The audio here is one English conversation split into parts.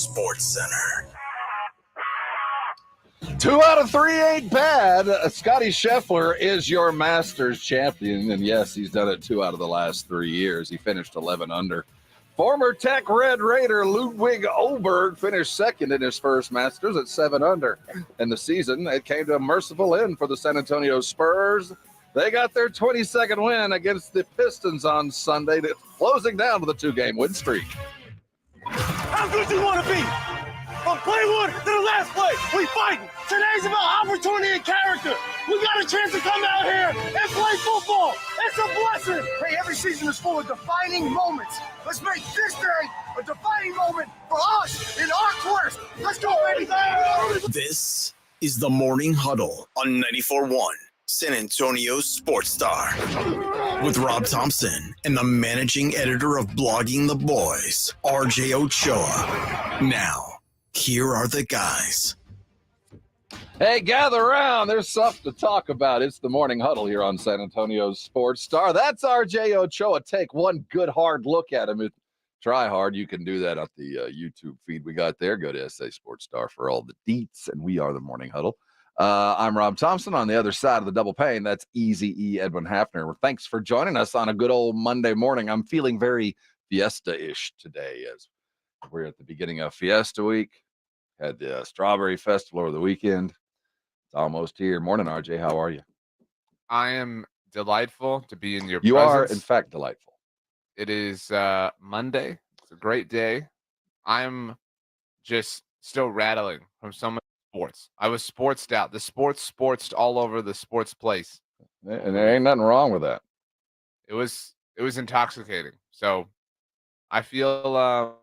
Sports Center. 2 out of 3 ain't bad. Scotty Scheffler is your Masters champion, and yes, he's done it 2 out of the last 3 years. He finished 11 under. Former Tech Red Raider Ludwig Oberg finished second in his first Masters at 7 under. In the season, it came to a merciful end for the San Antonio Spurs. They got their 22nd win against the Pistons on Sunday, closing down to the 2-game win streak. How good you want to be? From play one to the last play, we fighting. Today's about opportunity and character. We got a chance to come out here and play football. It's a blessing. Hey, every season is full of defining moments. Let's make this day a defining moment for us in our quest. Let's go, baby. This is the Morning Huddle on 94.1 San Antonio Sports Star with Rob Thompson and the managing editor of Blogging the Boys, RJ Ochoa. Now, here are the guys. Hey, gather around. There's stuff to talk about. It's the Morning Huddle here on San Antonio Sports Star. That's RJ Ochoa. Take one good hard look at him. Try hard. You can do that at the YouTube feed we got there. Go to SA Sports Star for all the deets, and we are the Morning Huddle. I'm Rob Thompson. On the other side of the double pane, that's Easy E. Edwin Hafner. Thanks for joining us on a good old Monday morning. I'm feeling very fiesta-ish today as we're at the beginning of Fiesta Week. Had the Strawberry Festival over the weekend. It's almost here. Morning, RJ. How are you? I am delightful to be in your You presence. are, in fact, delightful. It is Monday. It's a great day. I'm just still rattling from so much sports. I was sportsed out. The sportsed all over the sports place. And there ain't nothing wrong with that. It was intoxicating. So I feel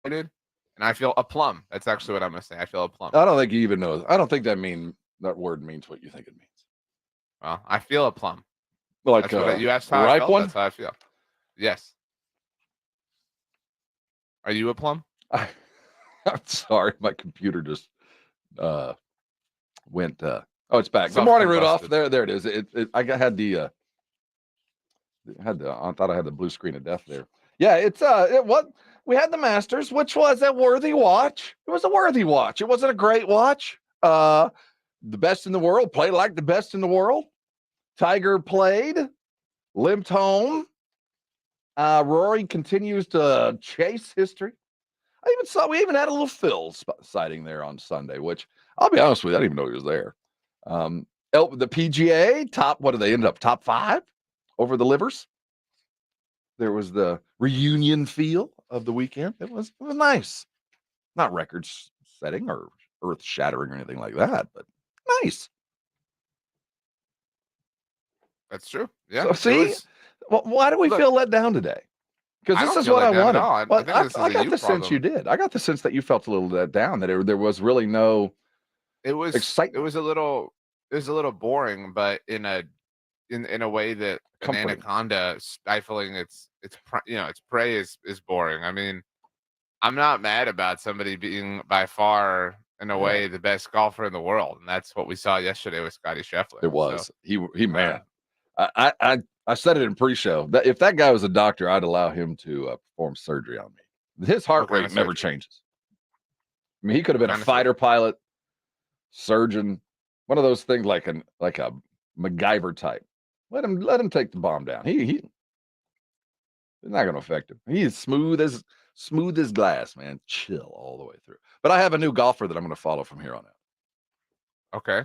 excited. And I feel a plum. That's actually what I'm going to say. I feel a plum. I don't think you even know. I don't think that word means what you think it means. Well, I feel a plum. Like you asked how ripe I felt. one? That's how I feel. Yes. Are you a plum? I'm sorry. My computer just went. Oh, it's back. Good morning, Rudolph. There it is. I thought I had the blue screen of death there. Yeah, we had the Masters, which was a worthy watch. It was a worthy watch. It wasn't a great watch. The best in the world played like the best in the world. Tiger played, limped home. Rory continues to chase history. We even had a little Phil sighting there on Sunday, which I'll be honest with you, I didn't even know he was there. The PGA what did they end up? Top 5 over the Livers. There was the reunion feel of the weekend. It was nice. Not record-setting or earth-shattering or anything like that, but nice. That's true. Yeah. So, see, why do we feel let down today? Because this is what I wanted. I got the sense you did. I got the sense that you felt a little let down, that there was really no excitement. It was a little boring, but in a way that an anaconda stifling its prey is boring. I mean, I'm not mad about somebody being by far in a way the best golfer in the world, and that's what we saw yesterday with Scotty Scheffler. It was he man. I said it in pre-show that if that guy was a doctor, I'd allow him to perform surgery on me. His heart rate never changes. I mean, he could have been a fighter pilot, surgeon, one of those things like a MacGyver type. Let him take the bomb down. He's not going to affect him. He is smooth as glass, man. Chill all the way through. But I have a new golfer that I'm going to follow from here on out. Okay.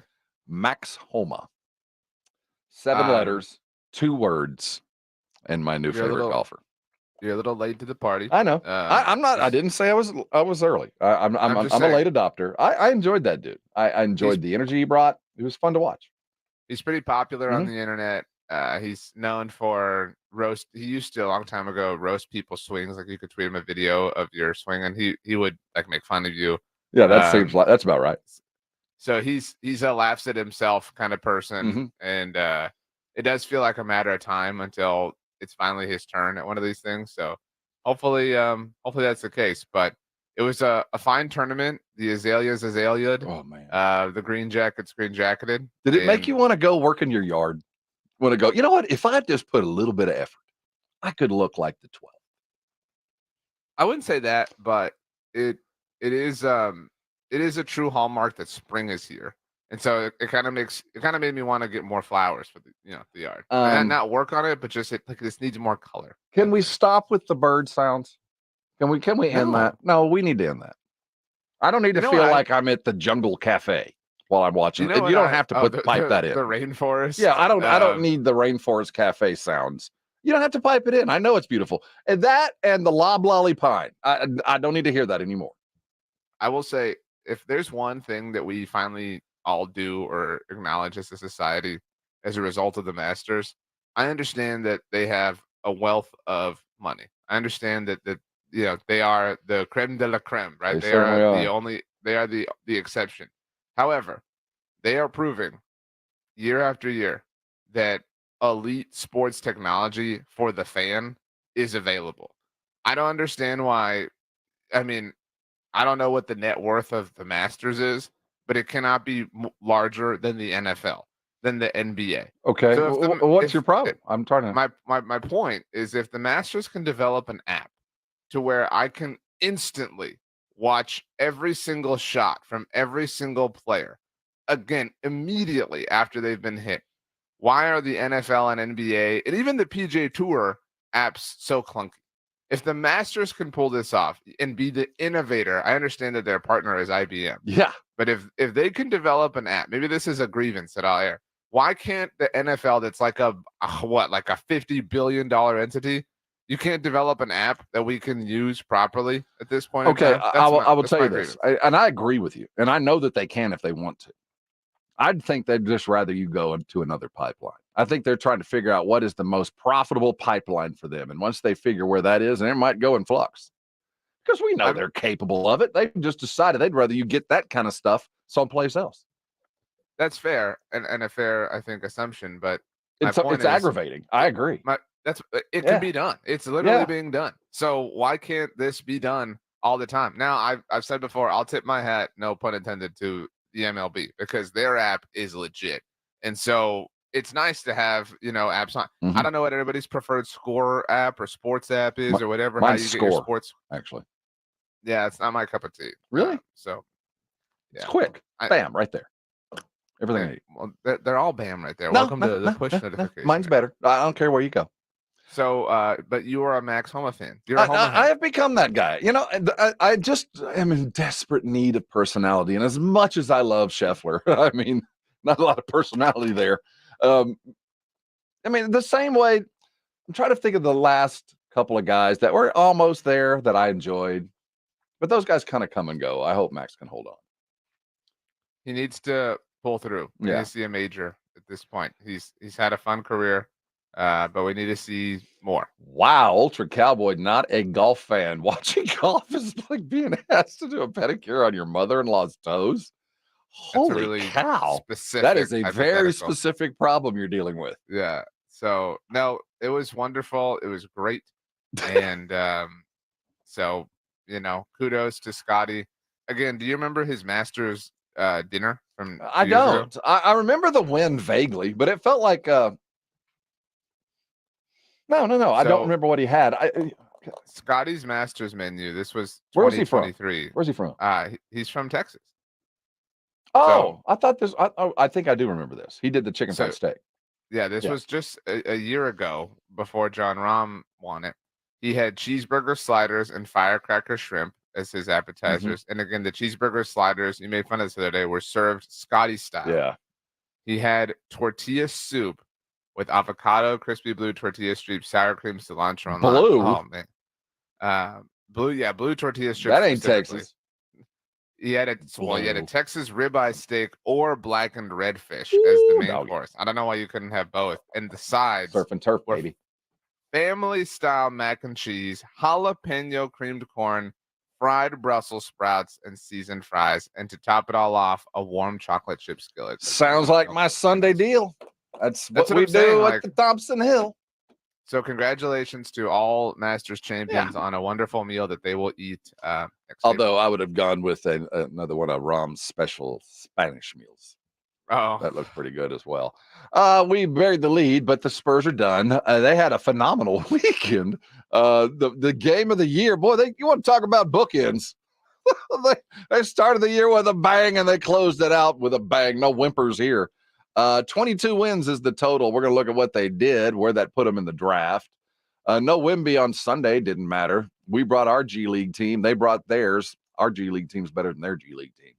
Max Homa. 7 letters, 2 words, and my new favorite golfer. You're a little late to the party. I know. I'm not. I didn't say I was early. I'm a late adopter. I enjoyed that dude. I enjoyed the energy he brought. It was fun to watch. He's pretty popular on the internet. He's known for roast. He used to a long time ago roast people's swings. Like you could tweet him a video of your swing, and he would like make fun of you. Yeah, that seems like that's about right. So he's a laughs at himself kind of person, and it does feel like a matter of time until it's finally his turn at one of these things. So hopefully that's the case. But it was a fine tournament. The azaleas azalea'd. Oh man. The green jackets green jacketed. Did it make you want to go work in your yard? Want to go? You know what? If I just put a little bit of effort, I could look like the 12. I wouldn't say that, but it it is a true hallmark that spring is here. And so it kind of made me want to get more flowers for the yard. And not work on it, but just this needs more color. Can we stop with the bird sounds? Can we end that? No, we need to end that. I don't need to feel like I'm at the Jungle Cafe while I'm watching. You don't have to pipe that in. The rainforest. Yeah, I don't need the Rainforest Cafe sounds. You don't have to pipe it in. I know it's beautiful. And that and the loblolly pine. I don't need to hear that anymore. I will say, if there's one thing that we finally all do or acknowledge as a society as a result of the Masters, I understand that they have a wealth of money. I understand that they are the creme de la creme, right? They are the exception. However, they are proving year after year that elite sports technology for the fan is available. I don't understand why. I mean, I don't know what the net worth of the Masters is, but it cannot be larger than the NFL, than the NBA. Okay. So what's your problem? I'm trying to. My point is, if the Masters can develop an app to where I can instantly watch every single shot from every single player, again, immediately after they've been hit, why are the NFL and NBA and even the PGA Tour apps so clunky? If the Masters can pull this off and be the innovator, I understand that their partner is IBM. Yeah. But if they can develop an app, maybe this is a grievance that I'll air. Why can't the NFL, that's like a $50 billion entity, you can't develop an app that we can use properly at this point? Okay, I will tell you this, and I agree with you, and I know that they can if they want to. I'd think they'd just rather you go into another pipeline. I think they're trying to figure out what is the most profitable pipeline for them. And once they figure where that is, and it might go in flux. Because we know they're capable of it. They just decided they'd rather you get that kind of stuff someplace else. That's fair and a fair, I think, assumption. But it's aggravating. I agree. It can be done. It's literally being done. So why can't this be done all the time? Now, I've said before, I'll tip my hat, no pun intended, to the MLB, because their app is legit. And so it's nice to have, apps on. I don't know what everybody's preferred score app or sports app is, or whatever. How you get your sports. Actually. Yeah, it's not my cup of tea. Really? So it's quick. Bam, right there. Everything I need. Well, they're all bam right there. Welcome to the push notification. Mine's better. I don't care where you go. So, but you are a Max Homa fan. You're a Homa fan. I have become that guy. I just am in desperate need of personality. And as much as I love Scheffler, I mean, not a lot of personality there. The same way, I'm trying to think of the last couple of guys that were almost there that I enjoyed. But those guys kind of come and go. I hope Max can hold on. He needs to pull through. We need to see a major at this point. He's had a fun career. But we need to see more. Wow, Ultra Cowboy, not a golf fan. Watching golf is like being asked to do a pedicure on your mother-in-law's toes. Holy really cow. That is a very specific problem you're dealing with. Yeah. So, no, it was wonderful. It was great. And so, kudos to Scotty. Again, do you remember his Masters dinner from 2 I years don't. ago? I remember the win vaguely, but it felt like No. I don't remember what he had. Scotty's Masters menu. This was 2023. Where's he from? He's from Texas. Oh, I thought this. I think I do remember this. He did the chicken fried steak. Yeah, this was just a year ago before John Rahm won it. He had cheeseburger sliders and firecracker shrimp as his appetizers. And again, the cheeseburger sliders, you made fun of this the other day, were served Scotty style. Yeah. He had tortilla soup with avocado, crispy blue tortilla strips, sour cream, cilantro, and blue. Lime. Oh man, blue tortilla strips. That ain't Texas. He had a Texas ribeye steak or blackened redfish as the main course. I don't know why you couldn't have both. And the sides, surf and turf, baby. Family style mac and cheese, jalapeno creamed corn, fried Brussels sprouts, and seasoned fries. And to top it all off, a warm chocolate chip skillet. Sounds like my Sunday deal. That's what we do at the Thompson Hill. So congratulations to all Masters champions on a wonderful meal that they will eat. Although I would have gone with another one of Rom's special Spanish meals. Oh, that looked pretty good as well. We buried the lead, but the Spurs are done. They had a phenomenal weekend. The game of the year, boy. You want to talk about bookends? They started the year with a bang and they closed it out with a bang. No whimpers here. 22 wins is the total. We're going to look at what they did, where that put them in the draft. No Wimby on Sunday. Didn't matter. We brought our G League team. They brought theirs. Our G League team's better than their G League team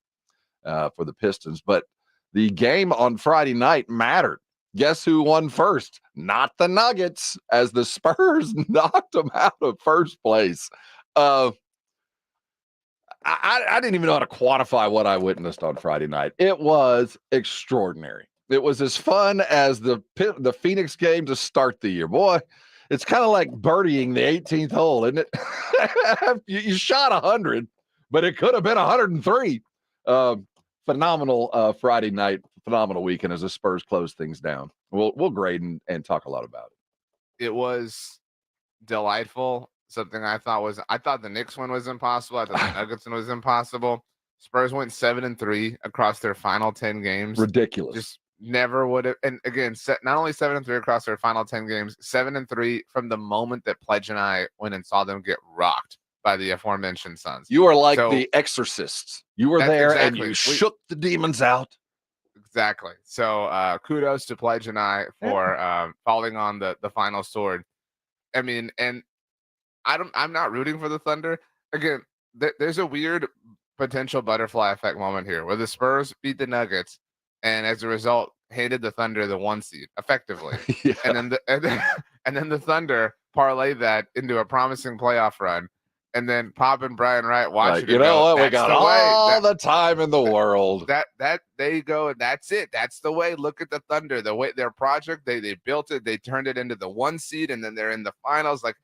for the Pistons. But the game on Friday night mattered. Guess who won first? Not the Nuggets, as the Spurs knocked them out of first place. I didn't even know how to quantify what I witnessed on Friday night. It was extraordinary. It was as fun as the Phoenix game to start the year. Boy, it's kind of like birdieing the 18th hole, isn't it? you shot 100, but it could have been 103. Phenomenal Friday night, phenomenal weekend as the Spurs close things down. We'll grade and talk a lot about it. It was delightful. Something I thought the Knicks one was impossible. I thought the Nuggets one was impossible. Spurs went 7-3 across their final 10 games. Ridiculous. Just never would have. And again, not only 7-3 across their final 10 games, 7-3 from the moment that Pledge and I went and saw them get rocked by the aforementioned Suns. You are like the exorcists. You were there exactly. and you shook the demons out. Exactly. So kudos to Pledge and I for falling on the final sword. I mean, and I'm not rooting for the Thunder. Again, there's a weird potential butterfly effect moment here where the Spurs beat the Nuggets and as a result handed the Thunder the 1 seed effectively. Yeah. And then the Thunder parlay that into a promising playoff run. And then Pop and Brian Wright watch it. You know what? We got all the time in the world. That they go, and that's it. That's the way. Look at the Thunder. The way their project, they built it. They turned it into the 1 seed, and then they're in the finals. Like,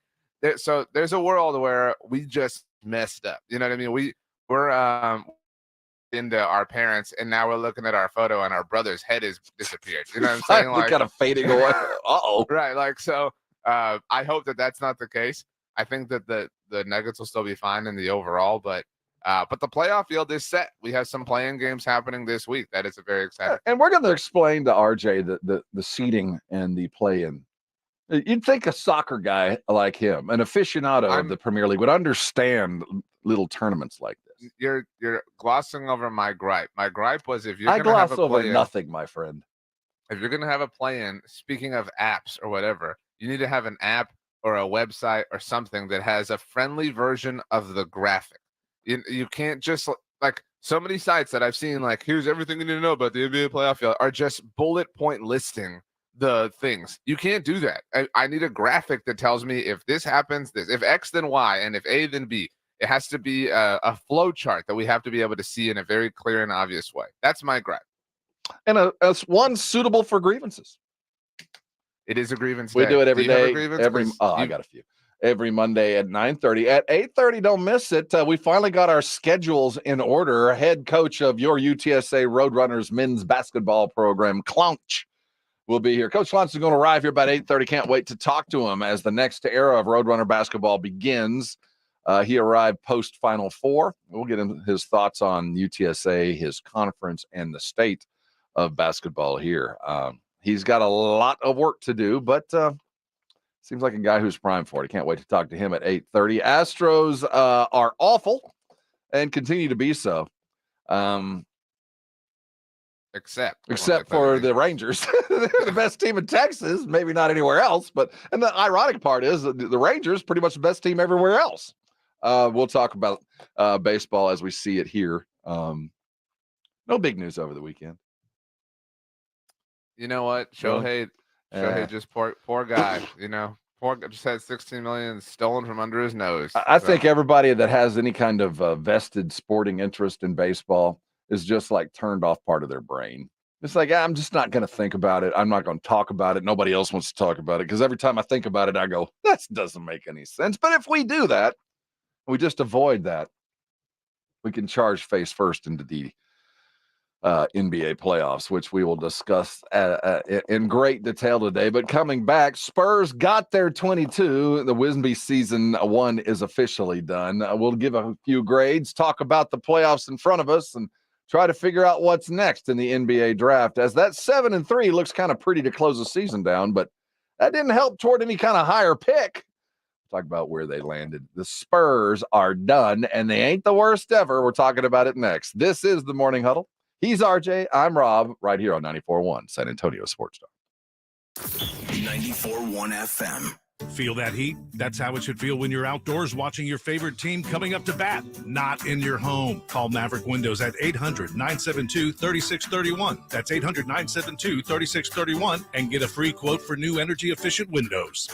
so there's a world where we just messed up. You know what I mean? We're into our parents, and now we're looking at our photo, and our brother's head has disappeared. You know what I'm saying? Like, kind of fading away. Uh-oh. Right. Like, so I hope that that's not the case. I think that the Nuggets will still be fine in the overall, but the playoff field is set. We have some playing games happening this week. That is a very exciting. And we're going to explain to RJ the seeding and the play-in. You'd think a soccer guy like him, an aficionado of the Premier League, would understand little tournaments like this. You're glossing over my gripe. My gripe was if you're going to have a play-in, nothing, my friend. If you're going to have a play-in, speaking of apps or whatever, you need to have an app or a website or something that has a friendly version of the graphic. You can't just, like, so many sites that I've seen, like, here's everything you need to know about the NBA playoff field, are just bullet point listing the things. You can't do that. I need a graphic that tells me if this happens, this, if X then Y, and if A then B. It has to be a flow chart that we have to be able to see in a very clear and obvious way. That's my gripe. And as one suitable for grievances. It is a grievance We day. do it every day. I got a few. Every Monday at 9:30. At 8:30, don't miss it. We finally got our schedules in order. Head coach of your UTSA Roadrunners men's basketball program, Claunch, will be here. Coach Claunch is going to arrive here about 8:30. Can't wait to talk to him as the next era of Roadrunner basketball begins. He arrived post-Final Four. We'll get him his thoughts on UTSA, his conference, and the state of basketball here. He's got a lot of work to do, but seems like a guy who's primed for it. I can't wait to talk to him at 8:30. Astros are awful and continue to be so. Except for the Rangers. They're the best team in Texas, maybe not anywhere else. And the ironic part is that the Rangers pretty much the best team everywhere else. We'll talk about baseball as we see it here. No big news over the weekend. You know what? Shohei just poor guy, you know. Just had $16 million stolen from under his nose. I think everybody that has any kind of vested sporting interest in baseball is just like turned off part of their brain. It's like, I'm just not going to think about it. I'm not going to talk about it. Nobody else wants to talk about it because every time I think about it, I go, that doesn't make any sense. But if we do that, we just avoid that, we can charge face first into the NBA playoffs, which we will discuss in great detail today. But coming back, Spurs got their 22. The Wisby season 1 is officially done. We'll give a few grades, talk about the playoffs in front of us, and try to figure out what's next in the NBA draft, as that 7-3 looks kind of pretty to close the season down, but that didn't help toward any kind of higher pick. talk about where they landed. The Spurs are done, and they ain't the worst ever. We're talking about it next. This is the Morning Huddle. He's RJ. I'm Rob, right here on 94.1 San Antonio Sports Star. 94.1 FM. Feel that heat? That's how it should feel when you're outdoors watching your favorite team coming up to bat, not in your home. Call Maverick Windows at 800-972-3631. That's 800-972-3631 and get a free quote for new energy-efficient windows.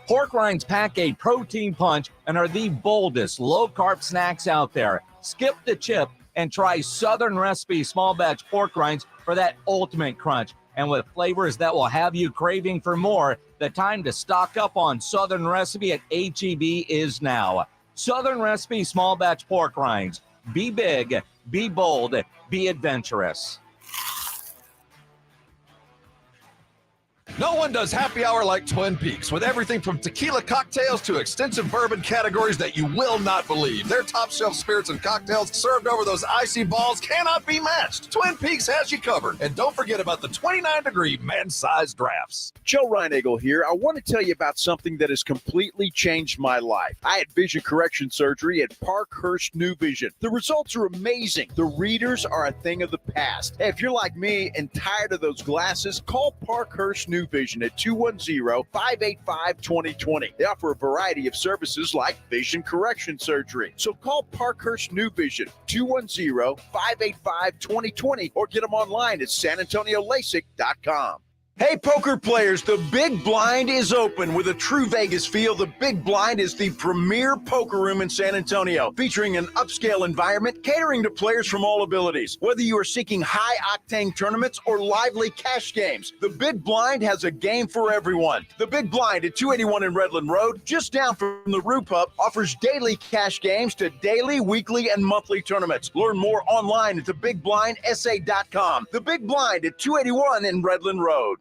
Pork rinds pack a protein punch and are the boldest low-carb snacks out there. Skip the chip and try Southern Recipe small batch pork rinds for that ultimate crunch. And with flavors that will have you craving for more, the time to stock up on Southern Recipe at H-E-B is now. Southern Recipe small batch pork rinds. Be big, be bold, be adventurous. No one does happy hour like Twin Peaks, with everything from tequila cocktails to extensive bourbon categories that you will not believe. Their top shelf spirits and cocktails served over those icy balls cannot be matched. Twin Peaks has you covered. And don't forget about the 29-degree man-sized drafts. Joe Reinagle here. I want to tell you about something that has completely changed my life. I had vision correction surgery at Parkhurst New Vision. The results are amazing. The readers are a thing of the past. Hey, if you're like me and tired of those glasses, call Parkhurst New Vision at 210-585-2020. They offer a variety of services like vision correction surgery. So call Parkhurst New Vision, 210-585-2020, or get them online at sanantoniolasik.com. Hey, poker players, the Big Blind is open. With a true Vegas feel, the Big Blind is the premier poker room in San Antonio, featuring an upscale environment catering to players from all abilities. Whether you are seeking high-octane tournaments or lively cash games, the Big Blind has a game for everyone. The Big Blind at 281 in Redland Road, just down from the Rue Pub, offers daily cash games to daily, weekly, and monthly tournaments. Learn more online at thebigblindsa.com. The Big Blind at 281 in Redland Road.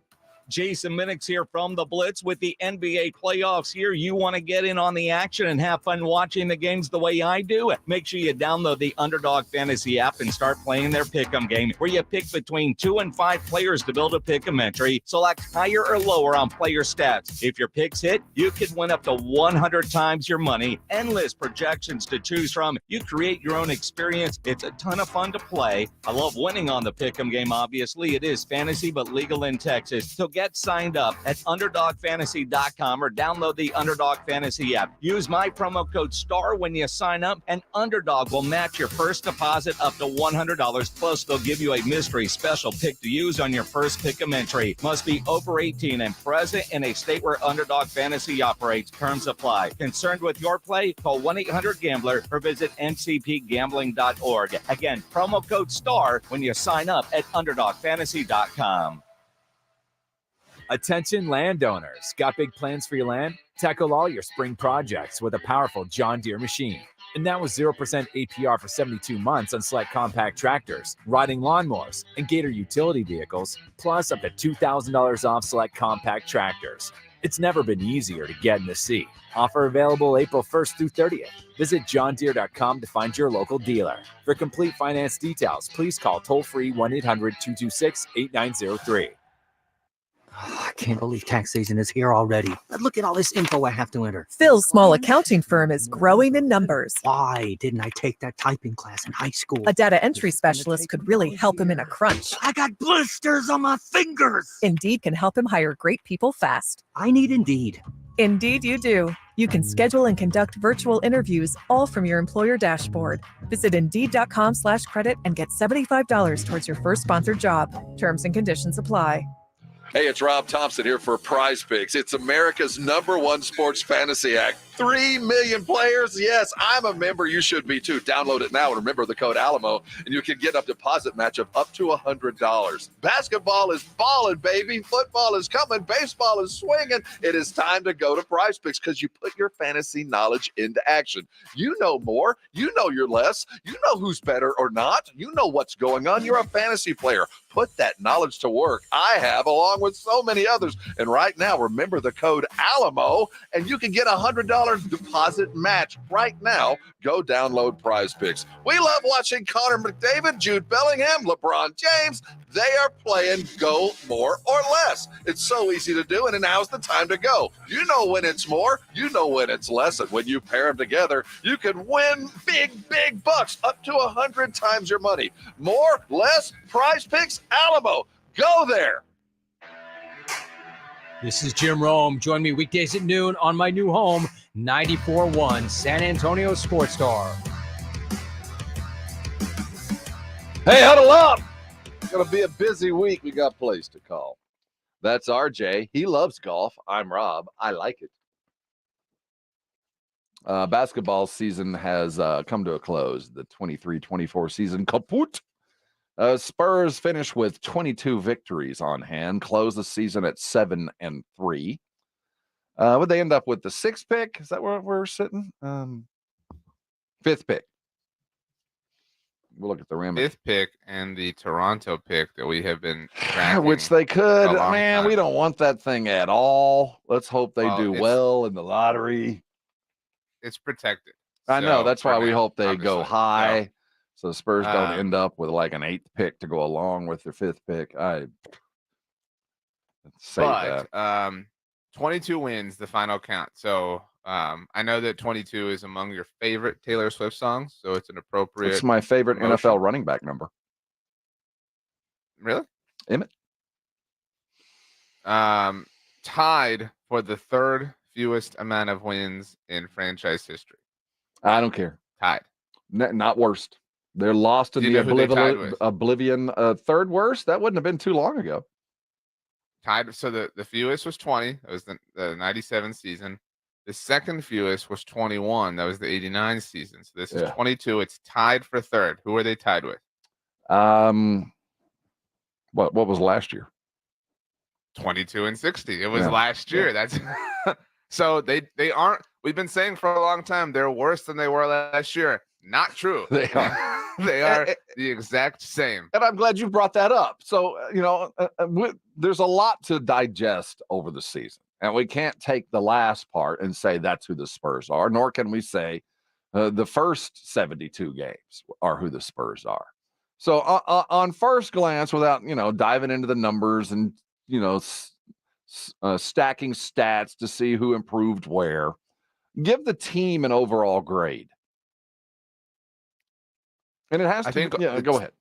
Jason Minix here from the Blitz. With the NBA playoffs here, you want to get in on the action and have fun watching the games the way I do. Make sure you download the Underdog Fantasy app and start playing their pick'em game, where you pick between 2 and 5 players to build a pick'em entry. Select higher or lower on player stats. If your picks hit, you could win up to 100 times your money. Endless projections to choose from. You create your own experience. It's a ton of fun to play. I love winning on the pick'em game, obviously. It is fantasy, but legal in Texas. So get signed up at UnderdogFantasy.com or download the Underdog Fantasy app. Use my promo code STAR when you sign up, and Underdog will match your first deposit up to $100. Plus, they'll give you a mystery special pick to use on your first pick'em entry. Must be over 18 and present in a state where Underdog Fantasy operates. Terms apply. Concerned with your play? Call 1-800-GAMBLER or visit ncpgambling.org. Again, promo code STAR when you sign up at UnderdogFantasy.com. Attention landowners. Got big plans for your land? Tackle all your spring projects with a powerful John Deere machine. And now with 0% APR for 72 months on select compact tractors, riding lawnmowers, and Gator utility vehicles, plus up to $2,000 off select compact tractors. It's never been easier to get in the seat. Offer available April 1st through 30th. Visit johndeere.com to find your local dealer. For complete finance details, please call toll-free 1-800-226-8903. I can't believe tax season is here already. Look at all this info I have to enter. Phil's small accounting firm is growing in numbers. Why didn't I take that typing class in high school? A data entry specialist could really help him in a crunch. I got blisters on my fingers. Indeed can help him hire great people fast. I need Indeed. Indeed you do. You can schedule and conduct virtual interviews all from your employer dashboard. Visit Indeed.com/credit and get $75 towards your first sponsored job. Terms and conditions apply. Hey, it's Rob Thompson here for Prize Picks. It's America's #1 sports fantasy act. 3 million players. Yes, I'm a member. You should be too. Download it now and remember the code Alamo, and you can get a deposit match of up to $100. Basketball is balling, baby. Football is coming. Baseball is swinging. It is time to go to Prize Picks because you put your fantasy knowledge into action. You know more. You know your less. You know who's better or not. You know what's going on. You're a fantasy player. Put that knowledge to work. I have, along with so many others. And right now, remember the code Alamo, and you can get $100 $1 deposit match right now. Go download Prize Picks. We love watching Connor McDavid, Jude Bellingham, LeBron James. They are playing go more or less. It's so easy to do, and now's the time to go. You know when it's more, you know when it's less, and when you pair them together, you can win big bucks, up to 100 times your money. More, less, Prize Picks, Alamo. Go there. This is Jim Rome. Join me weekdays at noon on my new home, 94.1 San Antonio Sports Star. Hey, huddle up. It's going to be a busy week. We got plays to call. That's RJ. He loves golf. I'm Rob. I like it. Basketball season has come to a close. The 23-24 season kaput. Spurs finished with 22 victories on hand, close the season at 7-3. Would they end up with the 6th pick? Is that where we're sitting? 5th pick. We'll look at the rim. 5th pick and the Toronto pick that we have been tracking. Which they could. Man, time. we don't want that thing at all. Let's hope they do it's- well in the lottery. It's protected. I know. So, That's why for we now, hope they go obviously. high. So the Spurs don't Um, end up with like an 8th pick to go along with their 5th pick. Let's say that. But 22 wins, the final count. So I know that 22 is among your favorite Taylor Swift songs, so it's an appropriate. It's my favorite promotion. NFL running back number. Really? Emmett. Tied for the 3rd fewest amount of wins in franchise history. I don't care. Tied. Not worst. They're lost in Do you the know who they tied with? oblivion. 3rd worst? That wouldn't have been too long ago. Tied. So the fewest was 20. That was the 97 season. The 2nd fewest was 21. That was the 89 season. So this is 22. It's tied for 3rd. Who are they tied with? What was last year? 22-60. It was Yeah. last year. That's so they aren't. We've been saying for a long time they're worse than they were last year. Not true. They are. They are the exact same. And I'm glad you brought that up. So, there's a lot to digest over the season. And we can't take the last part and say that's who the Spurs are, nor can we say the first 72 games are who the Spurs are. So on first glance, without, diving into the numbers and, stacking stats to see who improved where, give the team an overall grade. And it has I to think be, go ahead.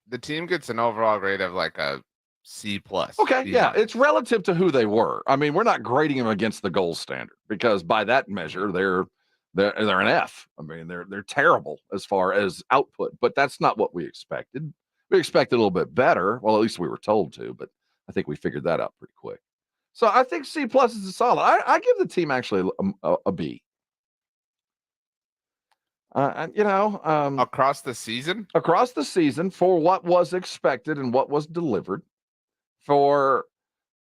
The team gets an overall grade of like a C+. Okay, B-. yeah, it's relative to who they were. I mean, we're not grading them against the gold standard because by that measure, they're an F. I mean, they're terrible as far as output, but that's not what we expected. We expected a little bit better. Well, at least we were told to, but I think we figured that out pretty quick. So I think C+ is a solid. I give the team actually a B. Across the season? Across the season for what was expected and what was delivered, for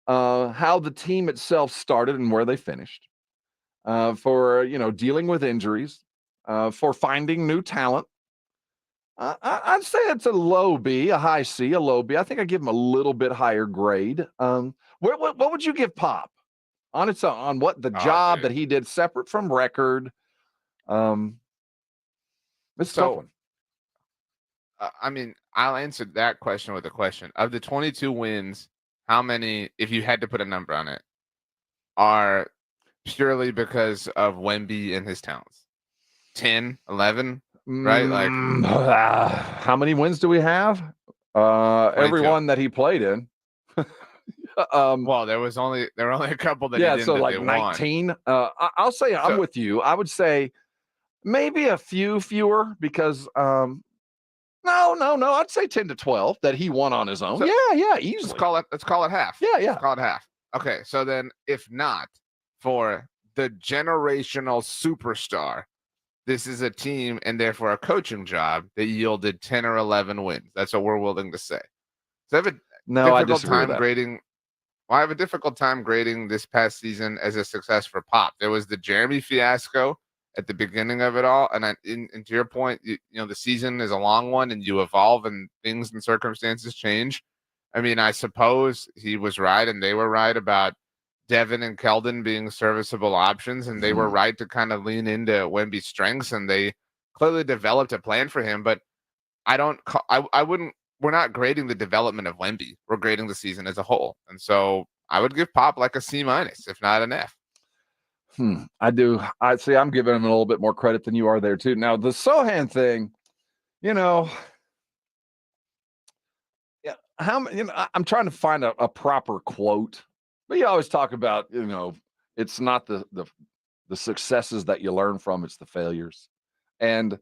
how the team itself started and where they finished, for, dealing with injuries, for finding new talent. I'd say it's a low B, a high C, a low B. I think I give them a little bit higher grade. What would you give Pop on its own, on what the job that he did separate from record? It's a tough one. I mean, I'll answer that question with a question. Of the 22 wins, how many, if you had to put a number on it, are purely because of Wemby and his talents? 10, 11, right? Like, how many wins do we have? Everyone that he played in. Well, there were only a couple that he didn't, so that like they 19. I'll say I'm with you. I would say maybe a few fewer because no, I'd say 10 to 12 that he won on his own. So, yeah, easily. Let's call it half. Yeah. Let's call it half. Okay, so then if not for the generational superstar, this is a team and therefore a coaching job that yielded 10 or 11 wins. That's what we're willing to say. So I have a difficult time grading. Well, I have a difficult time grading this past season as a success for Pop. There was the Jeremy fiasco at the beginning of it all, and to your point, the season is a long one, and you evolve, and things and circumstances change. I mean, I suppose he was right, and they were right about Devin and Keldon being serviceable options, and they were right to kind of lean into Wemby's strengths, and they clearly developed a plan for him. But we're not grading the development of Wemby. We're grading the season as a whole. And so I would give Pop like a C-, if not an F. I do. I see. I'm giving him a little bit more credit than you are there too. Now the Sohan thing, yeah, I'm trying to find a proper quote, but you always talk about, it's not the successes that you learn from, it's the failures. And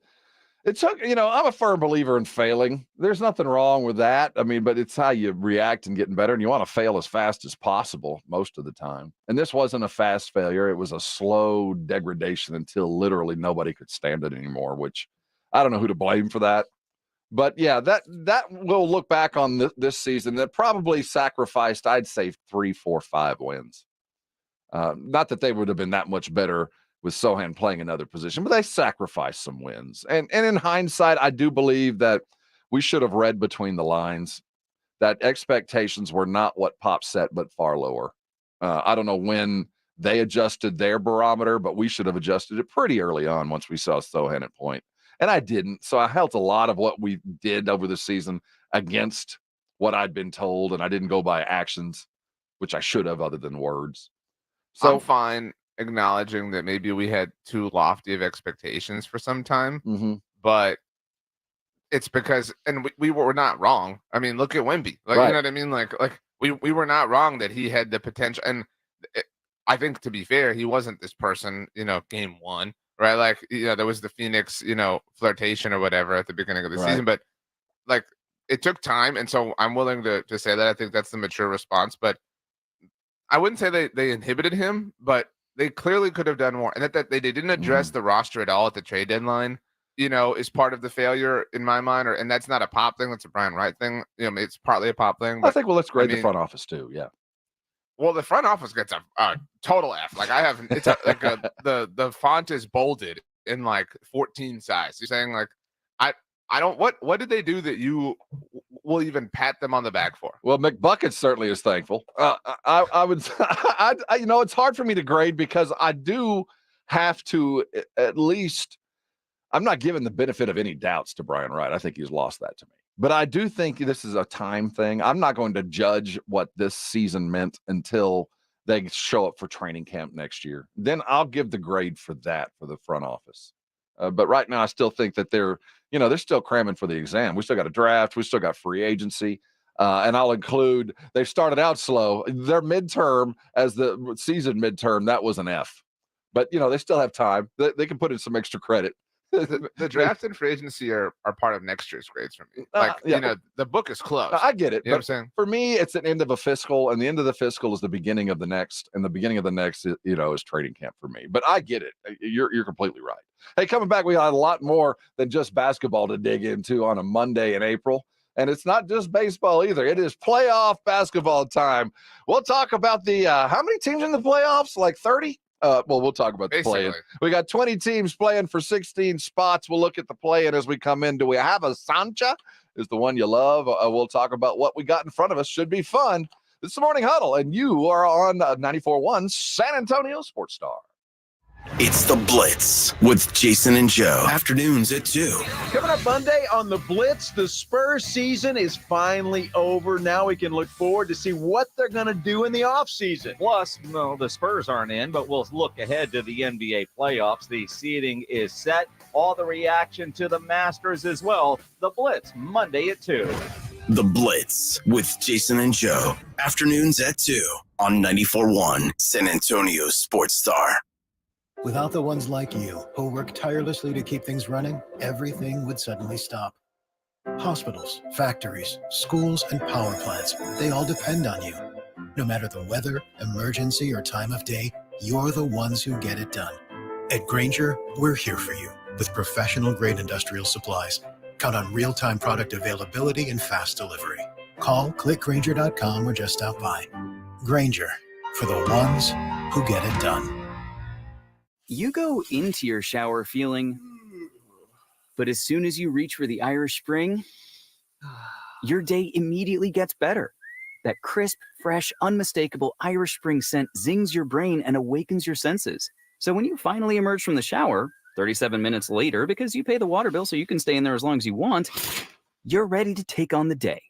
it took, I'm a firm believer in failing. There's nothing wrong with that. I mean, but it's how you react and getting better. And you want to fail as fast as possible most of the time. And this wasn't a fast failure. It was a slow degradation until literally nobody could stand it anymore, which I don't know who to blame for that. But yeah, that will look back on this season that probably sacrificed, I'd say 3, 4, 5 wins. Not that they would have been that much better with Sohan playing another position, but they sacrificed some wins. And in hindsight, I do believe that we should have read between the lines that expectations were not what Pop set, but far lower. I don't know when they adjusted their barometer, but we should have adjusted it pretty early on once we saw Sohan at point. And I didn't. So I held a lot of what we did over the season against what I'd been told, and I didn't go by actions, which I should have other than words. So I'm fine acknowledging that maybe we had too lofty of expectations for some time, but it's because, and we were not wrong. I mean, look at Wemby. Like, right. You know what I mean? Like we were not wrong that he had the potential. And I think, to be fair, he wasn't this person, game one, right? Like, there was the Phoenix, flirtation or whatever at the beginning of the season, but like it took time. And so I'm willing to say that I think that's the mature response, but I wouldn't say they inhibited him, but they clearly could have done more. And that they didn't address the roster at all at the trade deadline, is part of the failure in my mind. And that's not a Pop thing. That's a Brian Wright thing. It's partly a Pop thing. But, I think, let's grade the front office too. Yeah. Well, the front office gets a total F. Like the font is bolded in like 14 size. You're saying like, I don't, what did they do that you will even pat them on the back for? Well, McBucket certainly is thankful. I would, it's hard for me to grade because I do have to at least, I'm not giving the benefit of any doubts to Brian Wright. I think he's lost that to me. But I do think this is a time thing. I'm not going to judge what this season meant until they show up for training camp next year. Then I'll give the grade for that for the front office. But right now, I still think that they're still cramming for the exam. We still got a draft. We still got free agency. And I'll include, they started out slow. Their midterm, as the season midterm, that was an F. But, they still have time. They can put in some extra credit. The draft and free agency are part of next year's grades for me. The book is closed. I get it. You know what I'm saying? For me, it's an end of a fiscal, and the end of the fiscal is the beginning of the next, and the beginning of the next, is training camp for me. But I get it. You're completely right. Hey, coming back, we got a lot more than just basketball to dig into on a Monday in April. And it's not just baseball either. It is playoff basketball time. We'll talk about the how many teams in the playoffs? Like 30? We'll talk about the play-in. We got 20 teams playing for 16 spots. We'll look at the play-in as we come in. Do we have a Sancha? Is the one you love? We'll talk about what we got in front of us. Should be fun. It's the Morning Huddle, and you are on 94.1 San Antonio Sports Star. It's the Blitz with Jason and Joe. Afternoons at 2. Coming up Monday on the Blitz, the Spurs season is finally over. Now we can look forward to see what they're going to do in the offseason. Plus, the Spurs aren't in, but we'll look ahead to the NBA playoffs. The seeding is set. All the reaction to the Masters as well. The Blitz, Monday at 2. The Blitz with Jason and Joe. Afternoons at 2 on 94.1 San Antonio Sports Star. Without the ones like you, who work tirelessly to keep things running, everything would suddenly stop. Hospitals, factories, schools, and power plants, they all depend on you. No matter the weather, emergency, or time of day, you're the ones who get it done. At Grainger, we're here for you with professional-grade industrial supplies. Count on real-time product availability and fast delivery. Call, click Grainger.com, or just stop by. Grainger, for the ones who get it done. You go into your shower feeling, but as soon as you reach for the Irish Spring, your day immediately gets better. That crisp, fresh, unmistakable Irish Spring scent zings your brain and awakens your senses. So when you finally emerge from the shower, 37 minutes later, because you pay the water bill so you can stay in there as long as you want, you're ready to take on the day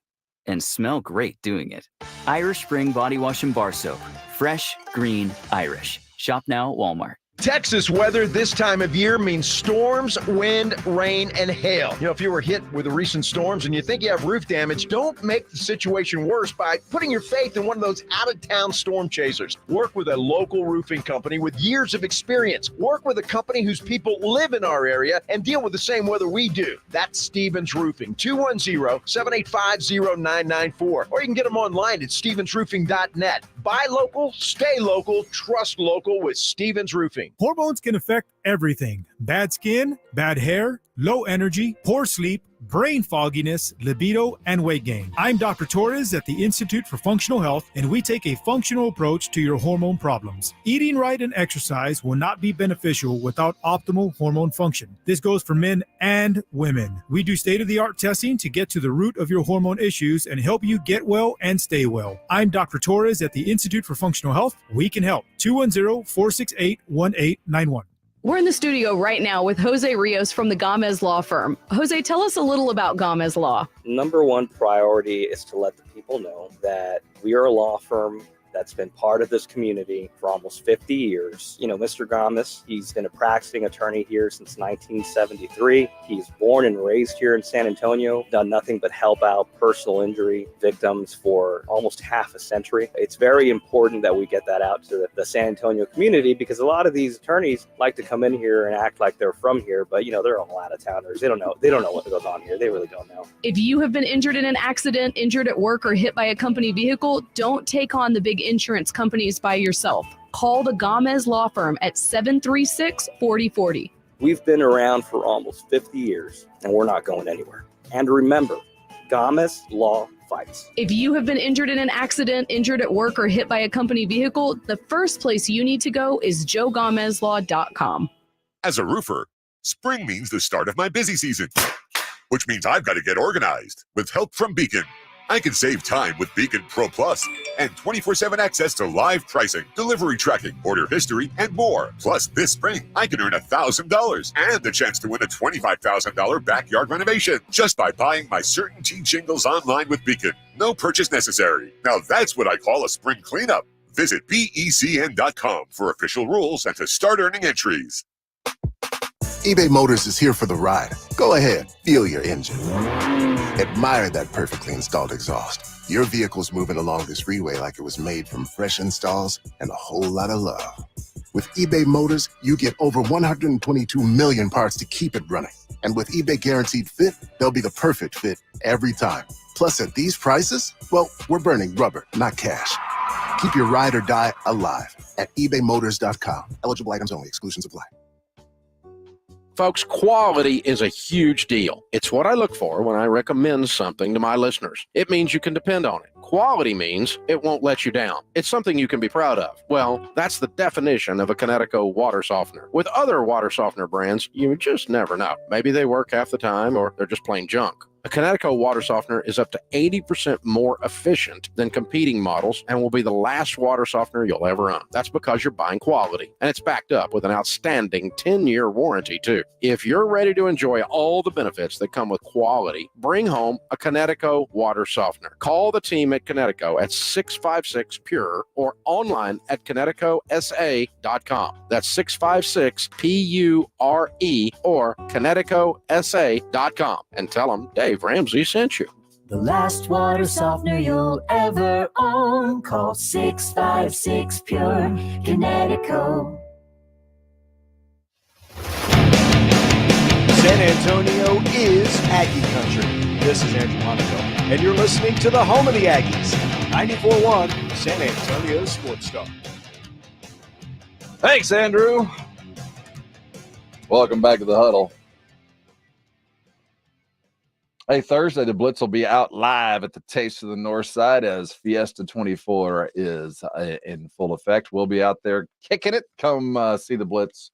and smell great doing it. Irish Spring Body Wash and Bar Soap. Fresh, green, Irish. Shop now at Walmart. Texas weather this time of year means storms, wind, rain, and hail. You know, if you were hit with the recent storms and you think you have roof damage, don't make the situation worse by putting your faith in one of those out-of-town storm chasers. Work with a local roofing company with years of experience. Work with a company whose people live in our area and deal with the same weather we do. That's Stevens Roofing, 210-785-0994. Or you can get them online at stevensroofing.net. Buy local, stay local, trust local with Stevens Roofing. Hormones can affect everything: bad skin, bad hair, low energy, poor sleep, brain fogginess, libido, and weight gain. I'm Dr. Torres at the Institute for Functional Health, and we take a functional approach to your hormone problems. Eating right and exercise will not be beneficial without optimal hormone function. This goes for men and women. We do state-of-the-art testing to get to the root of your hormone issues and help you get well and stay well. I'm Dr. Torres at the Institute for Functional Health. We can help. 210-468-1891. We're in the studio right now with Jose Rios from the Gomez Law Firm. Jose, tell us a little about Gomez Law. Number one priority is to let the people know that we are a law firm that's been part of this community for almost 50 years. You know, Mr. Gomez, he's been a practicing attorney here since 1973. He's born and raised here in San Antonio, done nothing but help out personal injury victims for almost half a century. It's very important that we get that out to the San Antonio community, because a lot of these attorneys like to come in here and act like they're from here, but you know, they're all out of towners. They don't know what goes on here. They really don't know. If you have been injured in an accident, injured at work, or hit by a company vehicle, don't take on the big insurance companies by yourself. Call the Gomez Law Firm at 736-4040. We've been around for almost 50 years, and we're not going anywhere. And remember, Gomez Law fights. If you have been injured in an accident, injured at work, or hit by a company vehicle, the first place you need to go is joegomezlaw.com. As a roofer, spring means the start of my busy season, which means I've got to get organized. With help from Beacon, I can save time with Beacon Pro Plus and 24/7 access to live pricing, delivery tracking, order history, and more. Plus, this spring, I can earn $1,000 and the chance to win a $25,000 backyard renovation just by buying my CertainTeed shingles online with Beacon. No purchase necessary. Now that's what I call a spring cleanup. Visit BECN.com for official rules and to start earning entries. eBay Motors is here for the ride. Go ahead, feel your engine. Admire that perfectly installed exhaust. Your vehicle's moving along this freeway like it was made from fresh installs and a whole lot of love. With eBay Motors, you get over 122 million parts to keep it running. And with eBay Guaranteed Fit, they'll be the perfect fit every time. Plus, at these prices, well, we're burning rubber, not cash. Keep your ride or die alive at ebaymotors.com. Eligible items only. Exclusions apply. Folks, quality is a huge deal. It's what I look for when I recommend something to my listeners. It means you can depend on it. Quality means it won't let you down. It's something you can be proud of. Well, that's the definition of a Connecticut water softener. With other water softener brands, you just never know. Maybe they work half the time or they're just plain junk. A Connecticut water softener is up to 80% more efficient than competing models and will be the last water softener you'll ever own. That's because you're buying quality, and it's backed up with an outstanding 10-year warranty, too. If you're ready to enjoy all the benefits that come with quality, bring home a Connecticut water softener. Call the team at Connecticut at 656-PURE or online at ConnecticutSA.com. That's 656-PURE or ConnecticutSA.com, and tell them Dave Ramsey sent you. The last water softener you'll ever own. Call 656-PURE, Connecticut. San Antonio is Aggie Country. This is Andrew Monaco, and you're listening to the home of the Aggies, 94.1 San Antonio Sports Star. Thanks, Andrew. Welcome back to the huddle. Hey, Thursday, the Blitz will be out live at the Taste of the North Side as Fiesta 24 is in full effect. We'll be out there kicking it. Come see the Blitz.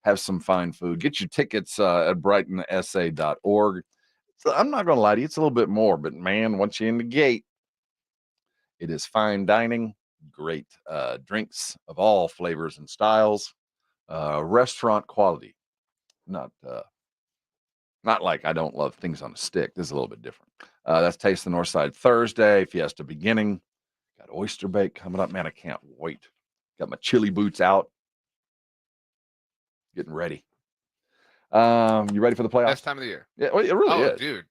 Have some fine food. Get your tickets at BrightonSA.org. So I'm not going to lie to you. It's a little bit more, but man, once you're in the gate, It is fine dining, great drinks of all flavors and styles, restaurant quality. Not like I don't love things on a stick. This is a little bit different. That's Taste the North Side Thursday, Fiesta beginning. Got oyster bake coming up. Man, I can't wait. Got my chili boots out. Getting ready. You ready for the playoffs? Best time of the year. Yeah, well, it really is.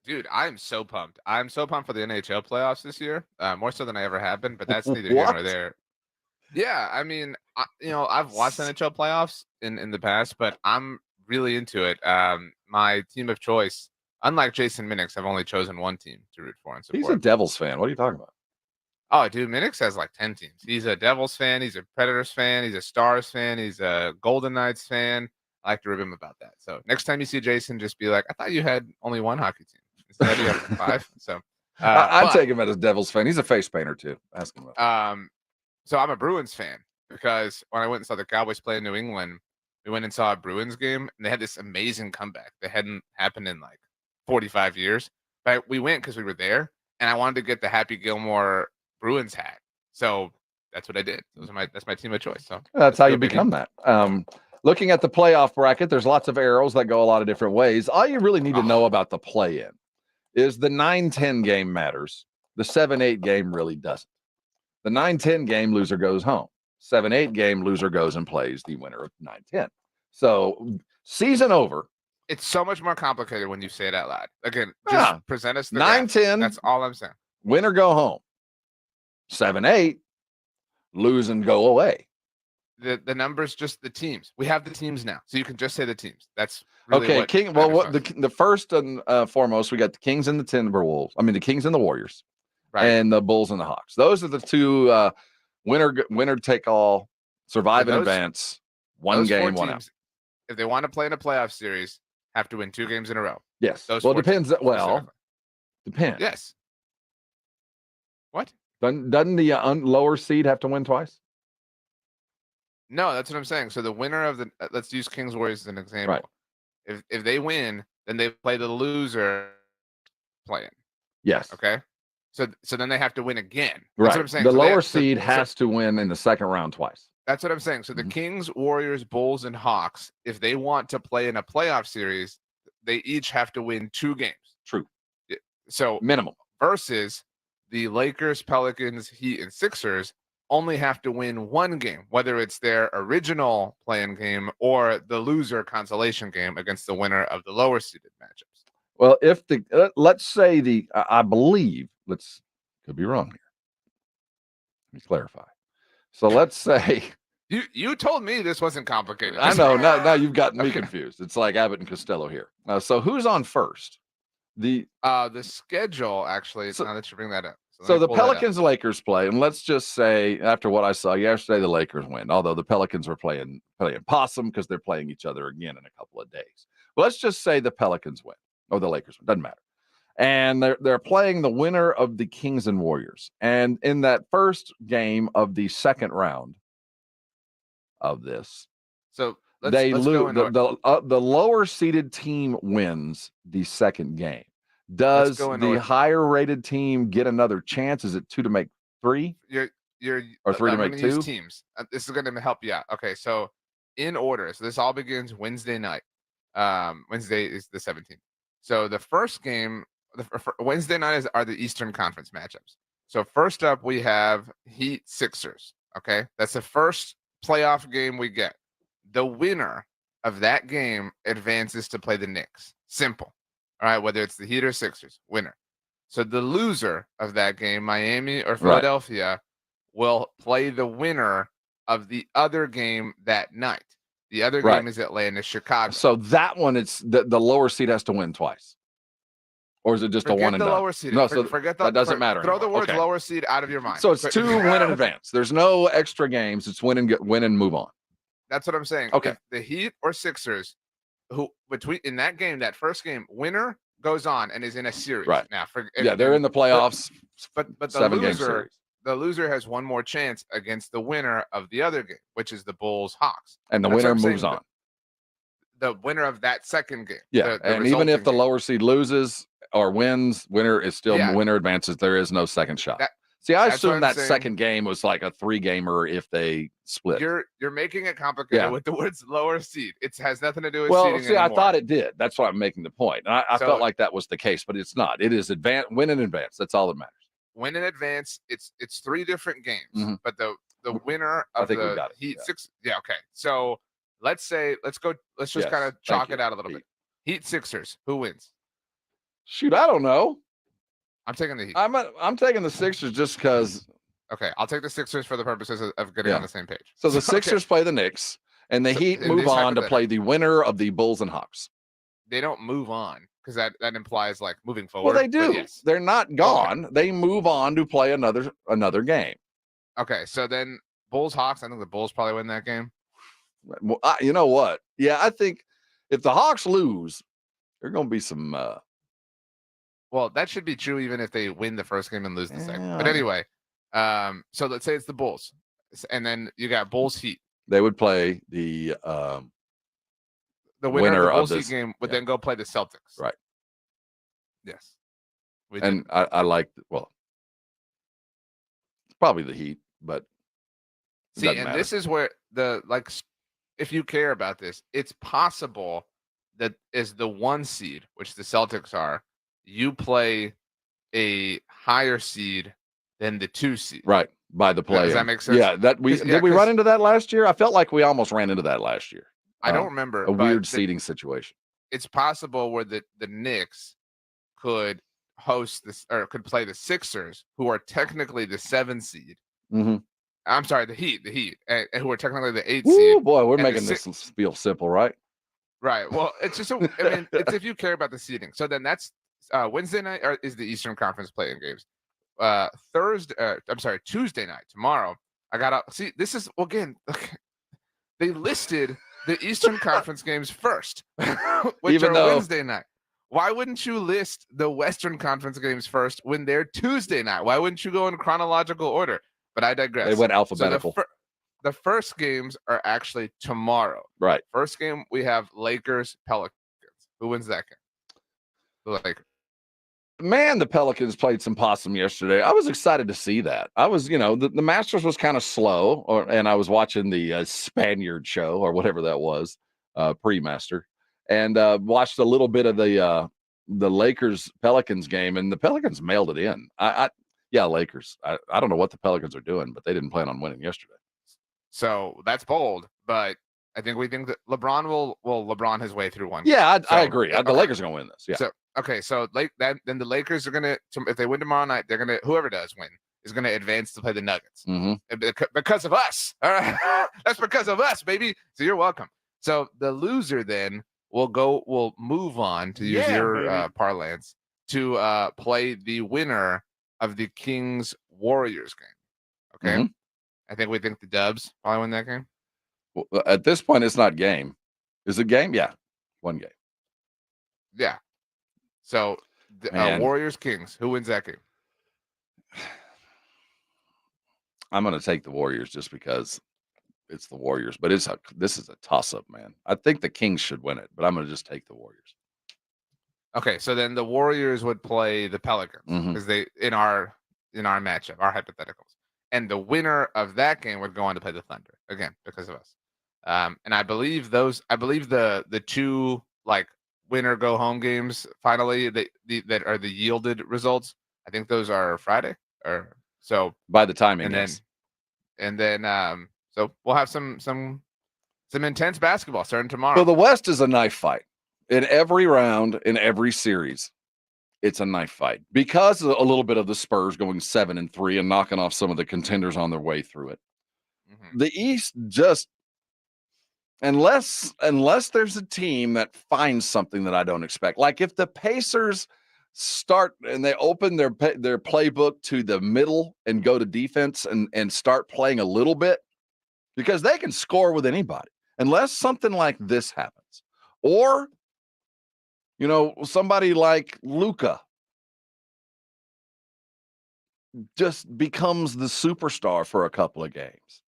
Dude, I'm so pumped. I'm so pumped for the NHL playoffs this year, more so than I ever have been. But that's neither here nor there. Yeah, I mean, I've watched NHL playoffs in the past, but I'm really into it. My team of choice, unlike Jason Minix, I've only chosen one team to root for and support. He's a Devils fan. What are you talking about? Oh, dude, Minix has like 10 teams. He's a Devils fan. He's a Predators fan. He's a Stars fan. He's a Golden Knights fan. I like to rib him about that. So next time you see Jason, just be like, I thought you had only one hockey team. Instead, you have 5. So I'd take him as a Devils fan. He's a face painter too. Ask him about. So I'm a Bruins fan because when I went and saw the Cowboys play in New England, we went and saw a Bruins game, and they had this amazing comeback that hadn't happened in like 45 years. But we went because we were there, and I wanted to get the Happy Gilmore Bruins hat. So that's what I did. That's my team of choice. So that's how you become that. Looking at the playoff bracket, there's lots of arrows that go a lot of different ways. All you really need to know about the play-in is the 9-10 game matters. The 7-8 game really doesn't. The 9-10 game, loser goes home. 7-8 game, loser goes and plays the winner of 9-10. So season over. It's so much more complicated when you say it out loud. Again, just present us the 9-10. That's all I'm saying. Winner go home. 7-8, lose and go away. The numbers, just the teams. We have the teams now, so you can just say the teams. That's really okay. What King. Well, what the first and foremost, we got the Kings and the Timberwolves. I mean, the Kings and the Warriors, right, and the Bulls and the Hawks. Those are the two winner take all, survive and advance. One game, one out. If they want to play in a playoff series, have to win 2 games in a row. Yes. Well, it depends. Depends. Yes. What? Doesn't the lower seed have to win twice? No, that's what I'm saying. So the winner of the let's use Kings Warriors as an example. Right. If they win, then they play the loser playing. Yes. Okay. So then they have to win again. That's right. what I'm saying. The lower seed has to win in the second round twice. That's what I'm saying. So the Kings, Warriors, Bulls, and Hawks, if they want to play in a playoff series, they each have to win 2 games. True. So minimum. Versus the Lakers, Pelicans, Heat, and Sixers only have to win 1 game, whether it's their original play-in game or the loser consolation game against the winner of the lower seeded matchups. Well, if let's say I believe, could be wrong here. Let me clarify. So let's say you told me this wasn't complicated. I know. Now you've gotten me confused. It's like Abbott and Costello here. So who's on first? The schedule actually. Now that you bring that up. So the Pelicans Lakers play, and let's just say after what I saw yesterday, the Lakers win. Although the Pelicans are playing possum because they're playing each other again in a couple of days. Well, let's just say the Pelicans win or the Lakers win. Doesn't matter. And they're playing the winner of the Kings and Warriors. And in that first game of the second round of this, so they lose. The lower seeded team wins the second game. Does the higher rated team get another chance? Is it 2 to make 3? You're or 3 to make 2 teams. This is going to help you out. Okay, so in order. So this all begins Wednesday night. Wednesday is the 17th. So the first game, Wednesday night are the Eastern Conference matchups. So first up, we have Heat Sixers. Okay, that's the first playoff game we get. The winner of that game advances to play the Knicks. Simple. All right, whether it's the Heat or Sixers, winner. So the loser of that game, Miami or Philadelphia, will play the winner of the other game that night. The other game is Atlanta, Chicago. So that one, it's the lower seed has to win twice. Or is it just forget a one and the done? lower seed. No, Forget that doesn't matter. Throw the anymore. words lower seed out of your mind. So it's 2 win in advance. There's no extra games. It's win and move on. That's what I'm saying. Okay. If the Heat or Sixers, who in that game, that first game, winner goes on and is in a series. Right. Now, they're in the playoffs. But the 7-game series. The loser has one more chance against the winner of the other game, which is the Bulls Hawks. And the winner moves on. The winner of that second game. Yeah. And even if the lower seed loses or wins, winner is still winner advances. There is no second shot. See, I That's what assume I'm that saying. second game was like a 3-gamer if they split. You're making it complicated Yeah. with the words lower seed. It has nothing to do with Well, seeding see, anymore. I thought it did. That's why I'm making the point. And I So- felt like that was the case, but it's not. It is win in advance. That's all that matters. Win in advance. It's 3 different games, Mhm. but the winner of think we the got it, Heat yeah. 6. Yeah, okay. So let's just Yes, kind of thank chalk you. it out a little bit. Heat Sixers. Who wins? Shoot, I don't know. I'm taking the Heat. I'm taking the Sixers just because. Okay, I'll take the Sixers for the purposes of getting Yeah. on the same page. So the Okay. Sixers play the Knicks, and the Heat in move this on to hypothetical. play the winner of the Bulls and Hawks. They don't move on because that implies like moving forward. Well, they but do. yes. They're not gone. They move on to play another game. Okay, so then Bulls Hawks. I think the Bulls probably win that game. Well, you know what? Yeah, I think if the Hawks lose, there's going to be some. Well, that should be true even if they win the first game and lose the second. But Yeah. anyway, so let's say it's the Bulls, and then you got Bulls Heat. They would play the winner of the Bulls this Heat game would yeah. then go play the Celtics. Right. Yes. And I like it's probably the Heat, but it See, doesn't and matter. this is where if you care about this, it's possible that as the 1 seed, which the Celtics are, you play a higher seed than the 2 seed. Right, by the play. Does that make sense? Yeah, did we run into that last year? I felt like we almost ran into that last year. I don't remember. A but weird seeding situation. It's possible where the Knicks could host this or could play the Sixers, who are technically the 7 seed. Mm-hmm. I'm sorry, the Heat, and who are technically the 8 Ooh, seed. boy, we're and making the this feel simple, right? Right. Well, it's just, it's if you care about the seeding. So then that's Wednesday night is the Eastern Conference playing games. Tuesday night, tomorrow. I got to see, this is, again, they listed the Eastern Conference games first, which Even are though- Wednesday night. Why wouldn't you list the Western Conference games first when they're Tuesday night? Why wouldn't you go in chronological order? But I digress. They went So alphabetical. the first games are actually tomorrow. Right. First game, we have Lakers, Pelicans. Who wins that game? The Lakers. Man, the Pelicans played some possum yesterday. I was excited to see that. I was, the Masters was kind of slow, and I was watching the Spaniard show or whatever that was, pre-Master, and watched a little bit of the Lakers Pelicans game, and the Pelicans mailed it in. Lakers. I don't know what the Pelicans are doing, but they didn't plan on winning yesterday. So that's bold, but we think that LeBron will LeBron his way through one. Yeah, I So, agree. The okay. Lakers are going to win this. Yeah. So then the Lakers are gonna, if they win tomorrow night, they're gonna, whoever does win is gonna advance to play the Nuggets. Mm-hmm. Because of us. All right. That's because of us, baby. So you're welcome. So the loser then will move on to use your parlance to play the winner of the Kings Warriors game. Okay. Mhm. We think the Dubs probably win that game. Well, at this point, it's not game. Is it game? Yeah, one game. Yeah. So the Man. Warriors Kings, who wins that game? I'm going to take the Warriors just because it's the Warriors. But this is a toss-up, man. I think the Kings should win it, but I'm going to just take the Warriors. Okay, so then the Warriors would play the Pelicans Mhm. because they in our matchup, our hypotheticals, and the winner of that game would go on to play the Thunder again because of us. And I believe the 2 like winner go home games finally that are the yielded results. I think those are Friday or so by the timing. And then so we'll have some intense basketball starting tomorrow. So the West is a knife fight. In every round, in every series, it's a knife fight because a little bit of the Spurs going 7-3 and knocking off some of the contenders on their way through it. Mm-hmm. The East just, unless there's a team that finds something that I don't expect, like if the Pacers start and they open their playbook to the middle and go to defense and start playing a little bit, because they can score with anybody unless something like this happens, or somebody like Luka just becomes the superstar for a couple of games,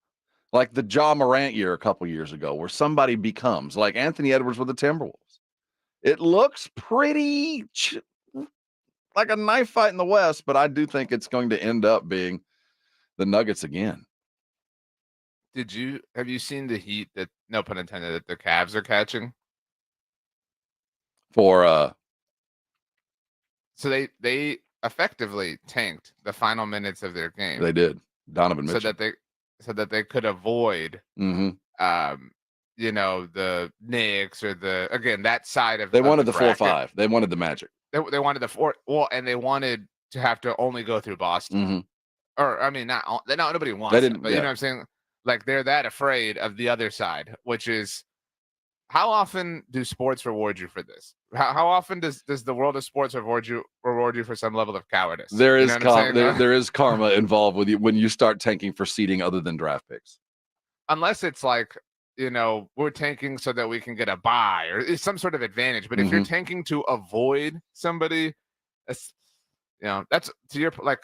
like the Ja Morant year a couple years ago, where somebody becomes like Anthony Edwards with the Timberwolves. It looks pretty like a knife fight in the West, but I do think it's going to end up being the Nuggets again. Have you seen the heat that, no pun intended, that the Cavs are catching? For So they effectively tanked the final minutes of their game. They did. Donovan Mitchell. So that they could avoid Mm-hmm. The Knicks or that side of They wanted the the bracket. 4-5. They wanted the Magic. They wanted the 4. Well, and they wanted to have to only go through Boston. Mm-hmm. Or I mean, nobody wants They it, didn't- but you know what I'm saying? Like they're that afraid of the other side, which is how often do sports reward you for this? How often does the world of sports reward you for some level of cowardice? There is You know what I'm saying? there is karma involved with you when you start tanking for seeding other than draft picks. Unless it's like, we're tanking so that we can get a bye or it's some sort of advantage. But if you're tanking to avoid somebody, that's to your like,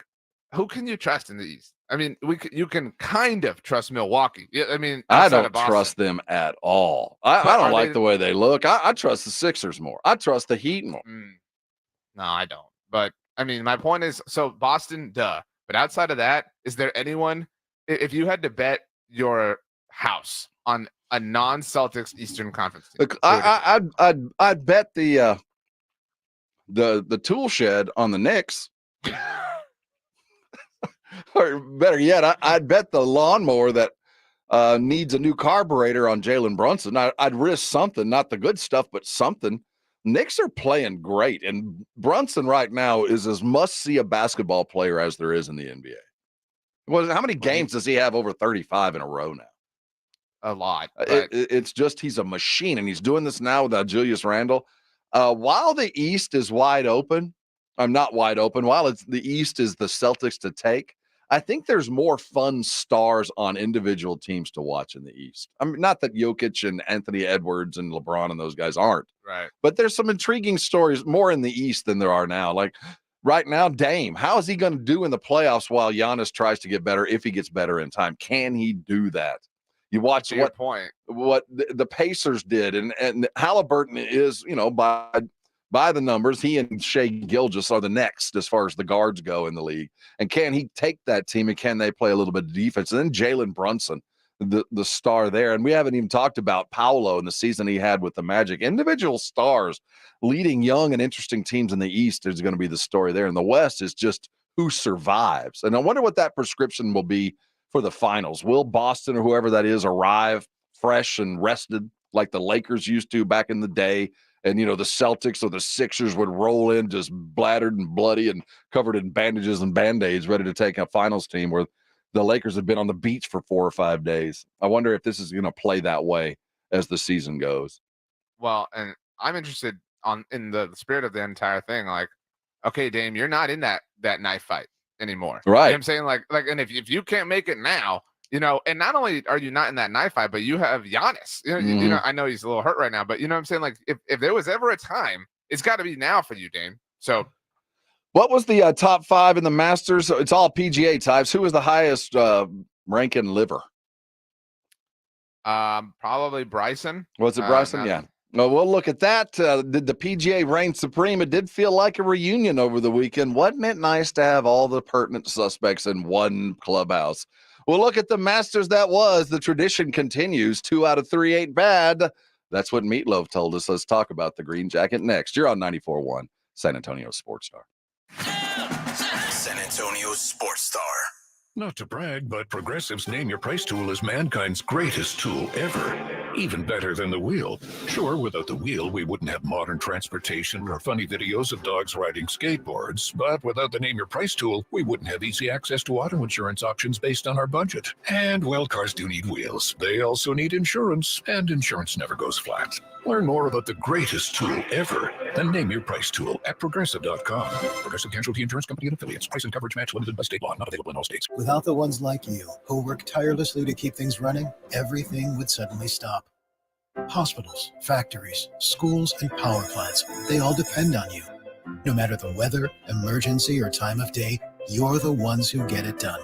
who can you trust in the East? I mean, you can kind of trust Milwaukee. Yeah, I mean, I outside don't of Boston. trust them at all. I But don't are like they- the way they look. I trust the Sixers more. I trust the Heat more. No, I don't. But I mean, my point is, so Boston, duh. But outside of that, is there anyone? If you had to bet your house on a non-Celtics Eastern Conference team, Look, I'd bet the tool shed on the Knicks. Or better yet, I'd bet the lawnmower that needs a new carburetor on Jalen Brunson. I'd risk something, not the good stuff, but something. Knicks are playing great, and Brunson right now is as must-see a basketball player as there is in the NBA. How many games does he have over 35 in a row now? A lot. It's just he's a machine, and he's doing this now without Julius Randle. While the East is wide open, I'm not wide open. While the East is the Celtics to take, I think there's more fun stars on individual teams to watch in the East. I mean, not that Jokic and Anthony Edwards and LeBron and those guys aren't, right? But there's some intriguing stories more in the East than there are now. Like right now, Dame, how is he going to do in the playoffs while Giannis tries to get better? If he gets better in time, can he do that? You watch what the Pacers did, and Halliburton is, by the numbers, he and Shai Gilgeous are the next as far as the guards go in the league. And can he take that team, and can they play a little bit of defense? And then Jalen Brunson, the star there. And we haven't even talked about Paolo and the season he had with the Magic. Individual stars leading young and interesting teams in the East is going to be the story there. And the West is just who survives. And I wonder what that prescription will be for the finals. Will Boston or whoever that is arrive fresh and rested like the Lakers used to back in the day? And, the Celtics or the Sixers would roll in just bladdered and bloody and covered in bandages and Band-Aids, ready to take a finals team where the Lakers have been on the beach for 4 or 5 days. I wonder if this is going to play that way as the season goes. Well, and I'm interested in the spirit of the entire thing. Like, okay, Dame, you're not in that knife fight anymore. Right. You know what I'm saying? Like, and if you can't make it now, and not only are you not in that knife fight, but you have Giannis. I know he's a little hurt right now, but you know what I'm saying? Like, if there was ever a time, it's got to be now for you, Dame. So, what was the top 5 in the Masters? It's all PGA types. Who was the highest ranking liver? Probably Bryson. Was it Bryson? Yeah. Well, we'll look at that. Did the PGA reign supreme? It did feel like a reunion over the weekend. Wasn't it nice to have all the pertinent suspects in one clubhouse? We'll look at the Masters that was. The tradition continues. 2 out of 3 ain't bad. That's what Meatloaf told us. Let's talk about the Green Jacket next. You're on 94.1 San Antonio Sports Star. San Antonio Sports Star. Not to brag, but Progressive's Name Your Price tool is mankind's greatest tool ever. Even better than the wheel. Sure, without the wheel, we wouldn't have modern transportation or funny videos of dogs riding skateboards. But without the Name Your Price tool, we wouldn't have easy access to auto insurance options based on our budget. And, well, cars do need wheels. They also need insurance, and insurance never goes flat. Learn more about the greatest tool ever. The Name Your Price tool at Progressive.com. Progressive Casualty Insurance Company and Affiliates. Price and coverage match limited by state law. Not available in all states. Without the ones like you, who work tirelessly to keep things running, everything would suddenly stop. Hospitals, factories, schools, and power plants, they all depend on you. No matter the weather, emergency, or time of day, you're the ones who get it done.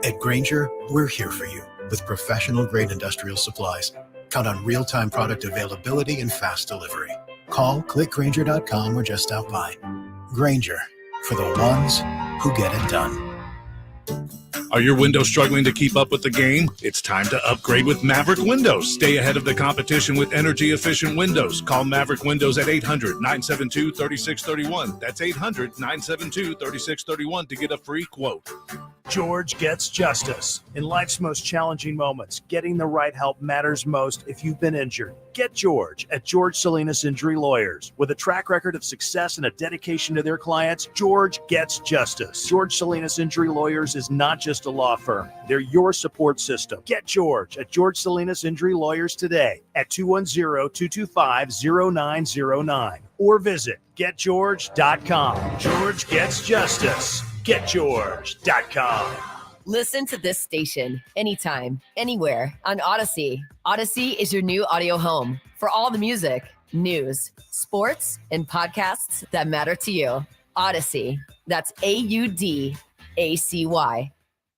At Grainger, we're here for you with professional-grade industrial supplies. Count on real-time product availability and fast delivery. Call, click Grainger.com, or just stop by. Grainger, for the ones who get it done. Are your windows struggling to keep up with the game? It's time to upgrade with Maverick Windows. Stay ahead of the competition with energy-efficient windows. Call Maverick Windows at 800-972-3631. That's 800-972-3631 to get a free quote. George gets justice. In life's most challenging moments, getting the right help matters most if you've been injured. Get George at George Salinas Injury Lawyers. With a track record of success and a dedication to their clients, George gets justice. George Salinas Injury Lawyers is not just a law firm. They're your support system. Get George at George Salinas Injury Lawyers today at 210-225-0909 or visit getgeorge.com. George gets justice. GetGeorge.com. Listen to this station anytime, anywhere on Odyssey. Odyssey is your new audio home for all the music, news, sports, and podcasts that matter to you. Odyssey. That's AUDACY.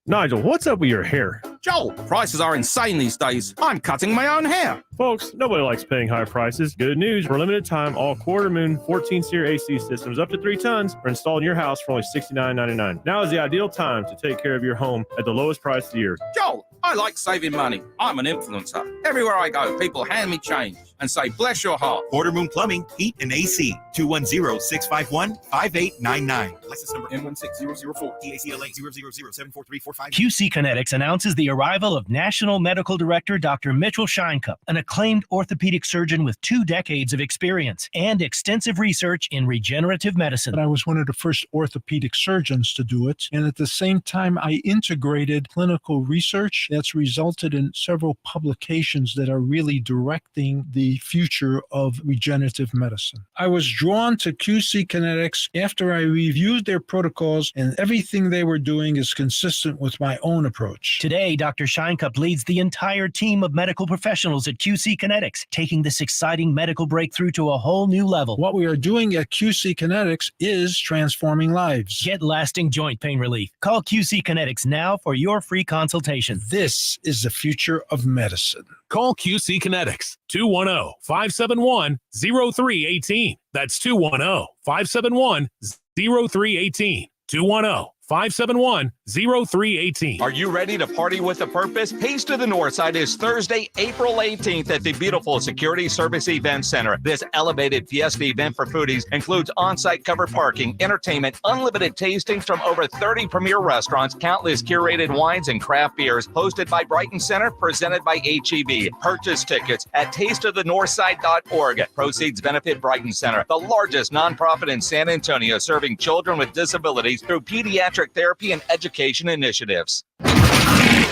Nigel, what's up with your hair? Joel, prices are insane these days. I'm cutting my own hair. Folks, nobody likes paying high prices. Good news, for a limited time, all quarter moon 14-seer AC systems up to 3 tons are installed in your house for only $69.99. Now is the ideal time to take care of your home at the lowest price of the year. Joel, I like saving money. I'm an influencer. Everywhere I go, people hand me change and say, bless your heart. Quarter Moon Plumbing, Heat, and AC. 210-651-5899. License number M16004. DACLA 000743445. QC Kinetics announces the arrival of National Medical Director Dr. Mitchell Scheinkup, an acclaimed orthopedic surgeon with 2 decades of experience and extensive research in regenerative medicine. I was one of the first orthopedic surgeons to do it. And at the same time, I integrated clinical research that's resulted in several publications that are really directing the future of regenerative medicine. I was drawn to QC Kinetics after I reviewed their protocols, and everything they were doing is consistent with my own approach. Today, Dr. Scheinkup leads the entire team of medical professionals at QC Kinetics, taking this exciting medical breakthrough to a whole new level. What we are doing at QC Kinetics is transforming lives. Get lasting joint pain relief. Call QC Kinetics now for your free consultation. This is the future of medicine. Call QC Kinetics, 210-571-0318. That's 210-571-0318. 210-571-0318. Are you ready to party with a purpose? Taste of the Northside is Thursday, April 18th at the beautiful Security Service Event Center. This elevated fiesta event for foodies includes on-site covered parking, entertainment, unlimited tastings from over 30 premier restaurants, countless curated wines and craft beers, hosted by Brighton Center, presented by HEB. Purchase tickets at tasteofthenorthside.org. Proceeds benefit Brighton Center, the largest nonprofit in San Antonio serving children with disabilities through pediatric therapy and education initiatives.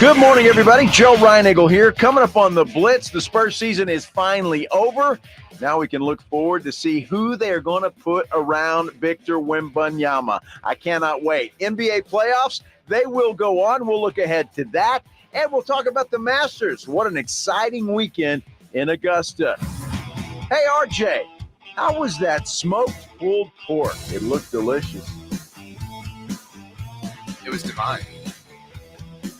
Good morning, everybody. Joe Reinagle here. Coming up on the Blitz, the Spurs season is finally over. Now we can look forward to see who they're going to put around Victor Wembanyama. I cannot wait. NBA playoffs, they will go on. We'll look ahead to that. And we'll talk about the Masters. What an exciting weekend in Augusta. Hey, RJ, how was that smoked pulled pork? It looked delicious. It was divine.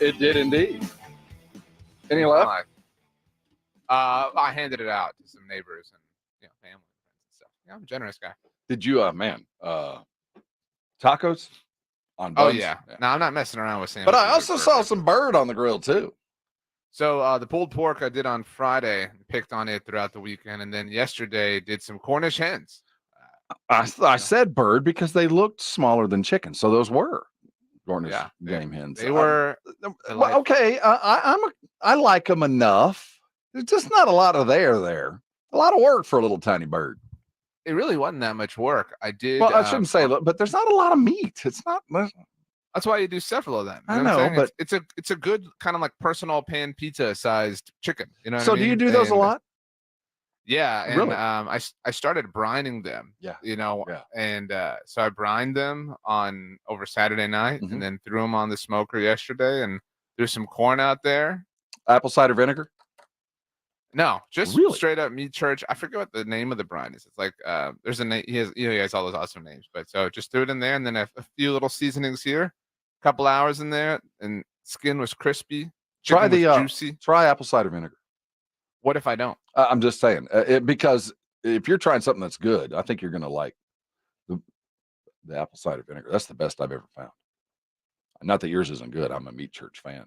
It did indeed. Any left? I handed it out to some neighbors and family and friends and stuff. Yeah, I'm a generous guy. Did you, tacos on buns? Oh yeah. No, I'm not messing around with But I also saw some bird on the grill too. So the pulled pork I did on Friday, picked on it throughout the weekend, and then yesterday did some Cornish hens. I said bird because they looked smaller than chicken, so those were Cornish game hens. They were well, okay. I like them enough. There's just not a lot of there. A lot of work for a little tiny bird. It really wasn't that much work. I did. Well, I shouldn't say, but there's not a lot of meat. It's not. That's why you do several of them. I know, but it's a good kind of like personal pan pizza sized chicken. You know. So do you do those a lot? Yeah, and really? I started brining them. Yeah. And so I brined them over Saturday night, and then threw them on the smoker yesterday, and threw some corn out there. Apple cider vinegar? No, just straight up meat church. I forget what the name of the brine is. It's like there's a name. He has all those awesome names. But so just threw it in there, and then a few little seasonings here, a couple hours in there, and skin was crispy. Try juicy. Try apple cider vinegar. What if I don't? I'm just saying, because if you're trying something that's good, I think you're going to like the apple cider vinegar. That's the best I've ever found. Not that yours isn't good. I'm a Meat Church fan.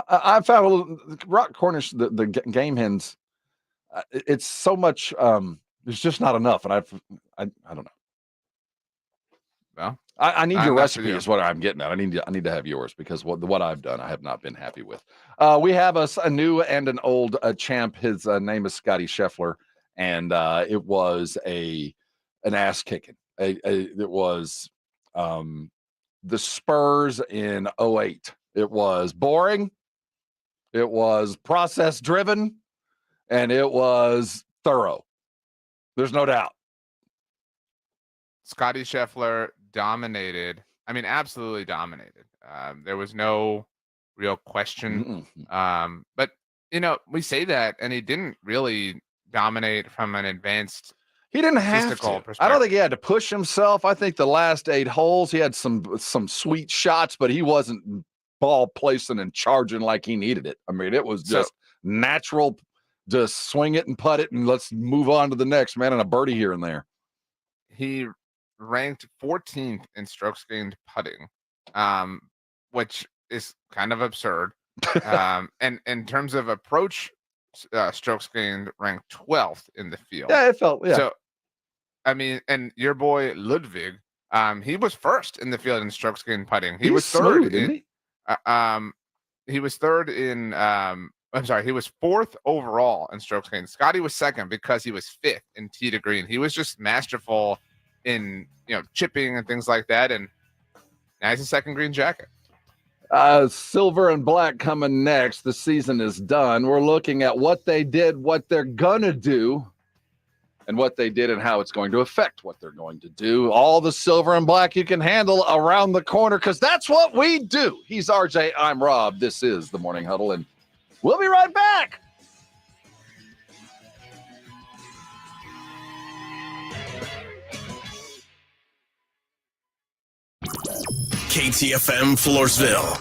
I found a little Rock Cornish, the game hens. It's so much. There's just not enough, and I don't know. Well, I need your not for recipe. you. Is what I'm getting at. I need to have yours because what I've done, I have not been happy with. We have a new and an old champ. His name is Scotty Scheffler, and it was an ass kicking. It was the Spurs in 08. It was boring. It was process driven, and it was thorough. There's no doubt. Scotty Scheffler dominated. I mean, absolutely dominated. There was no real question. But, we say that, and he didn't really dominate from an advanced He didn't have to. I don't think he had to push himself. I think the last 8 holes, he had some sweet shots, but he wasn't ball placing and charging like he needed it. I mean, it was just natural. Just swing it and putt it, and let's move on to the next, man, and a birdie here and there. He ranked 14th in strokes gained putting, which is kind of absurd. And in terms of approach strokes gained, ranked 12th in the field. Yeah, it felt, yeah. So, I mean, and your boy Ludwig, he was first in the field in strokes gained putting. He was third smooth, isn't he? He was third in he was 4th overall in strokes gained. Scotty was 2nd because he was 5th in tee to green. He was just masterful in chipping and things like that, and now he's a 2nd green jacket. Silver and black coming next. The season is done. We're looking at what they did, what they're gonna do, and what they did and how it's going to affect what they're going to do. All the silver and black you can handle around the corner, because that's what we do. He's RJ, I'm Rob. This is the Morning Huddle, and we'll be right back. KTFM Floresville.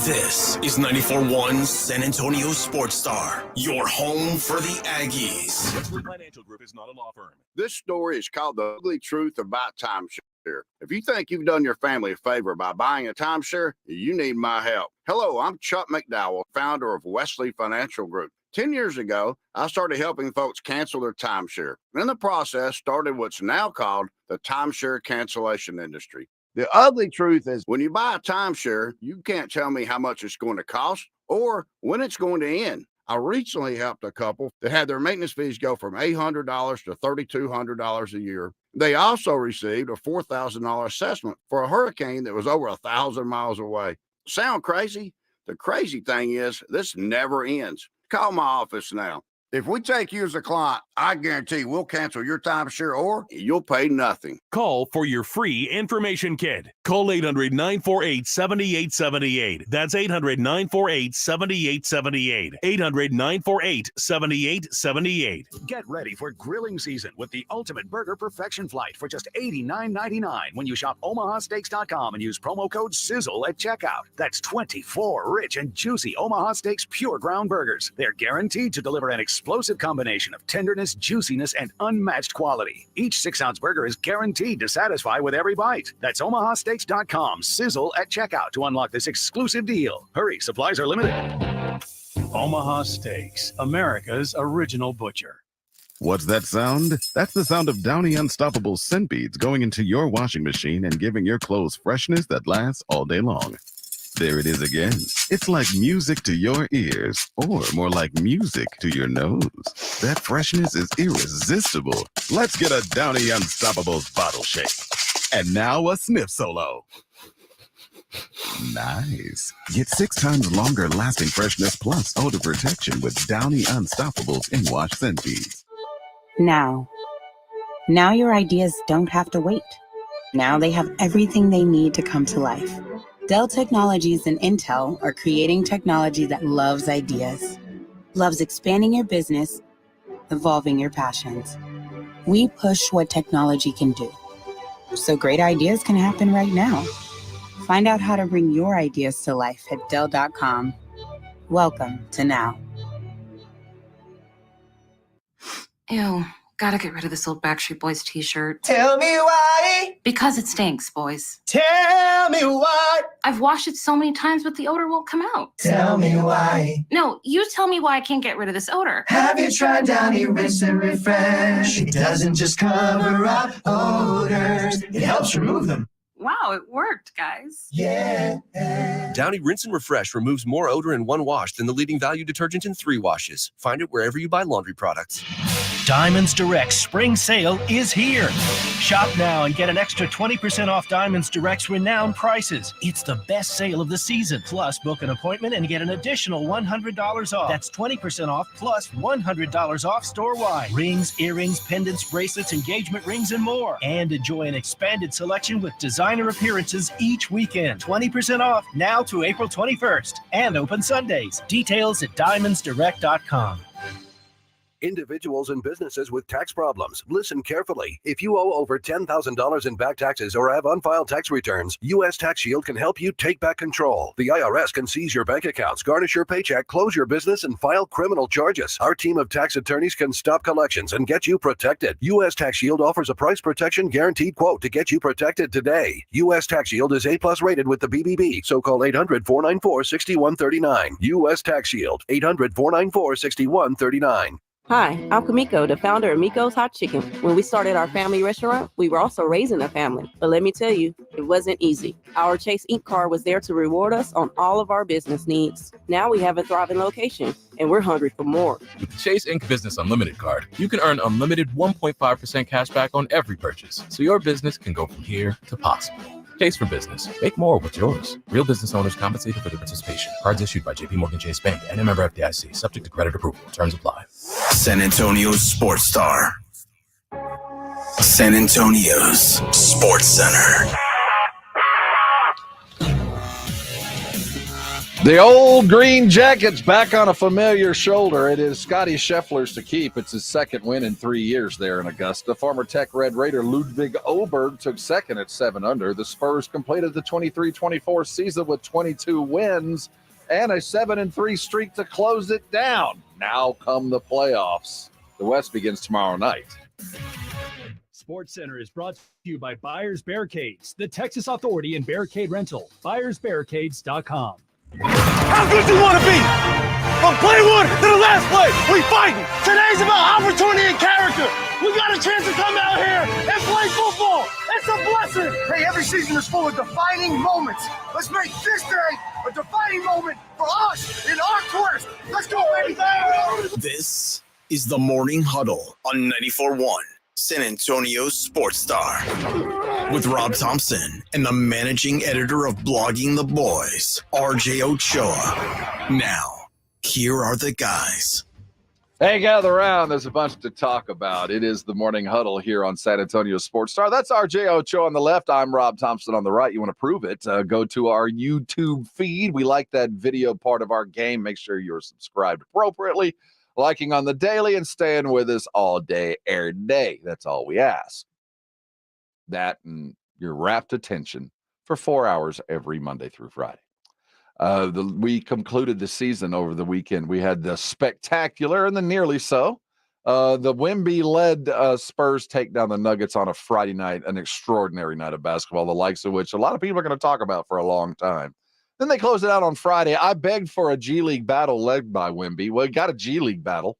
This is 94.1 San Antonio Sports Star, your home for the Aggies. Financial Group is not a law firm. This story is called The Ugly Truth About Timeshare. If you think you've done your family a favor by buying a timeshare, you need my help. Hello, I'm Chuck McDowell, founder of Wesley Financial Group. 10 years ago, I started helping folks cancel their timeshare. In the process, started what's now called the timeshare cancellation industry. The ugly truth is when you buy a timeshare, you can't tell me how much it's going to cost or when it's going to end. I recently helped a couple that had their maintenance fees go from $800 to $3,200 a year. They also received a $4,000 assessment for a hurricane that was over 1,000 miles away. Sound crazy? The crazy thing is this never ends. Call my office now. If we take you as a client, I guarantee we'll cancel your timeshare or you'll pay nothing. Call for your free information kit. Call 800-948-7878. That's 800-948-7878. 800-948-7878. Get ready for grilling season with the ultimate burger perfection flight for just $89.99 when you shop omahasteaks.com and use promo code SIZZLE at checkout. That's 24 rich and juicy Omaha Steaks pure ground burgers. They're guaranteed to deliver an explosive combination of tenderness, juiciness, and unmatched quality. Each 6-ounce burger is guaranteed to satisfy with every bite. That's omahasteaks.com. Sizzle at checkout to unlock this exclusive deal. Hurry, supplies are limited. Omaha Steaks, America's original butcher. What's that sound? That's the sound of Downy Unstoppable scent beads going into your washing machine and giving your clothes freshness that lasts all day long. There it is again. It's like music to your ears, or more like music to your nose. That freshness is irresistible. Let's get a Downy Unstoppables bottle shake. And now a sniff solo. Nice. Get 6 times longer lasting freshness plus odor protection with Downy Unstoppables in-wash scent beads. Now your ideas don't have to wait. Now they have everything they need to come to life. Dell Technologies and Intel are creating technology that loves ideas, loves expanding your business, evolving your passions. We push what technology can do, so great ideas can happen right now. Find out how to bring your ideas to life at Dell.com. Welcome to Now. Ew, Gotta get rid of this old Backstreet Boys t-shirt. Tell me why. Because it stinks, boys. Tell me why. I've washed it so many times, but the odor won't come out. Tell me why. No, you tell me why I can't get rid of this odor. Have you tried Downy Rinse and Refresh? It doesn't just cover up odors, it helps remove them. Wow, it worked, guys. Yeah. Downy Rinse and Refresh removes more odor in one wash than the leading value detergent in 3 washes. Find it wherever you buy laundry products. Diamonds Direct's spring sale is here. Shop now and get an extra 20% off Diamonds Direct's renowned prices. It's the best sale of the season. Plus, book an appointment and get an additional $100 off. That's 20% off plus $100 off store-wide. Rings, earrings, pendants, bracelets, engagement rings, and more. And enjoy an expanded selection with designer appearances each weekend. 20% off now to April 21st. And open Sundays. Details at diamondsdirect.com. Individuals and businesses with tax problems, listen carefully. If you owe over $10,000 in back taxes or have unfiled tax returns, U.S. Tax Shield can help you take back control. The IRS can seize your bank accounts, garnish your paycheck, close your business, and file criminal charges. Our team of tax attorneys can stop collections and get you protected. U.S. Tax Shield offers a price protection guaranteed quote to get you protected today. U.S. Tax Shield is A+ rated with the BBB, so call 800-494-6139. U.S. Tax Shield, 800-494-6139. Hi, I'm Kamiko, the founder of Miko's Hot Chicken. When we started our family restaurant, we were also raising a family. But let me tell you, it wasn't easy. Our Chase Inc. card was there to reward us on all of our business needs. Now we have a thriving location, and we're hungry for more. With the Chase Inc. Business Unlimited card, you can earn unlimited 1.5% cash back on every purchase, so your business can go from here to possible. Chase for business. Make more with yours. Real business owners compensated for their participation. Cards issued by JPMorgan Chase Bank and a member FDIC. Subject to credit approval. Terms apply. San Antonio's Sports Star. San Antonio's Sports Center. The old Green Jackets back on a familiar shoulder. It is Scotty Scheffler's to keep. It's his second win in 3 years there in Augusta. Former Tech Red Raider Ludwig Oberg took second at 7 under. The Spurs completed the 23-24 season with 22 wins and a 7-3 streak to close it down. Now come the playoffs. The West begins tomorrow night. Sports Center is brought to you by Buyers Barricades, the Texas authority in barricade rental. BuyersBarricades.com. How good you want to be? From play one to the last play, we fighting. Today's about opportunity and character. We got a chance to come out here and play football. It's a blessing. Hey, every season is full of defining moments. Let's make this day a defining moment for us in our quest. Let's go, baby. This is the Morning Huddle on 94.1 San Antonio Sports Star with Rob Thompson and the managing editor of Blogging the Boys, RJ Ochoa. Now, here are the guys. Hey, gather around. There's a bunch to talk about. It is the Morning Huddle here on San Antonio Sports Star. That's RJ Ochoa on the left. I'm Rob Thompson on the right. You want to prove it? Go to our YouTube feed. We like that video part of our game. Make sure you're subscribed appropriately, liking on the daily, and staying with us all day, every day. That's all we ask. That and your rapt attention for 4 hours every Monday through Friday. We concluded the season over the weekend. We had the spectacular and the nearly so. The Wemby-led Spurs take down the Nuggets on a Friday night, an extraordinary night of basketball, the likes of which a lot of people are going to talk about for a long time. Then they closed it out on Friday. I begged for a G League battle led by Wemby. Well, got a G League battle.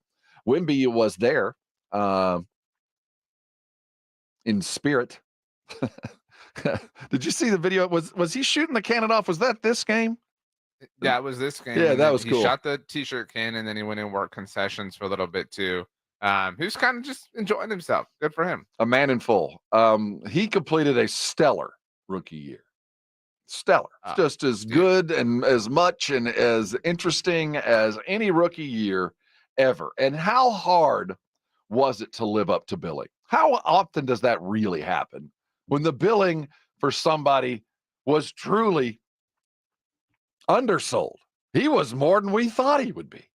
Wemby was there in spirit. Did you see the video? Was he shooting the cannon off? Was that this game? Yeah, it was this game. Yeah, that was cool. He shot the t-shirt can, and then he went and worked concessions for a little bit too. He was kind of just enjoying himself. Good for him. A man in full. He completed a stellar rookie year. Stellar. Just as good and as much and as interesting as any rookie year ever. And how hard was it to live up to billing? How often does that really happen? When the billing for somebody was truly undersold. He was more than we thought he would be.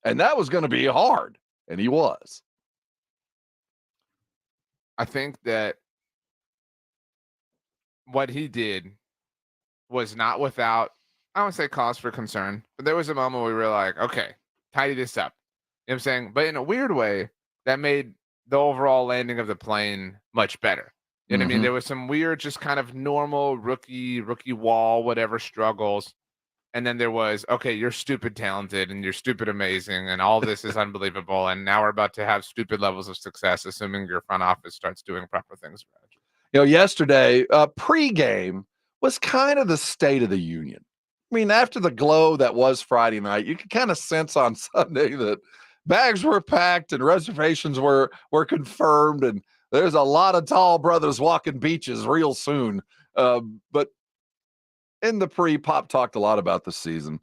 And that was going to be hard. And he was. I think that what he did was not without, I don't want to say cause for concern, but there was a moment where we were like, okay, tidy this up. You know what I'm saying? But in a weird way, that made the overall landing of the plane much better. You know what I mean? Mhm. There was some weird, just kind of normal rookie wall, whatever struggles. And then there was, okay, you're stupid talented and you're stupid amazing and all this is unbelievable. And now we're about to have stupid levels of success, assuming your front office starts doing proper things. Yesterday, pregame was kind of the State of the Union. I mean, after the glow that was Friday night, you could kind of sense on Sunday that bags were packed and reservations were confirmed, and there's a lot of tall brothers walking beaches real soon. But in the Pop talked a lot about the season,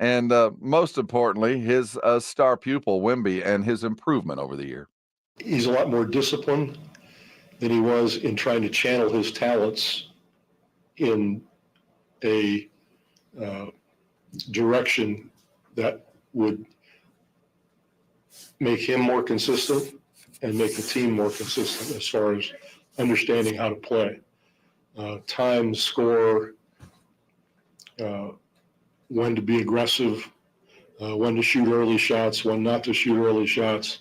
and most importantly, his star pupil, Wemby, and his improvement over the year. He's a lot more disciplined than he was in trying to channel his talents in a direction that would make him more consistent and make the team more consistent as far as understanding how to play. Time, score, when to be aggressive, when to shoot early shots, when not to shoot early shots,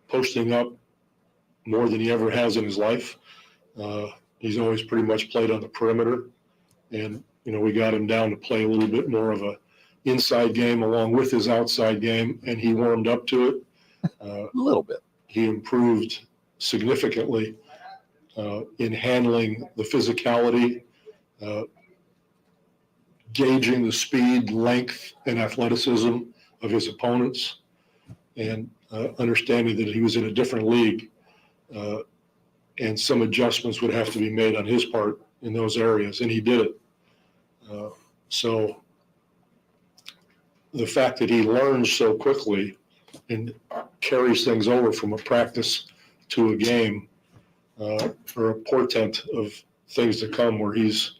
posting up more than he ever has in his life. He's always pretty much played on the perimeter, and we got him down to play a little bit more of a inside game along with his outside game, and he warmed up to it. A little bit. He improved significantly in handling the physicality, gauging the speed, length, and athleticism of his opponents, and understanding that he was in a different league, and some adjustments would have to be made on his part in those areas, and he did it. So the fact that he learns so quickly and carries things over from a practice to a game are a portent of things to come, where he's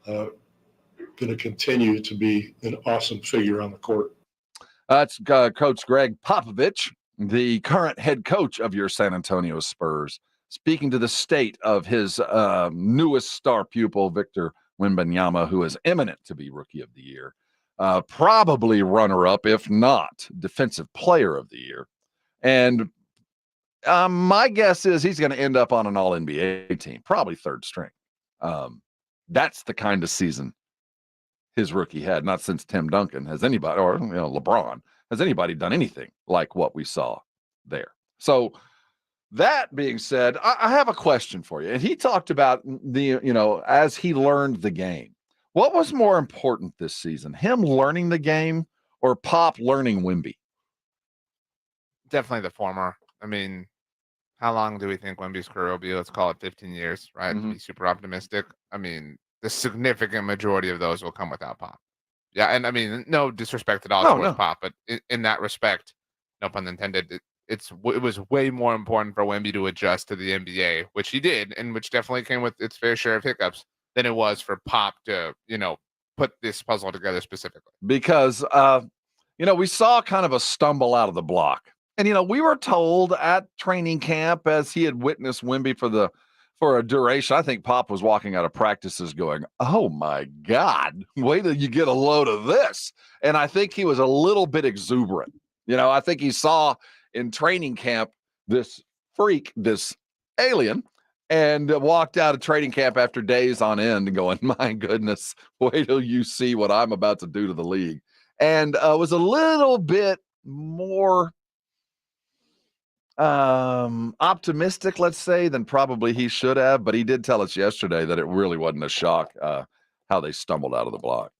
going to continue to be an awesome figure on the court. That's Coach Greg Popovich, the current head coach of your San Antonio Spurs, speaking to the state of his newest star pupil, Victor Wembanyama, who is eminent to be Rookie of the Year, probably runner-up, if not Defensive Player of the Year. And my guess is he's going to end up on an All-NBA team, probably third string. That's the kind of season his rookie had, not since Tim Duncan has anybody, or LeBron, has anybody done anything like what we saw there. So that being said, I have a question for you. And he talked about as he learned the game. What was more important this season, him learning the game or Pop learning Wemby? Definitely the former. I mean, how long do we think Wemby's career will be? Let's call it 15 years, right? To be super optimistic. I mean, the significant majority of those will come without Pop. Yeah, and I mean, no disrespect at all towards Pop, but in that respect, no pun intended, it was way more important for Wemby to adjust to the NBA, which he did, and which definitely came with its fair share of hiccups, than it was for Pop to, put this puzzle together specifically. Because, we saw kind of a stumble out of the block. And, we were told at training camp, as he had witnessed Wemby for a duration, I think Pop was walking out of practices going, oh my God, wait till you get a load of this. And I think he was a little bit exuberant. I think he saw in training camp this freak, this alien, and walked out of training camp after days on end going, my goodness, wait till you see what I'm about to do to the league. And was a little bit more optimistic, let's say, than probably he should have. But he did tell us yesterday that it really wasn't a shock how they stumbled out of the block.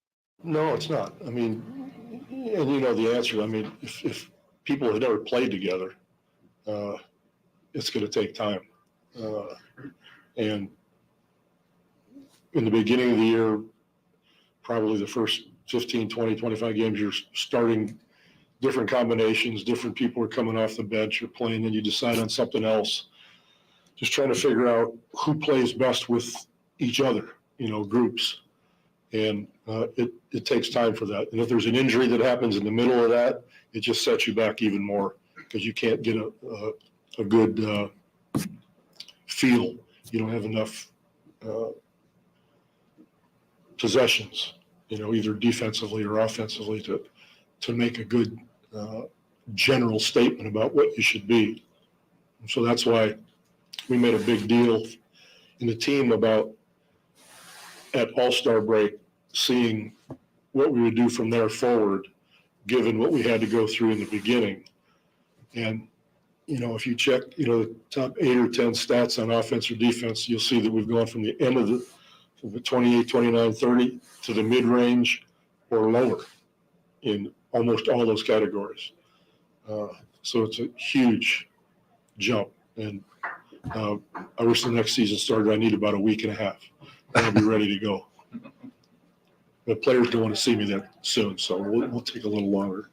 No, it's not. I mean, and you know the answer. I mean, if people had never played together, it's going to take time. And in the beginning of the year, probably the first 15, 20, 25 games, you're starting different combinations, different people are coming off the bench, you're playing, then you decide on something else. Just trying to figure out who plays best with each other, groups. And it takes time for that. And if there's an injury that happens in the middle of that, it just sets you back even more because you can't get a good feel. You don't have enough possessions, either defensively or offensively to make a good general statement about what you should be. So that's why we made a big deal in the team about at All-Star break seeing what we would do from there forward, given what we had to go through in the beginning. And, if you check, the top 8 or 10 stats on offense or defense, you'll see that we've gone from the end of the 28, 29, 30 to the mid-range or lower in almost all those categories. So it's a huge jump. And I wish the next season started. I need about a week and a half. And I'll be ready to go. The players don't want to see me that soon, so we'll take a little longer.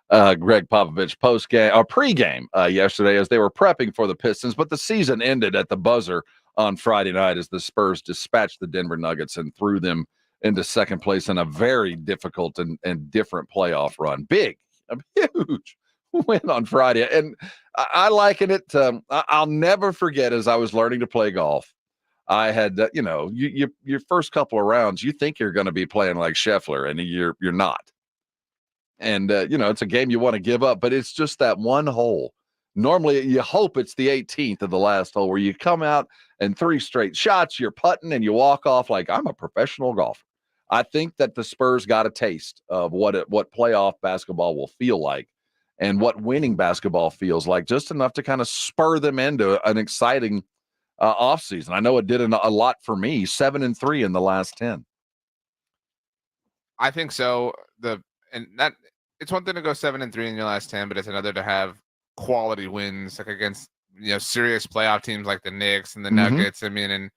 Greg Popovich pregame yesterday as they were prepping for the Pistons, but the season ended at the buzzer on Friday night as the Spurs dispatched the Denver Nuggets and threw them into second place in a very difficult and different playoff run. Big, a huge win on Friday. And I liken it to, I'll never forget as I was learning to play golf. I had, your first couple of rounds, you think you're going to be playing like Scheffler, and you're not. And, it's a game you want to give up, but it's just that one hole. Normally, you hope it's the 18th of the last hole where you come out and 3 straight shots, you're putting, and you walk off like, I'm a professional golfer. I think that the Spurs got a taste of what playoff basketball will feel like and what winning basketball feels like, just enough to kind of spur them into an exciting offseason. I know it did a lot for me, 7-3 in the last 10. I think so. It's one thing to go 7-3 in your last 10, but it's another to have quality wins like against serious playoff teams like the Knicks and the Nuggets. I mean, and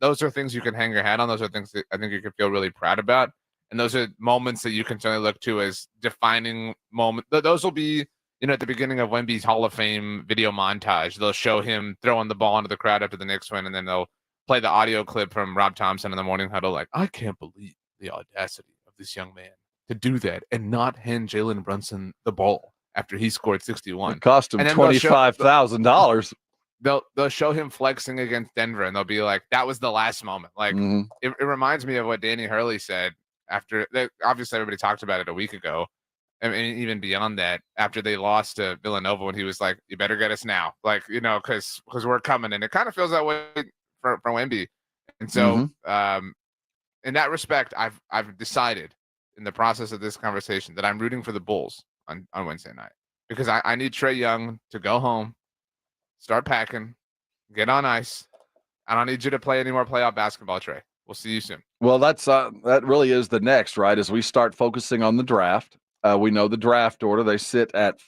those are things you can hang your hat on. Those are things that I think you can feel really proud about, and those are moments that you can certainly look to as defining moments. Those will be at the beginning of Wemby's Hall of Fame video montage. They'll show him throwing the ball into the crowd after the Knicks win, and then they'll play the audio clip from Rob Thompson in the Morning Huddle. Like, I can't believe the audacity of this young man to do that and not hand Jalen Brunson the ball after he scored 61. It cost him $25,000. They'll show him flexing against Denver, and they'll be like, that was the last moment. Like, it reminds me of what Danny Hurley said after obviously everybody talked about it a week ago. I mean, even beyond that, after they lost to Villanova, when he was like, you better get us now. Like, because we're coming. And it kind of feels that way for Wemby. And so in that respect, I've decided in the process of this conversation that I'm rooting for the Bulls on Wednesday night, because I need Trae Young to go home, start packing, get on ice. I don't need you to play any more playoff basketball, Trae. We'll see you soon. Well, that really is the next, right? As we start focusing on the draft, we know the draft order. They sit at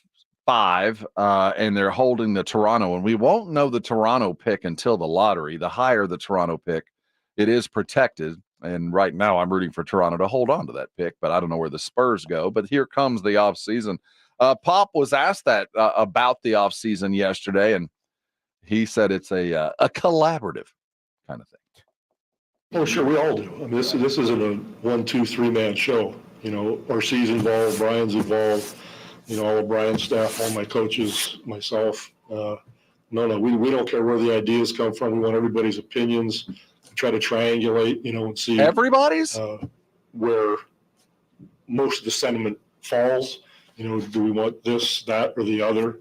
5, and they're holding the Toronto, and we won't know the Toronto pick until the lottery. The higher the Toronto pick, it is protected. And right now I'm rooting for Toronto to hold on to that pick, but I don't know where the Spurs go. But here comes the offseason. Pop was asked that about the offseason yesterday, and he said it's a collaborative kind of thing. Oh, sure, we all do. I mean, this isn't a 1, 2, 3-man show. Arcee's involved, Brian's involved, all of Brian's staff, all my coaches, myself. No, we don't care where the ideas come from. We want everybody's opinions. Try to triangulate, and see everybody's where most of the sentiment falls. Do we want this, that, or the other?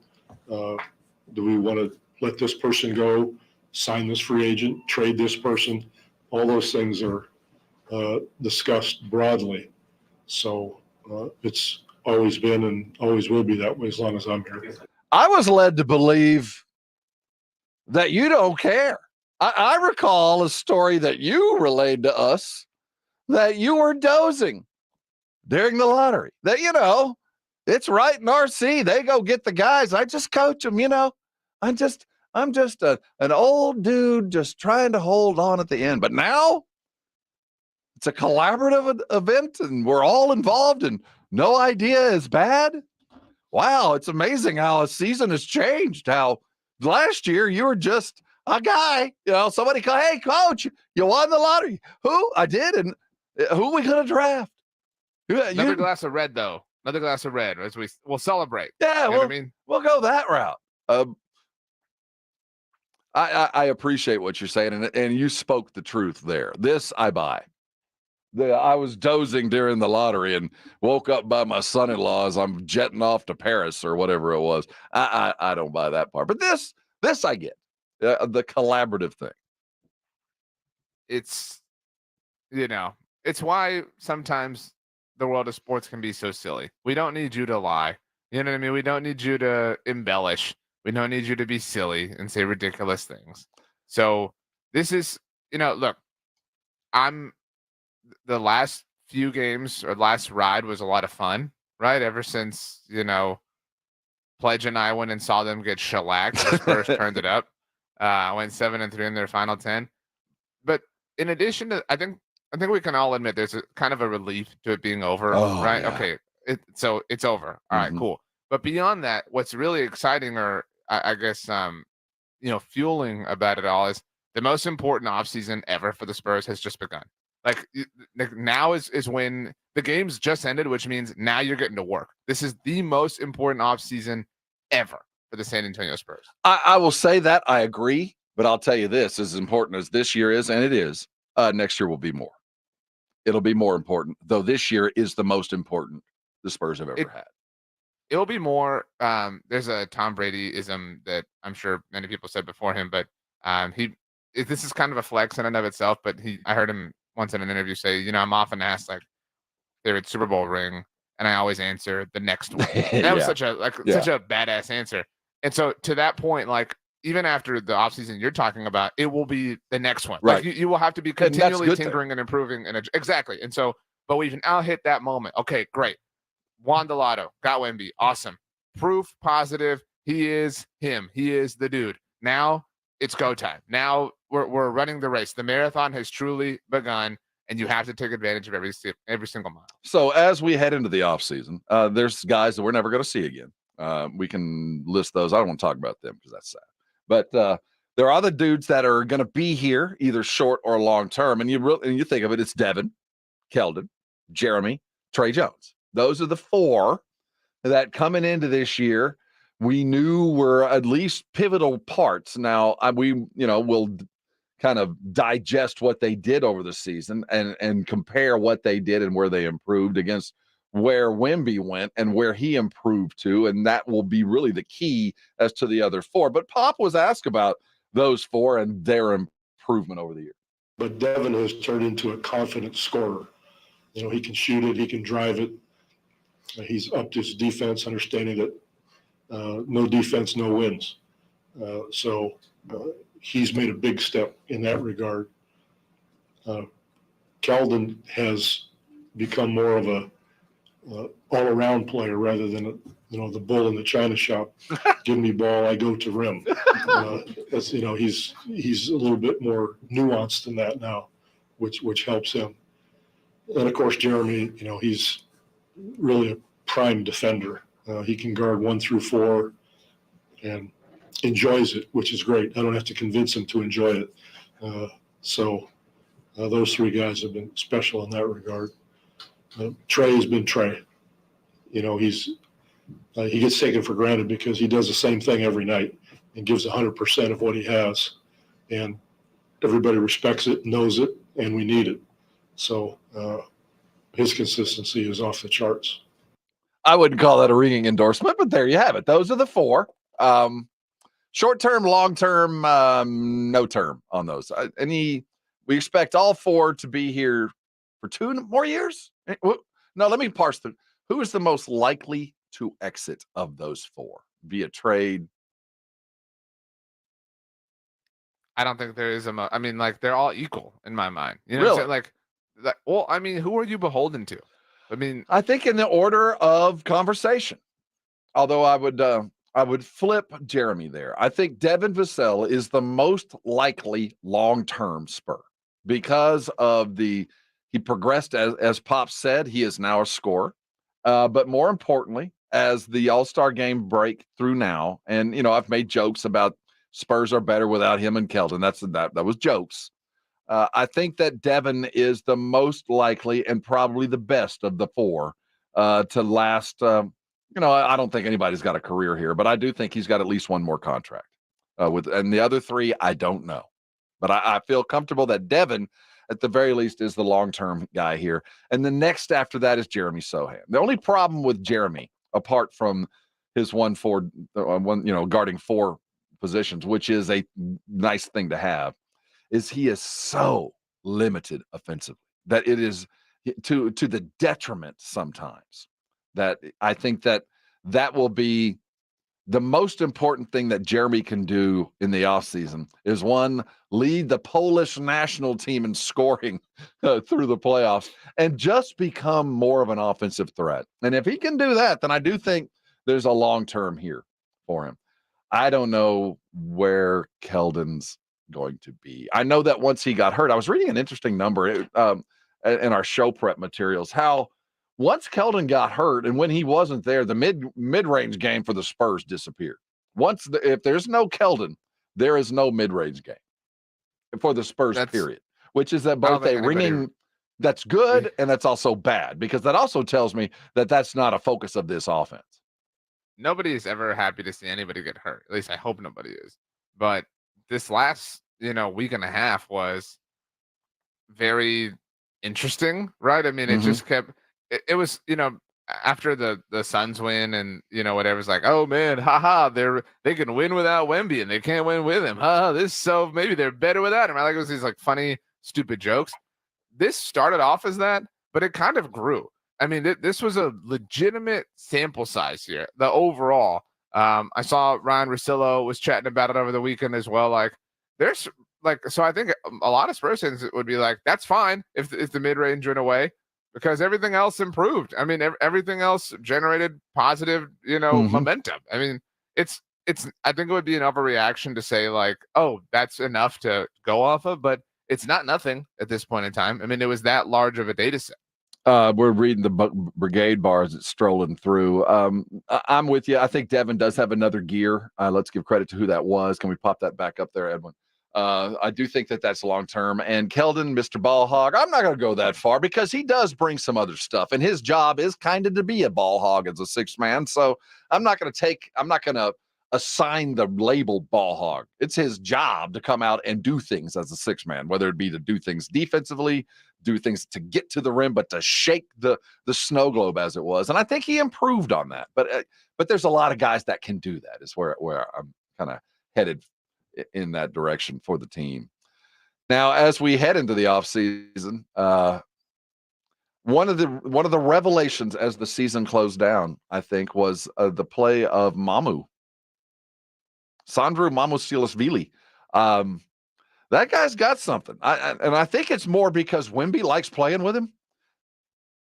Do we want to let this person go, sign this free agent, trade this person? All those things are discussed broadly. So it's always been and always will be that way as long as I'm here. I was led to believe that you don't care. I recall a story that you relayed to us that you were dozing during the lottery. That, it's right in RC. They go get the guys. I just coach them, I'm just an old dude just trying to hold on at the end. But now it's a collaborative event and we're all involved and no idea is bad. Wow, it's amazing how a season has changed. How last year you were just a guy, somebody call, hey, coach, you won the lottery. Who? I did. And who are we going to draft? Another glass of red, though. Another glass of red as we'll celebrate. Yeah, what I mean? We'll go that route. I appreciate what you're saying, and you spoke the truth there. This I buy. I was dozing during the lottery and woke up by my son-in-law as I'm jetting off to Paris or whatever it was. I don't buy that part, but this I get the collaborative thing. It's it's why sometimes the world of sports can be so silly. We don't need you to lie. You know what I mean? We don't need you to embellish. We don't need you to be silly and say ridiculous things. So this is, look, the last few games or last ride was a lot of fun, right? Ever since, Pledge and I went and saw them get shellacked. The Spurs turned it up. Went 7-3 in their final 10. But in addition to, I think we can all admit there's a kind of a relief to it being over, right? Yeah. Okay, so it's over. All right, cool. But beyond that, what's really exciting, or I guess, fueling about it all, is the most important offseason ever for the Spurs has just begun. Like now is when the game's just ended, which means now you're getting to work. This is the most important offseason ever for the San Antonio Spurs. I will say that I agree, but I'll tell you this: as important as this year is, and it is, next year will be more. It'll be more important, though. This year is the most important the Spurs have ever had. It'll be more. There's a Tom Brady-ism that I'm sure many people said before him, but this is kind of a flex in and of itself. But I heard him once in an interview say, I'm often asked like favorite Super Bowl ring, and I always answer the next one. And that was such a badass answer. And so to that point, like even after the offseason you're talking about, it will be the next one. Right. Like you will have to be continually tinkering and improving. Exactly. And so, but we've now hit that moment. Okay, great. Won the lotto, got Wemby. Awesome. Proof positive. He is him. He is the dude. Now it's go time. Now we're running the race. The marathon has truly begun, and you have to take advantage of every single mile. So as we head into the offseason, there's guys that we're never going to see again. We can list those. I don't want to talk about them because that's sad. But there are other dudes that are going to be here, either short or long term. And you think of it, it's Devin, Keldon, Jeremy, Trey Jones. Those are the four that coming into this year we knew were at least pivotal parts. Now we'll kind of digest what they did over the season and compare what they did and where they improved against where Wemby went and where he improved to. And that will be really the key as to the other four. But Pop was asked about those four and their improvement over the year. But Devin has turned into a confident scorer. He can shoot it. He can drive it. He's upped his defense, understanding that no defense, no wins. So he's made a big step in that regard. Keldon has become more of a all-around player rather than the bull in the china shop. Give me ball, I go to rim. He's a little bit more nuanced than that now, which helps him. And of course, Jeremy, he's really a prime defender. He can guard 1 through 4 and enjoys it, which is great. I don't have to convince him to enjoy it. So those three guys have been special in that regard. Trey has been Trey. He gets taken for granted because he does the same thing every night and gives 100% of what he has. And everybody respects it, knows it, and we need it. So his consistency is off the charts. I wouldn't call that a ringing endorsement, but there you have it. Those are the four. Short-term, long-term, no term on those. We expect all four to be here for 2 more years? No, let me parse through. Who is the most likely to exit of those four via trade? I don't think there is they're all equal in my mind. You know Really? what I'm saying? Who are you beholden to? I think in the order of conversation, although I would flip Jeremy there. I think Devin Vassell is the most likely long-term Spur because of he progressed as Pop said, he is now a scorer. But more importantly, as the All-Star game break through now, and I've made jokes about Spurs are better without him and Keldon. That was jokes. I think that Devin is the most likely and probably the best of the four to last. I don't think anybody's got a career here, but I do think he's got at least one more contract. And the other three, I don't know. But I feel comfortable that Devin, at the very least, is the long-term guy here. And the next after that is Jeremy Sohan. The only problem with Jeremy, apart from his guarding 4 positions, which is a nice thing to have, is he is so limited offensively that it is to the detriment sometimes. That I think that will be the most important thing that Jeremy can do in the offseason is, one, lead the Polish national team in scoring through the playoffs and just become more of an offensive threat. And if he can do that, then I do think there's a long term here for him. I don't know where Keldon's going to be. I know that once he got hurt, I was reading an interesting number in our show prep materials, how once Keldon got hurt and when he wasn't there, the mid-range game for the Spurs disappeared. If there's no Keldon, there is no mid-range game for the Spurs, period. Which is that both a ringing that's good and that's also bad, because that also tells me that that's not a focus of this offense. Nobody is ever happy to see anybody get hurt. At least I hope nobody is. But this last, week and a half was very interesting, right? I mean, it just kept. It was, after the Suns win and whatever's like, oh man, haha, they can win without Wemby and they can't win with him. So maybe they're better without him. I like it was these like funny, stupid jokes. This started off as that, but it kind of grew. I mean, this was a legitimate sample size here. The overall, I saw Ryan Russillo was chatting about it over the weekend as well. Like, there's so I think a lot of Spurs fans would be like, that's fine if the mid range went away, because everything else improved. I mean, everything else generated positive, momentum. I mean, it's. I think it would be an overreaction to say like, oh, that's enough to go off of, but it's not nothing at this point in time. I mean, it was that large of a data set. We're reading the brigade bars that's strolling through. I'm with you. I think Devin does have another gear. Let's give credit to who that was. Can we pop that back up there, Edwin? I do think that that's long-term. And Keldon, Mr. Ball Hog, I'm not going to go that far because he does bring some other stuff. And his job is kind of to be a ball hog as a sixth man. So I'm not going to assign the label ball hog. It's his job to come out and do things as a sixth man, whether it be to do things defensively, do things to get to the rim, but to shake the snow globe as it was. And I think he improved on that. But there's a lot of guys that can do that, is where I'm kind of headed in that direction for the team. Now, as we head into the offseason, one of the revelations as the season closed down, I think, was the play of Sandro Mamusilasvili. That guy's got something. And I think it's more because Wemby likes playing with him.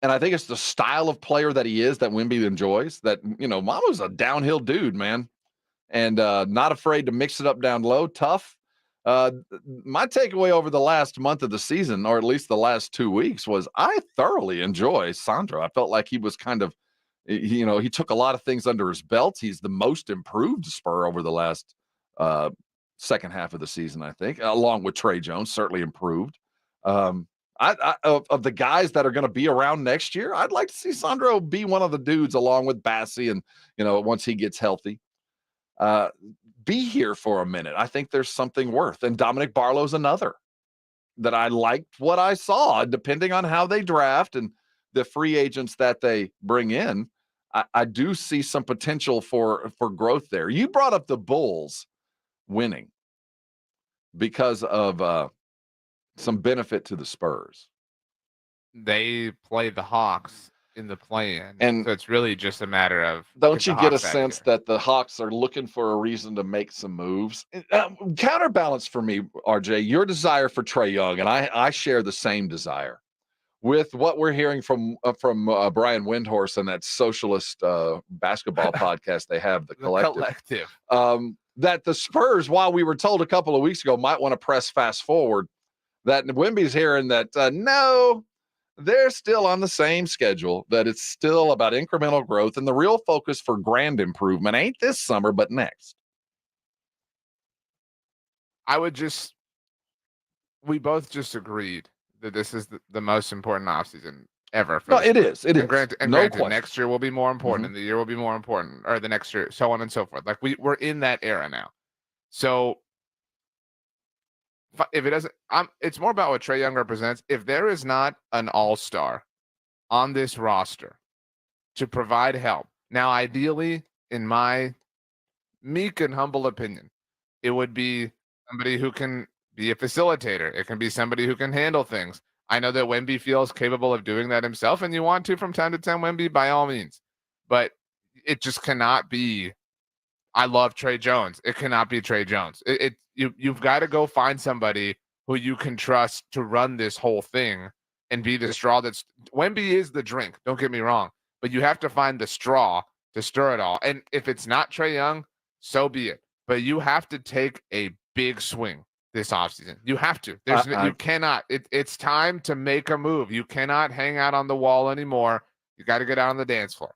And I think it's the style of player that he is that Wemby enjoys. That, Mamu's a downhill dude, man. And not afraid to mix it up down low, tough. My takeaway over the last month of the season, or at least the last 2 weeks, was I thoroughly enjoy Sandro. I felt like he was kind of, he took a lot of things under his belt. He's the most improved Spur over the last second half of the season, I think, along with Trey Jones, certainly improved. Of the guys that are going to be around next year, I'd like to see Sandro be one of the dudes along with Bassie and, once he gets healthy. Be here for a minute. I think there's something worth. And Dominic Barlow's another that I liked what I saw. Depending on how they draft and the free agents that they bring in, I do see some potential for growth there. You brought up the Bulls winning because of some benefit to the Spurs. They play the Hawks in the play-in, and so it's really just a matter of, don't you get a sense that the Hawks are looking for a reason to make some moves? Counterbalance for me, RJ, your desire for Trae Young, and I share the same desire with what we're hearing from Brian Windhorst and that socialist basketball podcast they have, the Collective. That the Spurs, while we were told a couple of weeks ago, might want to press fast forward, that Wemby's hearing that no, they're still on the same schedule, that it's still about incremental growth, and the real focus for grand improvement ain't this summer, but next. We both just agreed that this is the most important offseason ever. It is. And granted, question. Next year will be more important, and the year will be more important, or the next year, so on and so forth. Like we're in that era now. So if it doesn't, it's more about what Trae Young represents. If there is not an all-star on this roster to provide help, now ideally, in my meek and humble opinion, it would be somebody who can be a facilitator. It can be somebody who can handle things. I know that Wemby feels capable of doing that himself, and you want to from time to time, Wemby, by all means. But it just cannot be, I love Trey Jones. It cannot be Trey Jones. You've got to go find somebody who you can trust to run this whole thing and be the straw that's, Wemby is the drink, don't get me wrong, but you have to find the straw to stir it all. And if it's not Trey Young, so be it. But you have to take a big swing this offseason. You have to. You cannot. It's time to make a move. You cannot hang out on the wall anymore. You got to get out on the dance floor.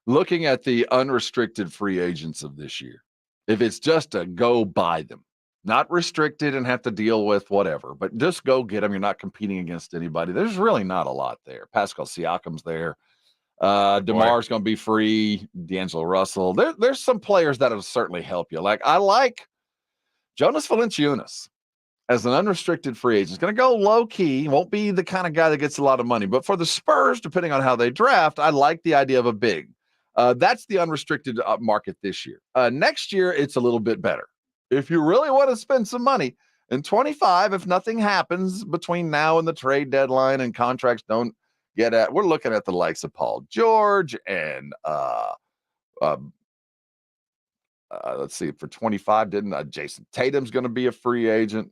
Looking at the unrestricted free agents of this year, if it's just a go buy them, not restricted and have to deal with whatever, but just go get them. You're not competing against anybody. There's really not a lot there. Pascal Siakam's there. DeMar's going to be free. D'Angelo Russell. There's some players that will certainly help you. I like Jonas Valanciunas as an unrestricted free agent. He's going to go low key. Won't be the kind of guy that gets a lot of money. But for the Spurs, depending on how they draft, I like the idea of a big. That's the unrestricted market this year. Next year, it's a little bit better. If you really want to spend some money in 25, if nothing happens between now and the trade deadline and contracts don't get at, we're looking at the likes of Paul George and let's see, for 25, Jason Tatum's going to be a free agent.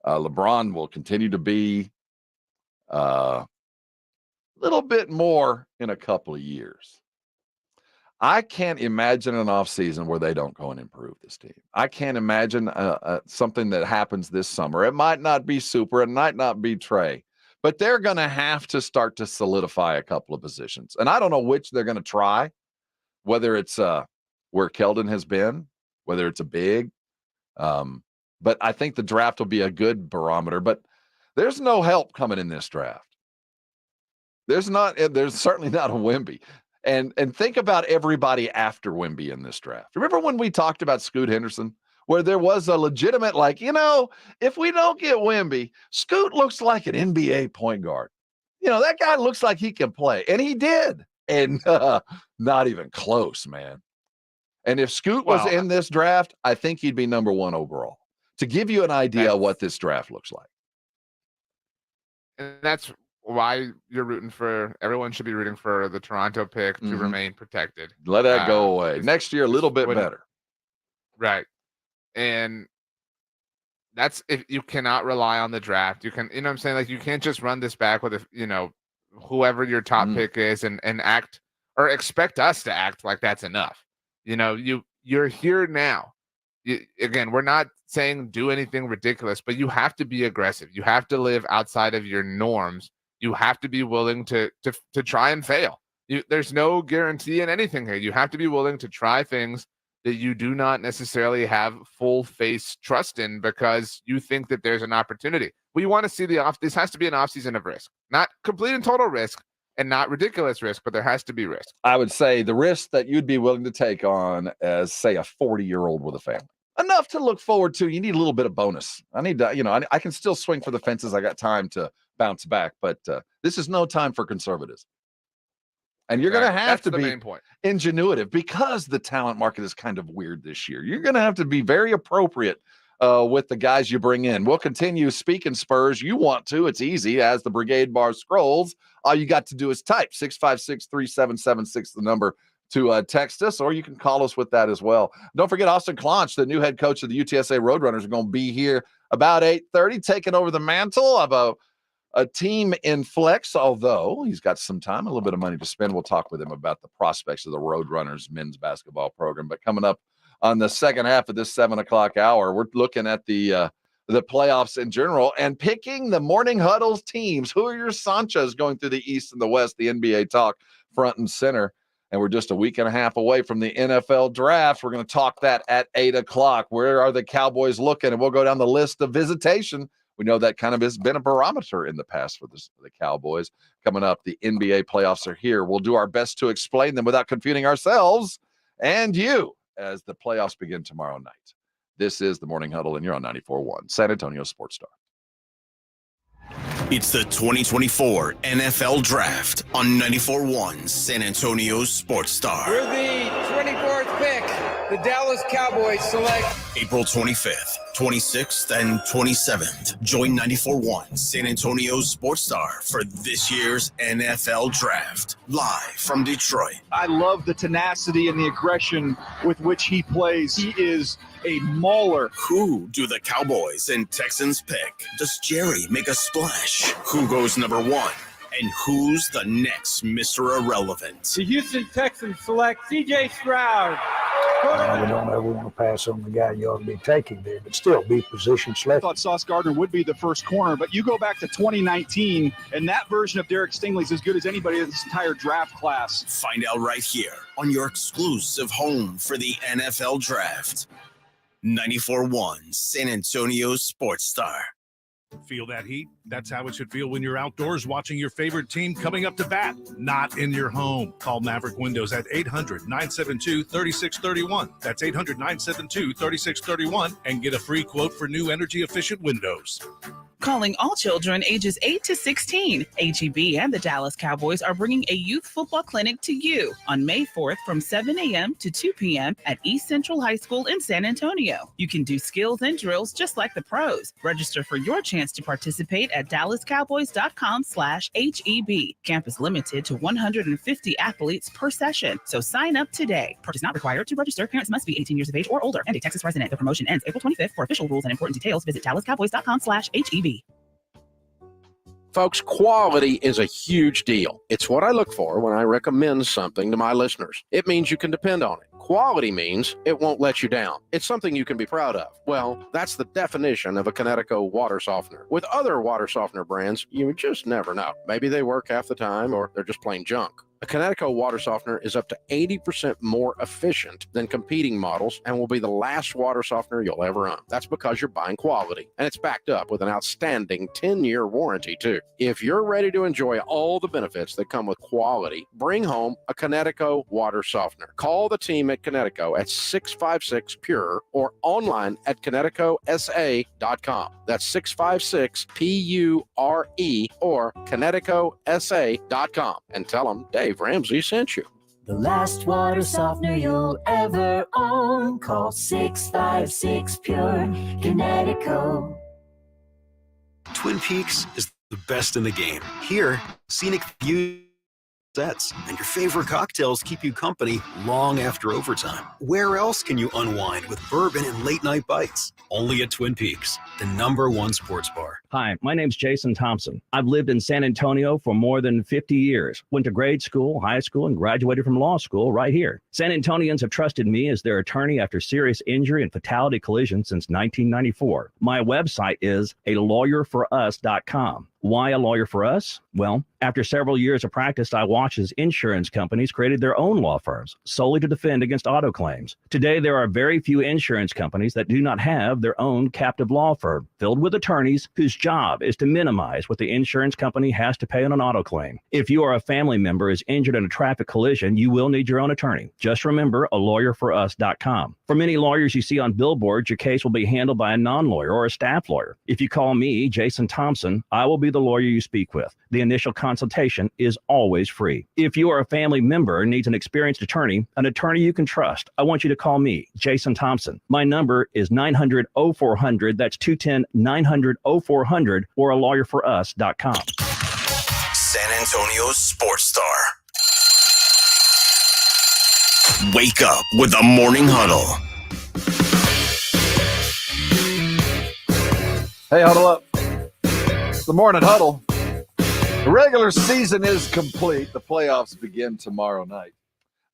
LeBron will continue to be a little bit more in a couple of years. I can't imagine an offseason where they don't go and improve this team. I can't imagine something that happens this summer. It might not be super. It might not be Trey. But they're going to have to start to solidify a couple of positions. And I don't know which they're going to try, whether it's where Keldon has been, whether it's a big. But I think the draft will be a good barometer. But there's no help coming in this draft. There's certainly not a Wemby. And think about everybody after Wemby in this draft. Remember when we talked about Scoot Henderson, where there was a legitimate, if we don't get Wemby, Scoot looks like an NBA point guard. That guy looks like he can play. And he did. And not even close, man. And if Scoot was in this draft, I think he'd be number 1 overall. To give you an idea of what this draft looks like. And that's why you're rooting for, everyone should be rooting for the Toronto pick to remain protected. Let that go away. Next year, a little bit better. Right. And that's, if you cannot rely on the draft, you can, what I'm saying? You can't just run this back with, whoever your top pick is and act or expect us to act like that's enough. You're here now. Again, we're not saying do anything ridiculous, but you have to be aggressive. You have to live outside of your norms. You have to be willing to try and fail. There's no guarantee in anything here. You have to be willing to try things that you do not necessarily have full face trust in because you think that there's an opportunity. We want to see this has to be an offseason of risk, not complete and total risk and not ridiculous risk, but there has to be risk. I would say the risk that you'd be willing to take on as, say, a 40-year-old with a family. Enough to look forward to. You need a little bit of bonus. I need to, I can still swing for the fences. I got time to bounce back, but this is no time for conservatism. And you're going to have to be ingenuitive because the talent market is kind of weird this year. You're going to have to be very appropriate with the guys you bring in. We'll continue speaking Spurs. You want to. It's easy. As the Brigade bar scrolls, all you got to do is type 656-3776, the number to text us, or you can call us with that as well. Don't forget Austin Clunch, the new head coach of the UTSA Roadrunners, are going to be here about 8:30, taking over the mantle of a team in flex, although he's got some time, a little bit of money to spend. We'll talk with him about the prospects of the Roadrunners men's basketball program. But coming up on the second half of this 7 o'clock hour, we're looking at the playoffs in general and picking the Morning Huddle's teams. Who are your Sanchos going through the East and the West? The NBA talk front and center. And we're just a week and a half away from the NFL draft. We're going to talk that at 8 o'clock. Where are the Cowboys looking? And we'll go down the list of visitation. We know that kind of has been a barometer in the past for the Cowboys. Coming up, the NBA playoffs are here. We'll do our best to explain them without confusing ourselves and you as the playoffs begin tomorrow night. This is the Morning Huddle, and you're on 94.1 San Antonio Sports Star. It's the 2024 NFL Draft on 94.1 San Antonio Sports Star. We're the 24th pick. The Dallas Cowboys select April 25th, 26th, and 27th. Join 94.1 San Antonio Sports Star for this year's NFL Draft. Live from Detroit. I love the tenacity and the aggression with which he plays. He is a mauler. Who do the Cowboys and Texans pick? Does Jerry make a splash? Who goes number one? And who's the next Mr. Irrelevant? the Houston Texans select C.J. Stroud. We don't ever want to pass on the guy you ought to be taking there, but still be position I select. thought Sauce Gardner would be the first corner, but you go back to 2019, and that version of Derek Stingley is as good as anybody in this entire draft class. Find out right here on your exclusive home for the NFL Draft. 94.1 San Antonio Sports Star. Feel that heat? That's how it should feel when you're outdoors watching your favorite team coming up to bat, not in your home. Call Maverick Windows at 800-972-3631. That's 800-972-3631 and get a free quote for new energy-efficient windows. Calling all children ages 8 to 16. HEB and the Dallas Cowboys are bringing a youth football clinic to you on May 4th from 7 a.m. to 2 p.m. at East Central High School in San Antonio. You can do skills and drills just like the pros. Register for your chance to participate at dallascowboys.com/HEB. Camp is limited to 150 athletes per session, so sign up today. Purchase not required to register. Parents must be 18 years of age or older and a Texas resident. The promotion ends April 25th. For official rules and important details, visit dallascowboys.com/HEB. Folks, quality is a huge deal. It's what I look for when I recommend something to my listeners. It means you can depend on it. Quality means it won't let you down. It's something you can be proud of. Well, that's the definition of a Connecticut water softener. With other water softener brands, you just never know. Maybe they work half the time or they're just plain junk. A Connecticut water softener is up to 80% more efficient than competing models and will be the last water softener you'll ever own. That's because you're buying quality, and it's backed up with an outstanding 10-year warranty, too. If you're ready to enjoy all the benefits that come with quality, bring home a Connecticut water softener. Call the team at Connecticut at 656-PURE or online at ConnecticutSA.com. That's 656-PURE or ConnecticutSA.com and tell them Dave Ramsey sent you. The last water softener you'll ever own. Call 656-PURE Connecticut. Twin Peaks is the best in the game. Here, scenic views, sets, and your favorite cocktails keep you company long after overtime. Where else can you unwind with bourbon and late night bites? Only at Twin Peaks, the #1 sports bar. Hi, my name's Jason Thompson. I've lived in San Antonio for more than 50 years. Went to grade school, high school, and graduated from law school right here. San Antonians have trusted me as their attorney after serious injury and fatality collision since 1994. My website is alawyerforus.com. Why a lawyer for us? Well, after several years of practice, I watched as insurance companies created their own law firms solely to defend against auto claims. Today, there are very few insurance companies that do not have their own captive law firm filled with attorneys whose job is to minimize what the insurance company has to pay on an auto claim. If you or a family member is injured in a traffic collision, you will need your own attorney. Just remember alawyerforus.com. For many lawyers you see on billboards, your case will be handled by a non-lawyer or a staff lawyer. If you call me, Jason Thompson, I will be the lawyer you speak with. The initial consultation is always free. If you or a family member needs an experienced attorney you can trust, I want you to call me, Jason Thompson. My number is 900-0400. That's 210-900-0400 or alawyerforus.com. San Antonio Sports Star. Wake up with the Morning Huddle. Hey, huddle up. The Morning Huddle. The regular season is complete. The playoffs begin tomorrow night.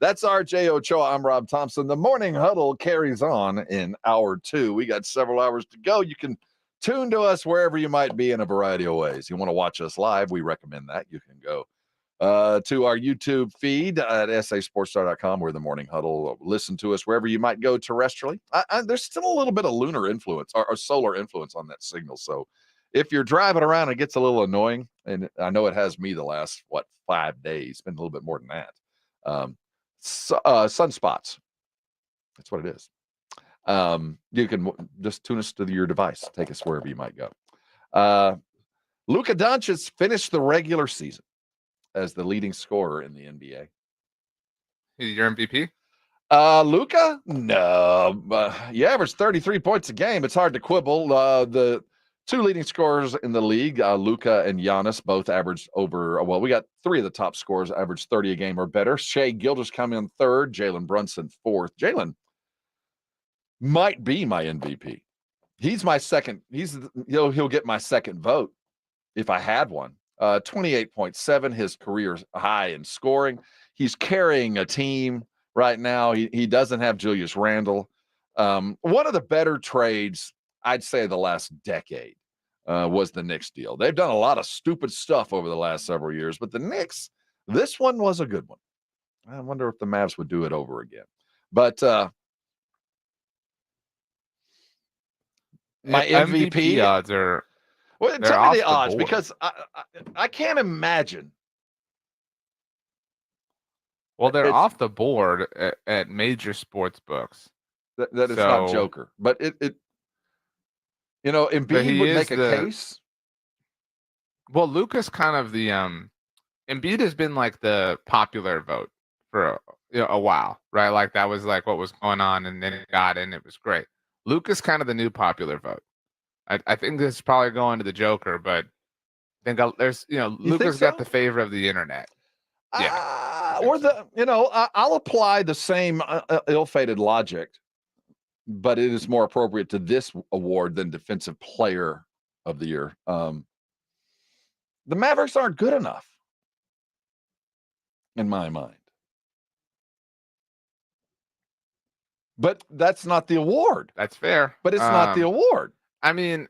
That's RJ Ochoa. I'm Rob Thompson. The Morning Huddle carries on in hour 2. We got several hours to go. You can tune to us wherever you might be in a variety of ways. You want to watch us live, we recommend that. You can go to our YouTube feed at sasportstar.com where the Morning Huddle. Listen to us wherever you might go terrestrially. There's still a little bit of lunar influence or solar influence on that signal. So if you're driving around, it gets a little annoying. And I know it has me the last, 5 days, been a little bit more than that. Sunspots. That's what it is. You can just tune us to your device. Take us wherever you might go. Luka Doncic finished the regular season as the leading scorer in the NBA. He's your MVP? Luka? No. You average 33 points a game. It's hard to quibble. The two leading scorers in the league, Luka and Giannis, both averaged over, we got three of the top scorers averaged 30 a game or better. Shai Gilgeous coming in third, Jalen Brunson fourth. Jalen might be my MVP. He's my second. He'll get my second vote if I had one. 28.7, his career high in scoring. He's carrying a team right now. He doesn't have Julius Randle. One of the better trades, I'd say, the last decade was the Knicks deal. They've done a lot of stupid stuff over the last several years, but the Knicks, this one was a good one. I wonder if the Mavs would do it over again. But my MVP odds are. Well, tell me the odds, because I can't imagine. Well, they're off the board at major sports books. That it's not Joker, but it Embiid would make a case. Well, Luka's kind of the Embiid has been like the popular vote for a while, right? Like that was like what was going on, and then it got in. It was great. Luka's kind of the new popular vote. I think this is probably going to the Joker, but I think there's Luka's got the favor of the internet. Yeah, I'll apply the same ill-fated logic, but it is more appropriate to this award than Defensive Player of the Year. The Mavericks aren't good enough, in my mind. But that's not the award. That's fair. But it's not the award. I mean,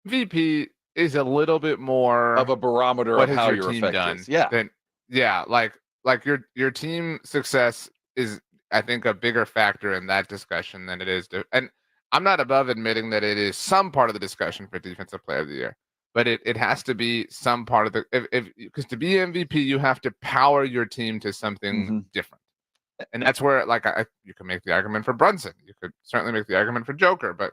VP is a little bit more of a barometer of how your team effect done. is. Yeah. Like your team success is, I think, a bigger factor in that discussion than it is and I'm not above admitting that it is some part of the discussion for Defensive Player of the Year, but it has to be some part of the because to be MVP you have to power your team to something different. And that's where you can make the argument for Brunson. You could certainly make the argument for Joker, but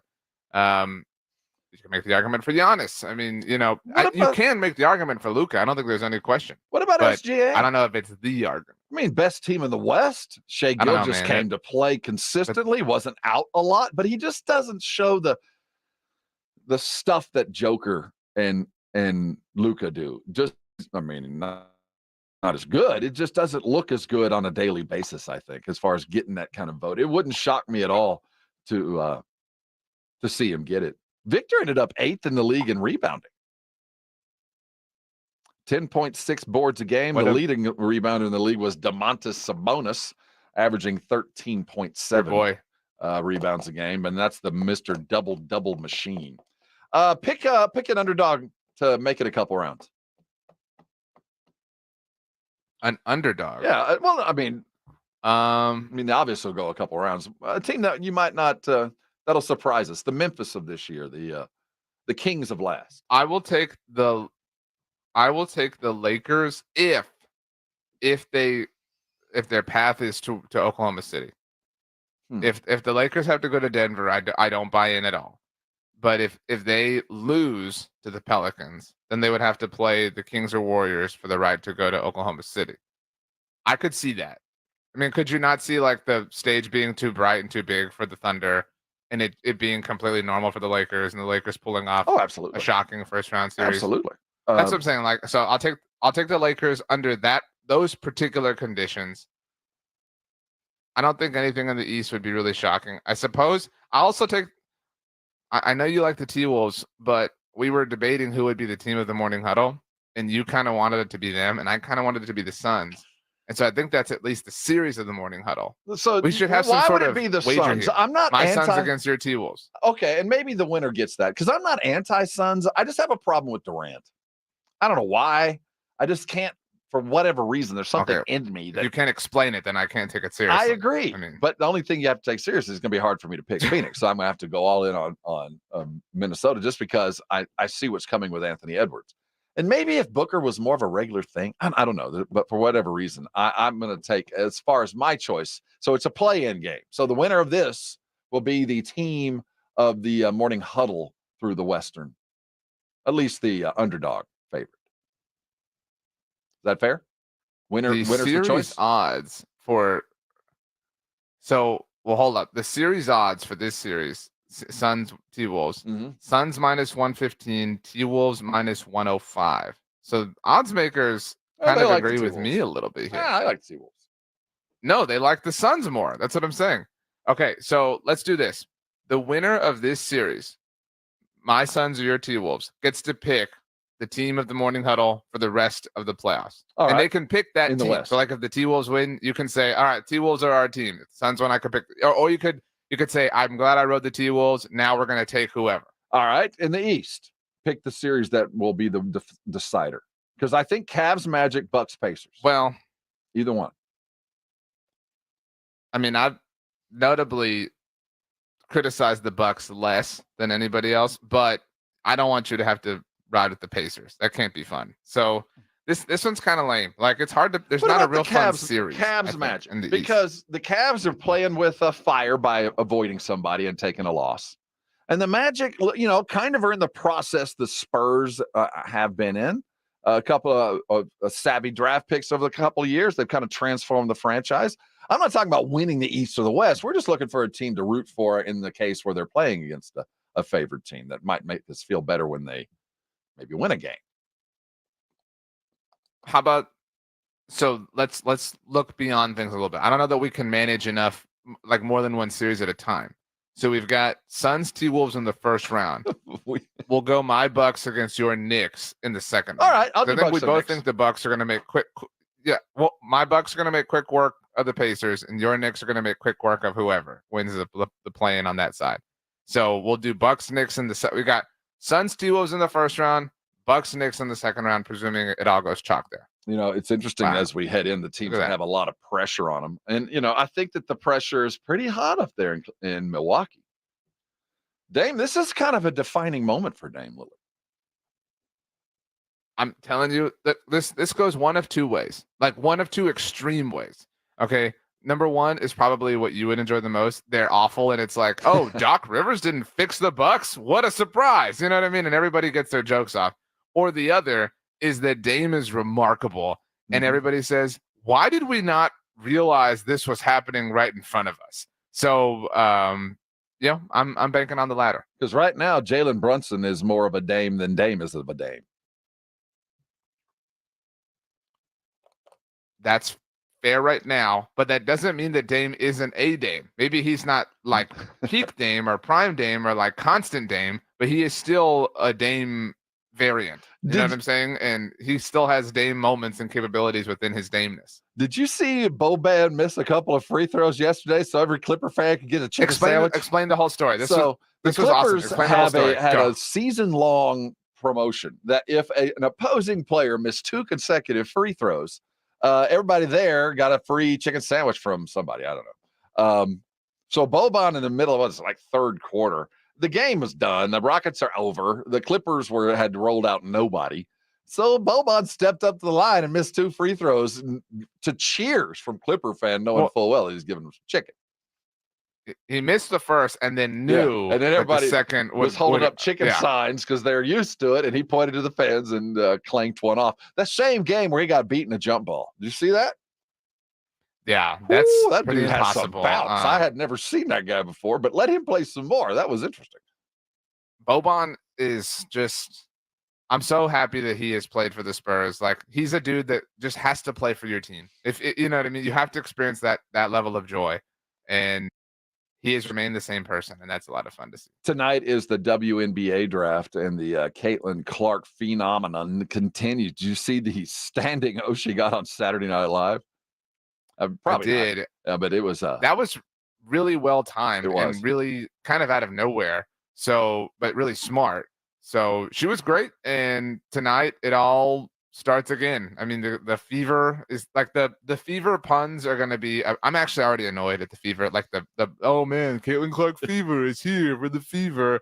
you can make the argument for Giannis. I mean, you can make the argument for Luka. I don't think there's any question. What about SGA? I don't know if it's the argument. I mean, best team in the West. Shai Gilgeous came to play consistently, wasn't out a lot, but he just doesn't show the stuff that Joker and Luka do. Not as good. It just doesn't look as good on a daily basis, I think, as far as getting that kind of vote. It wouldn't shock me at all to see him get it. Victor ended up 8th in the league in rebounding. 10.6 boards a game. The leading rebounder in the league was Domantas Sabonis, averaging 13.7 rebounds a game, and that's the Mr. Double-Double machine. Pick an underdog to make it a couple rounds. An underdog. Yeah. Well, I mean, the obvious will go a couple rounds. A team that you might not that'll surprise us. The Memphis of this year, the Kings of last. I will take the Lakers if their path is to Oklahoma City. If the Lakers have to go to Denver, I don't buy in at all. But if they lose to the Pelicans, then they would have to play the Kings or Warriors for the right to go to Oklahoma City. I could see that. I mean, could you not see like the stage being too bright and too big for the Thunder, and it being completely normal for the Lakers, and the Lakers pulling off absolutely a shocking first round series? Absolutely. That's what I'm saying. Like, so I'll take the Lakers under those particular conditions. I don't think anything in the East would be really shocking. I suppose I'll also take. I know you like the T-Wolves, but we were debating who would be the team of the Morning Huddle, and you kind of wanted it to be them, and I kind of wanted it to be the Suns. And so I think that's at least the series of the Morning Huddle. So we should have some sort of be the wager Suns? here. I'm not my Suns against your T-Wolves. Okay, and maybe the winner gets that because I'm not anti-Suns. I just have a problem with Durant. I don't know why. I just can't, for whatever reason. There's something in me that if you can't explain it, then I can't take it seriously. I agree. But the only thing you have to take seriously is going to be hard for me to pick Phoenix. So I'm going to have to go all in on Minnesota just because I see what's coming with Anthony Edwards. And maybe if Booker was more of a regular thing, I don't know. But for whatever reason, I'm going to take as far as my choice. So it's a play-in game. So the winner of this will be the team of the Morning Huddle through the Western, at least the underdog favorite. Is that fair? Winners for choice odds for. So well, hold up. The series odds for this series: Suns T-Wolves. Suns -115, T-Wolves -105. So odds makers kind of agree with me a little bit here. I like T-Wolves. No, they like the Suns more. That's what I'm saying. Okay, so let's do this. The winner of this series, my Suns or your T-Wolves, gets to pick the team of the Morning Huddle for the rest of the playoffs. And they can pick that team. So like if the T-Wolves win, you can say, all right, T-Wolves are our team. If the Suns win, I could pick. Or you could say, I'm glad I rode the T-Wolves. Now we're going to take whoever. All right. In the East, pick the series that will be the decider. Because I think Cavs, Magic, Bucks, Pacers. Well, either one. I mean, I've notably criticized the Bucks less than anybody else, but I don't want you to have to ride with the Pacers. That can't be fun. So this one's kind of lame. Like it's hard to. There's not a real fun series. Cavs Magic, because the Cavs are playing with a fire by avoiding somebody and taking a loss, and the Magic, kind of are in the process the Spurs have been in. A couple of savvy draft picks over the couple of years. They've kind of transformed the franchise. I'm not talking about winning the East or the West. We're just looking for a team to root for in the case where they're playing against a favored team that might make us feel better when they maybe win a game. How about, so let's look beyond things a little bit. I don't know that we can manage enough, like more than one series at a time. So we've got Suns T-Wolves in the first round. We'll go my Bucks against your Knicks in the second round. All right, I think we both think the Bucks are going to make quick. Yeah, well, my Bucks are going to make quick work of the Pacers, and your Knicks are going to make quick work of whoever wins the play-in on that side. So we'll do Bucks Knicks in the we got Suns T-Wolves in the first round, Bucks Knicks in the second round, presuming it all goes chalk there. It's interesting as we head in, the teams that have a lot of pressure on them. And, I think that the pressure is pretty hot up there in Milwaukee. Dame, this is kind of a defining moment for Dame Lillard. I'm telling you that this goes one of two ways, like one of two extreme ways. Okay. Number one is probably what you would enjoy the most. They're awful. And it's like, oh, Doc Rivers didn't fix the Bucks. What a surprise. You know what I mean? And everybody gets their jokes off. Or the other is that Dame is remarkable. And everybody says, why did we not realize this was happening right in front of us? So, I'm banking on the latter. Because right now, Jalen Brunson is more of a Dame than Dame is of a Dame. That's fair right now, but that doesn't mean that Dame isn't a Dame. Maybe he's not like peak Dame or prime Dame or like constant Dame, but he is still a Dame variant. You know what I'm saying? And he still has Dame moments and capabilities within his Dameness. Did you see Boban miss a couple of free throws yesterday so every Clipper fan could get a chicken sandwich? Explain the whole story. This was awesome. Had a season-long promotion that if an opposing player missed 2 consecutive free throws, everybody there got a free chicken sandwich from somebody. I don't know. So Boban in the middle of it, like third quarter, the game was done. The Rockets are over. The Clippers had rolled out nobody. So Boban stepped up to the line and missed 2 free throws to cheers from Clipper fan, knowing full well he was giving them some chicken. He missed the first and then knew. And then everybody the second was holding up chicken signs because they're used to it. And he pointed to the fans and clanked one off. That same game where he got beaten a jump ball. Did you see that? Yeah, that's that pretty dude has some impossible. bounce. I had never seen that guy before, but let him play some more. That was interesting. Boban is just, I'm so happy that he has played for the Spurs. Like, he's a dude that just has to play for your team. You know what I mean? You have to experience that level of joy. And he has remained the same person, and that's a lot of fun to see. Tonight is the WNBA draft, and the Caitlin Clark phenomenon continues. Did you see the standing she got on Saturday Night Live? Probably I did. But it was that was really well timed and really kind of out of nowhere. So, but really smart. So she was great. And tonight it all starts again. I mean, the fever is like the fever puns are going to be, I'm actually already annoyed at the fever. Like the oh man, Caitlin Clark fever is here for the fever.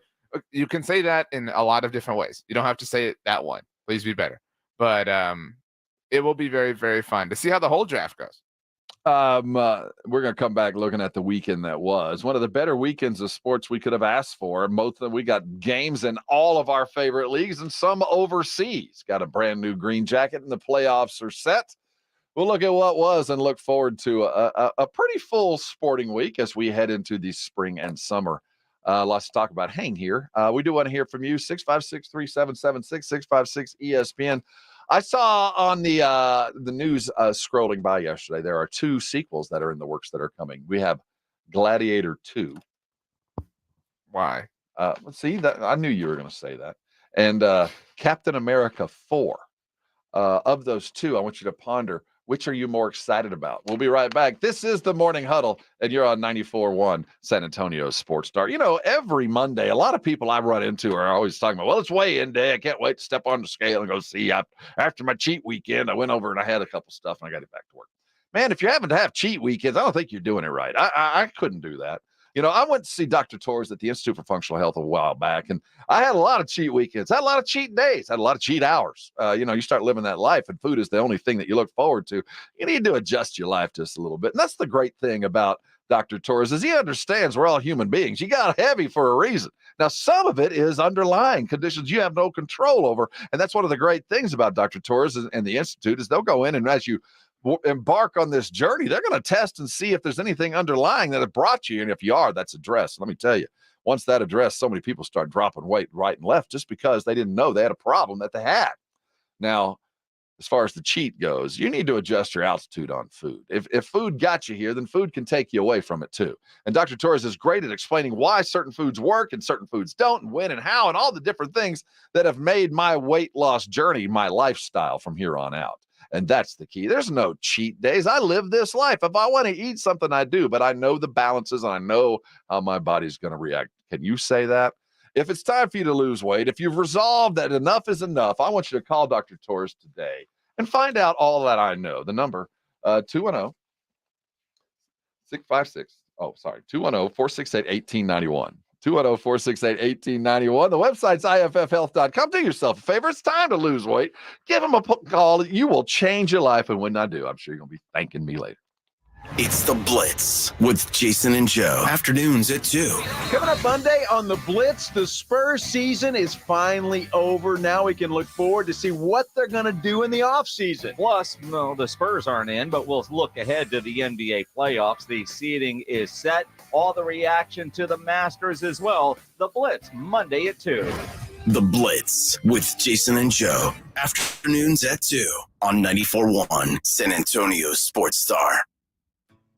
You can say that in a lot of different ways. You don't have to say it that one. Please be better. But it will be very, very fun to see how the whole draft goes. We're going to come back looking at the weekend that was one of the better weekends of sports we could have asked for. Both of them, we got games in all of our favorite leagues and some overseas. Got a brand new green jacket and the playoffs are set. We'll look at what was and look forward to a pretty full sporting week as we head into the spring and summer. Lots to talk about. Hang here. We do want to hear from you. 656-3776, 656-ESPN. I saw on the news scrolling by yesterday, there are 2 sequels that are in the works that are coming. We have Gladiator 2. Why? Let's see, that I knew you were going to say that. And Captain America 4. Of those 2, I want you to ponder, which are you more excited about? We'll be right back. This is the Morning Huddle, and you're on 94.1 San Antonio Sports Star. You know, every Monday, a lot of people I run into are always talking about, well, it's weigh-in day. I can't wait to step on the scale and go see. After my cheat weekend, I went over and I had a couple stuff, and I got it back to work. Man, if you're having to have cheat weekends, I don't think you're doing it right. I couldn't do that. You know, I went to see Dr. Torres at the Institute for Functional Health a while back, and I had a lot of cheat weekends, had a lot of cheat days, had a lot of cheat hours. You know, you start living that life, and food is the only thing that you look forward to. You need to adjust your life just a little bit. And that's the great thing about Dr. Torres is he understands we're all human beings. You got heavy for a reason. Now, some of it is underlying conditions you have no control over, and that's one of the great things about Dr. Torres and the Institute is they'll go in, and as you embark on this journey, they're going to test and see if there's anything underlying that have brought you. And if you are, that's addressed. Let me tell you, once that addressed, so many people start dropping weight right and left just because they didn't know they had a problem that they had. Now, as far as the cheat goes, you need to adjust your altitude on food. If food got you here, then food can take you away from it too. And Dr. Torres is great at explaining why certain foods work and certain foods don't, and when and how, and all the different things that have made my weight loss journey my lifestyle from here on out. And that's the key. There's no cheat days. I live this life. If I want to eat something, I do, but I know the balances and I know how my body's going to react. Can you say that? If it's time for you to lose weight, if you've resolved that enough is enough, I want you to call Dr. Torres today and find out all that I know. The number, 210-468-1891. The website's iffhealth.com. Do yourself a favor. It's time to lose weight. Give them a call. You will change your life. And when I do, I'm sure you're going to be thanking me later. It's The Blitz with Jason and Joe. Afternoons at 2. Coming up Monday on The Blitz, the Spurs season is finally over. Now we can look forward to see what they're going to do in the offseason. Plus, no, the Spurs aren't in, but we'll look ahead to the NBA playoffs. The seeding is set. All the reaction to the Masters as well. The Blitz, Monday at 2. The Blitz with Jason and Joe. Afternoons at 2 on 94.1 San Antonio Sports Star.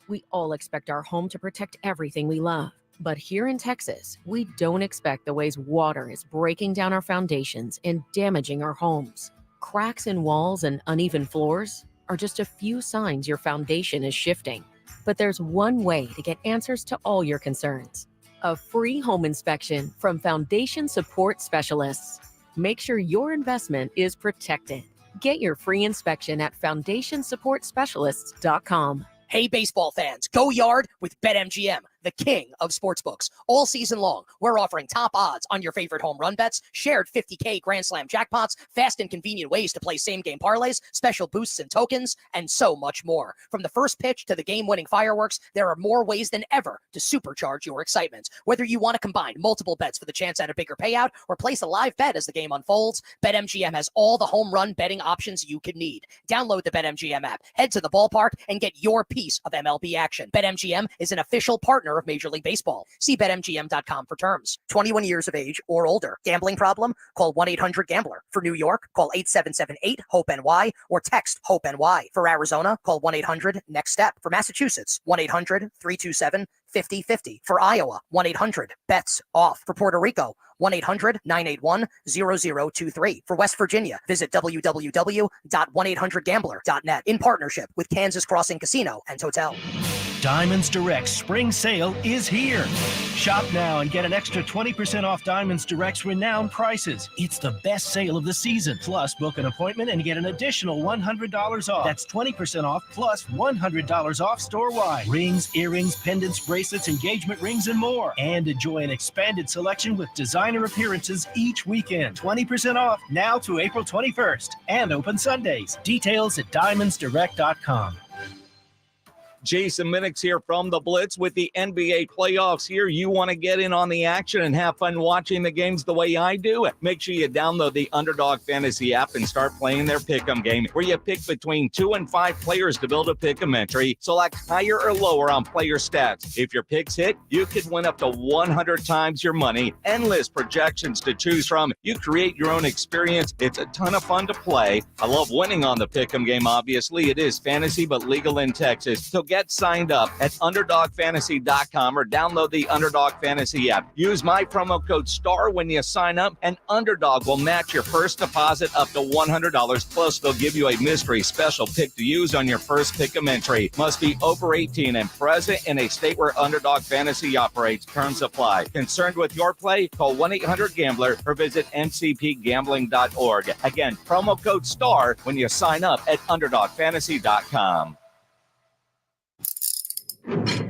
We all expect our home to protect everything we love. But here in Texas, we don't expect the ways water is breaking down our foundations and damaging our homes. Cracks in walls and uneven floors are just a few signs your foundation is shifting. But there's one way to get answers to all your concerns. A free home inspection from Foundation Support Specialists. Make sure your investment is protected. Get your free inspection at foundationsupportspecialists.com. Hey, baseball fans, go yard with BetMGM, the king of sportsbooks. All season long, we're offering top odds on your favorite home run bets, shared $50K Grand Slam jackpots, fast and convenient ways to play same-game parlays, special boosts and tokens, and so much more. From the first pitch to the game-winning fireworks, there are more ways than ever to supercharge your excitement. Whether you want to combine multiple bets for the chance at a bigger payout or place a live bet as the game unfolds, BetMGM has all the home run betting options you could need. Download the BetMGM app, head to the ballpark, and get your piece of MLB action. BetMGM is an official partner of Major League Baseball. See BetMGM.com for terms. 21 years of age or older. Gambling problem? Call 1-800-GAMBLER. For New York, call 8778-HOPE-NY or text HOPE-NY. For Arizona, call 1-800-NEXT-STEP. For Massachusetts, 1-800-327-5050. For Iowa, 1-800-BETS-OFF. For Puerto Rico, 1-800-981-0023. For West Virginia, visit www.1800gambler.net in partnership with Kansas Crossing Casino and Hotel. Diamonds Direct Spring Sale is here. Shop now and get an extra 20% off Diamonds Direct's renowned prices. It's the best sale of the season. Plus, book an appointment and get an additional $100 off. That's 20% off plus $100 off store-wide. Rings, earrings, pendants, bracelets, engagement rings, and more. And enjoy an expanded selection with designer minor appearances each weekend. 20% off now to April 21st and open Sundays. Details at diamondsdirect.com. Jason Minix here from the Blitz with the NBA playoffs here. You want to get in on the action and have fun watching the games the way I do? Make sure you download the Underdog Fantasy app and start playing their pick'em game, where you pick between 2 and 5 players to build a pick'em entry. Select higher or lower on player stats. If your picks hit, you could win up to 100 times your money. Endless projections to choose from. You create your own experience. It's a ton of fun to play. I love winning on the pick'em game, obviously. It is fantasy, but legal in Texas. So get signed up at UnderdogFantasy.com or download the Underdog Fantasy app. Use my promo code STAR when you sign up, and Underdog will match your first deposit up to $100. Plus, they'll give you a mystery special pick to use on your first pick'em entry. Must be over 18 and present in a state where Underdog Fantasy operates. Terms apply. Concerned with your play? Call 1-800-GAMBLER or visit ncpgambling.org. Again, promo code STAR when you sign up at UnderdogFantasy.com.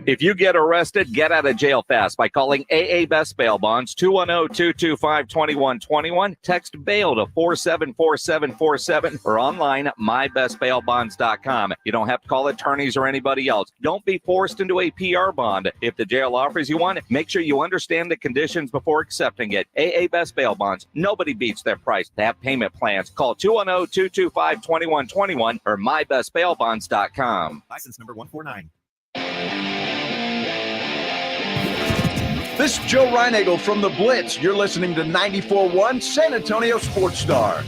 If you get arrested, get out of jail fast by calling AA Best Bail Bonds, 210-225-2121. Text bail to 474747 or online at mybestbailbonds.com. You don't have to call attorneys or anybody else. Don't be forced into a PR bond. If the jail offers you one, make sure you understand the conditions before accepting it. AA Best Bail Bonds. Nobody beats their price. They have payment plans. Call 210-225-2121 or mybestbailbonds.com. License number 149. This is Joe Reinagle from the Blitz. You're listening to 94.1 San Antonio Sports Star.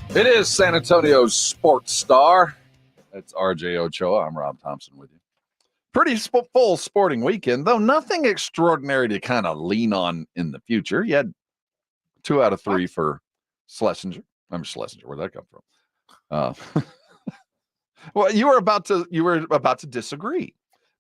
It is San Antonio's Sports Star. That's RJ Ochoa. I'm Rob Thompson with you. Pretty full sporting weekend, though nothing extraordinary to kind of lean on in the future. You had 2 out of 3 for Schlesinger. I'm Schlesinger. Where'd that come from? Well, you were about to disagree.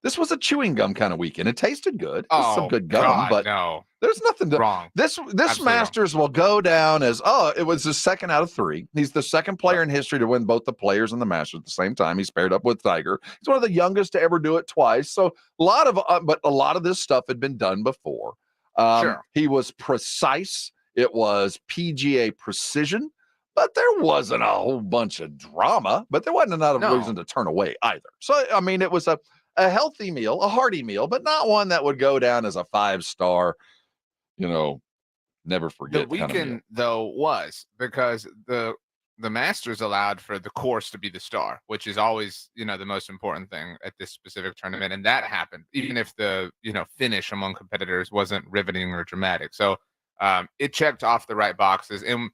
This was a chewing gum kind of weekend. It tasted good. It was some good gum, God, but no. There's nothing to wrong. This Masters will go down as it was his 2nd out of 3. He's the 2nd player in history to win both the Players and the Masters at the same time. He's paired up with Tiger. He's one of the youngest to ever do it twice. So a lot of this stuff had been done before. Sure. He was precise. It was PGA precision. But there wasn't a whole bunch of drama, but there wasn't another reason to turn away either. So, I mean, it was a healthy meal, a hearty meal, but not one that would go down as a 5-star, never forget. The weekend, though, was because the Masters allowed for the course to be the star, which is always, the most important thing at this specific tournament. And that happened, even if the, finish among competitors wasn't riveting or dramatic. So it checked off the right boxes. And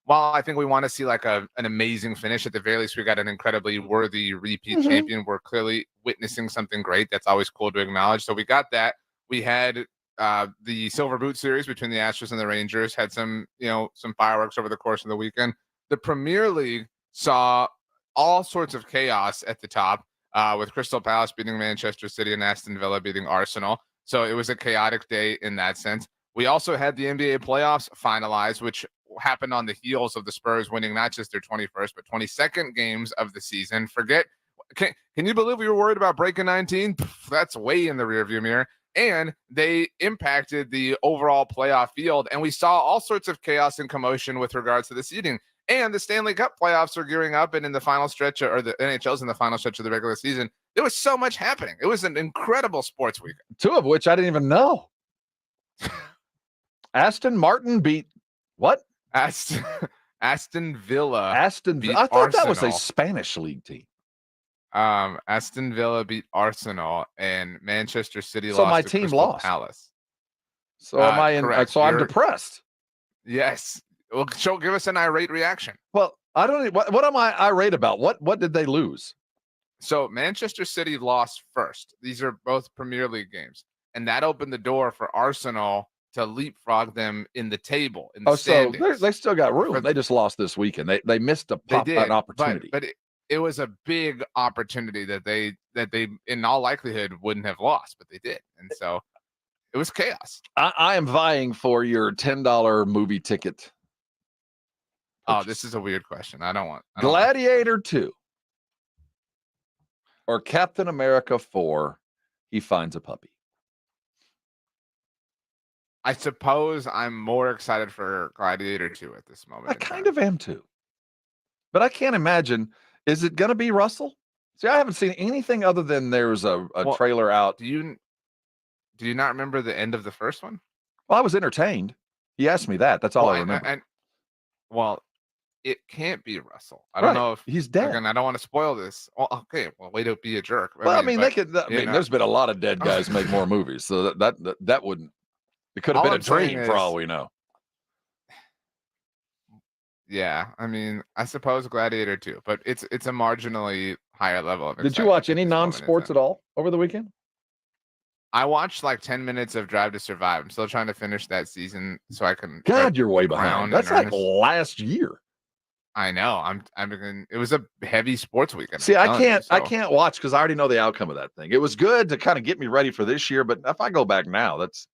while I think we want to see like an amazing finish, at the very least, we got an incredibly worthy repeat champion. We're clearly witnessing something great. That's always cool to acknowledge. So we got that. We had the Silver Boot Series between the Astros and the Rangers, had some fireworks over the course of the weekend. The Premier League saw all sorts of chaos at the top, with Crystal Palace beating Manchester City and Aston Villa beating Arsenal. So it was a chaotic day in that sense. We also had the NBA playoffs finalized, which happened on the heels of the Spurs winning not just their 21st, but 22nd games of the season. Can you believe we were worried about breaking 19? That's way in the rearview mirror. And they impacted the overall playoff field, and we saw all sorts of chaos and commotion with regards to the seeding. And the Stanley Cup playoffs are gearing up, and in the final stretch, or the NHL's in the final stretch of the regular season, there was so much happening. It was an incredible sports weekend. 2 of which I didn't even know. Aston Martin beat what? Aston Villa. I thought Arsenal. That was a Spanish league team. Aston Villa beat Arsenal, and Manchester City lost. So my to team Crystal lost. Palace. So am I in? Correct. So I'm depressed. Yes. Well, give us an irate reaction. Well, I don't. What am I irate about? What did they lose? So Manchester City lost first. These are both Premier League games, and that opened the door for Arsenal to leapfrog them in the table. In the standings. So they still got room. They just lost this weekend. They missed an opportunity. But it was a big opportunity that they in all likelihood wouldn't have lost, but they did, and so it was chaos. I am vying for your $10 movie ticket. Oh, this is a weird question. I don't want Gladiator 2 or Captain America 4. He finds a puppy. I suppose I'm more excited for Gladiator 2 at this moment. I kind of am too. But I can't imagine. Is it going to be Russell? See, I haven't seen anything other than there's a trailer out. Do you not remember the end of the first one? Well, I was entertained. He asked me that. That's all I remember. Well, it can't be Russell. I don't know if he's dead. Again, I don't want to spoil this. Well, okay. Well, way to be a jerk. They could. There's been a lot of dead guys make more movies, so that wouldn't. It could have been a dream for all we know. Yeah, I mean, I suppose Gladiator 2, but it's a marginally higher level of. Did you watch any non-sports at all over the weekend? I watched like 10 minutes of Drive to Survive. I'm still trying to finish that season so I can. God, you're way behind. That's like last year. I know. It was a heavy sports weekend. See, I can't watch because I already know the outcome of that thing. It was good to kind of get me ready for this year, but if I go back now, that's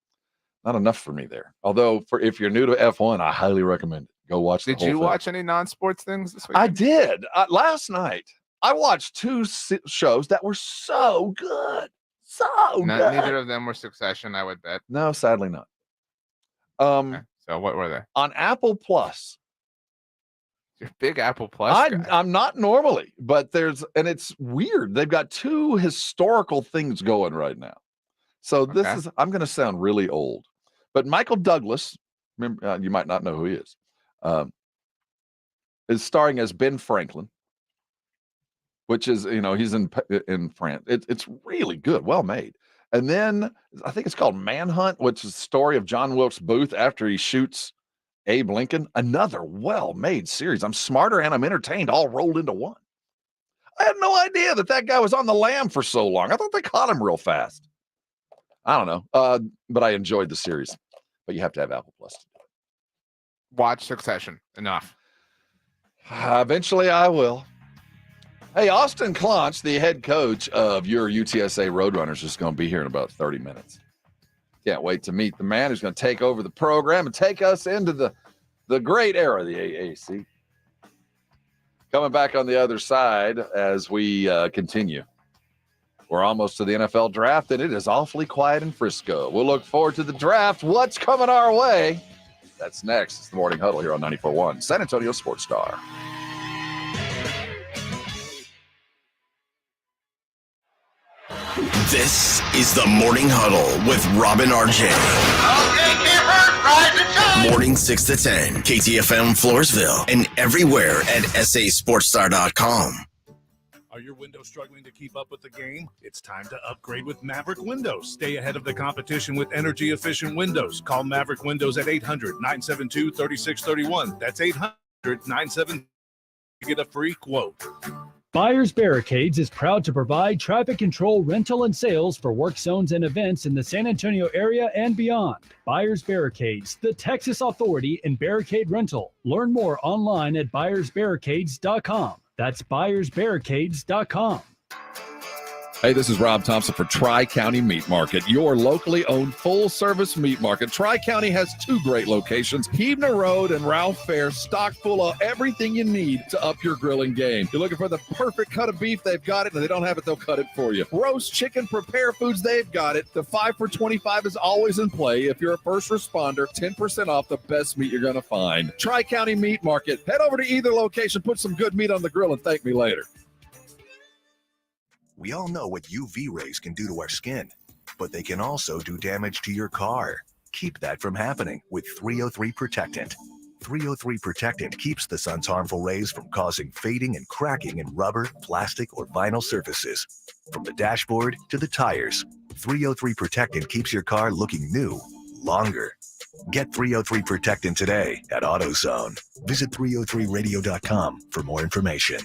not enough for me there. Although, if you're new to F1, I highly recommend it. Go watch. Did you watch any non-sports things this week? I did. Last night, I watched 2 shows that were so good. Good. Neither of them were Succession, I would bet. No, sadly not. Okay. So what were they? On Apple Plus. You're a big Apple Plus guy. I'm not normally, but it's weird. They've got 2 historical things going right now. So I'm going to sound really old, but Michael Douglas, remember, you might not know who he is starring as Ben Franklin, which is, he's in France. It's really good, well made. And then I think it's called Manhunt, which is the story of John Wilkes Booth after he shoots Abe Lincoln. Another well-made series. I'm smarter and I'm entertained, all rolled into one. I had no idea that guy was on the lam for so long. I thought they caught him real fast. I don't know, but I enjoyed the series. But you have to have Apple Plus to do it. Watch Succession. Enough. Eventually I will. Hey, Austin Clunch, the head coach of your UTSA Roadrunners, is going to be here in about 30 minutes. Can't wait to meet the man who's going to take over the program and take us into the great era of the AAC. Coming back on the other side as we continue. We're almost to the NFL draft, and it is awfully quiet in Frisco. We'll look forward to the draft. What's coming our way? That's next. It's the Morning Huddle here on 94.1 San Antonio Sports Star. This is the Morning Huddle with Robin RJ. Morning 6 to 10, KTFM Floresville, and everywhere at sasportstar.com. Are your windows struggling to keep up with the game? It's time to upgrade with Maverick Windows. Stay ahead of the competition with energy-efficient windows. Call Maverick Windows at 800-972-3631. That's 800-972 to get a free quote. Buyers Barricades is proud to provide traffic control, rental, and sales for work zones and events in the San Antonio area and beyond. Buyers Barricades, the Texas authority in barricade rental. Learn more online at buyersbarricades.com. That's buyersbarricades.com. Hey, this is Rob Thompson for Tri-County Meat Market, your locally owned full-service meat market. Tri-County has 2 great locations, Huebner Road and Ralph Fair, stocked full of everything you need to up your grilling game. You're looking for the perfect cut of beef, they've got it. If they don't have it, they'll cut it for you. Roast chicken, prepare foods, they've got it. The 5 for $25 is always in play. If you're a first responder, 10% off the best meat you're going to find. Tri-County Meat Market. Head over to either location, put some good meat on the grill, and thank me later. We all know what UV rays can do to our skin, but they can also do damage to your car. Keep that from happening with 303 Protectant. 303 Protectant keeps the sun's harmful rays from causing fading and cracking in rubber, plastic, or vinyl surfaces. From the dashboard to the tires, 303 Protectant keeps your car looking new longer. Get 303 Protectant today at AutoZone. Visit 303radio.com for more information.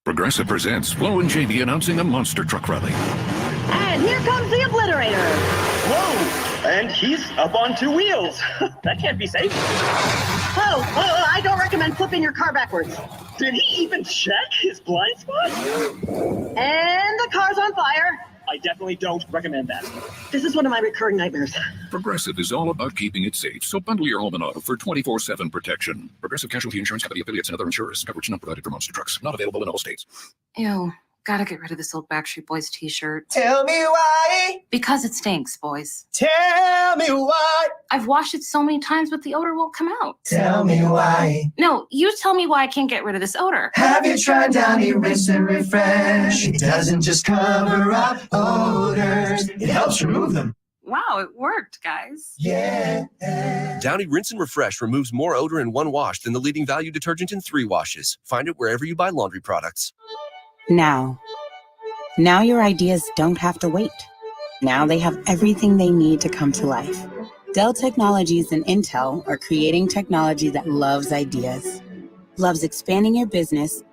Progressive presents Flo and JB announcing a monster truck rally. And here comes the obliterator. Whoa! And he's up on 2 wheels. That can't be safe. Oh, I don't recommend flipping your car backwards. Did he even check his blind spot? And the car's on fire. I definitely don't recommend that. This is one of my recurring nightmares. Progressive is all about keeping it safe, so bundle your home and auto for 24/7 protection. Progressive Casualty Insurance Company affiliates and other insurers. Coverage not provided for monster trucks. Not available in all states. Ew. Gotta get rid of this old Backstreet Boys t-shirt. Tell me why. Because it stinks, boys. Tell me why. I've washed it so many times, but the odor won't come out. Tell me why. No, you tell me why I can't get rid of this odor. Have you tried Downy Rinse and Refresh? It doesn't just cover up odors, it helps remove them. Wow, it worked, guys. Yeah. Downy Rinse and Refresh removes more odor in one wash than the leading value detergent in 3 washes. Find it wherever you buy laundry products. Now your ideas don't have to wait. Now they have everything they need to come to life. Dell Technologies and Intel are creating technology that loves ideas, loves expanding your business,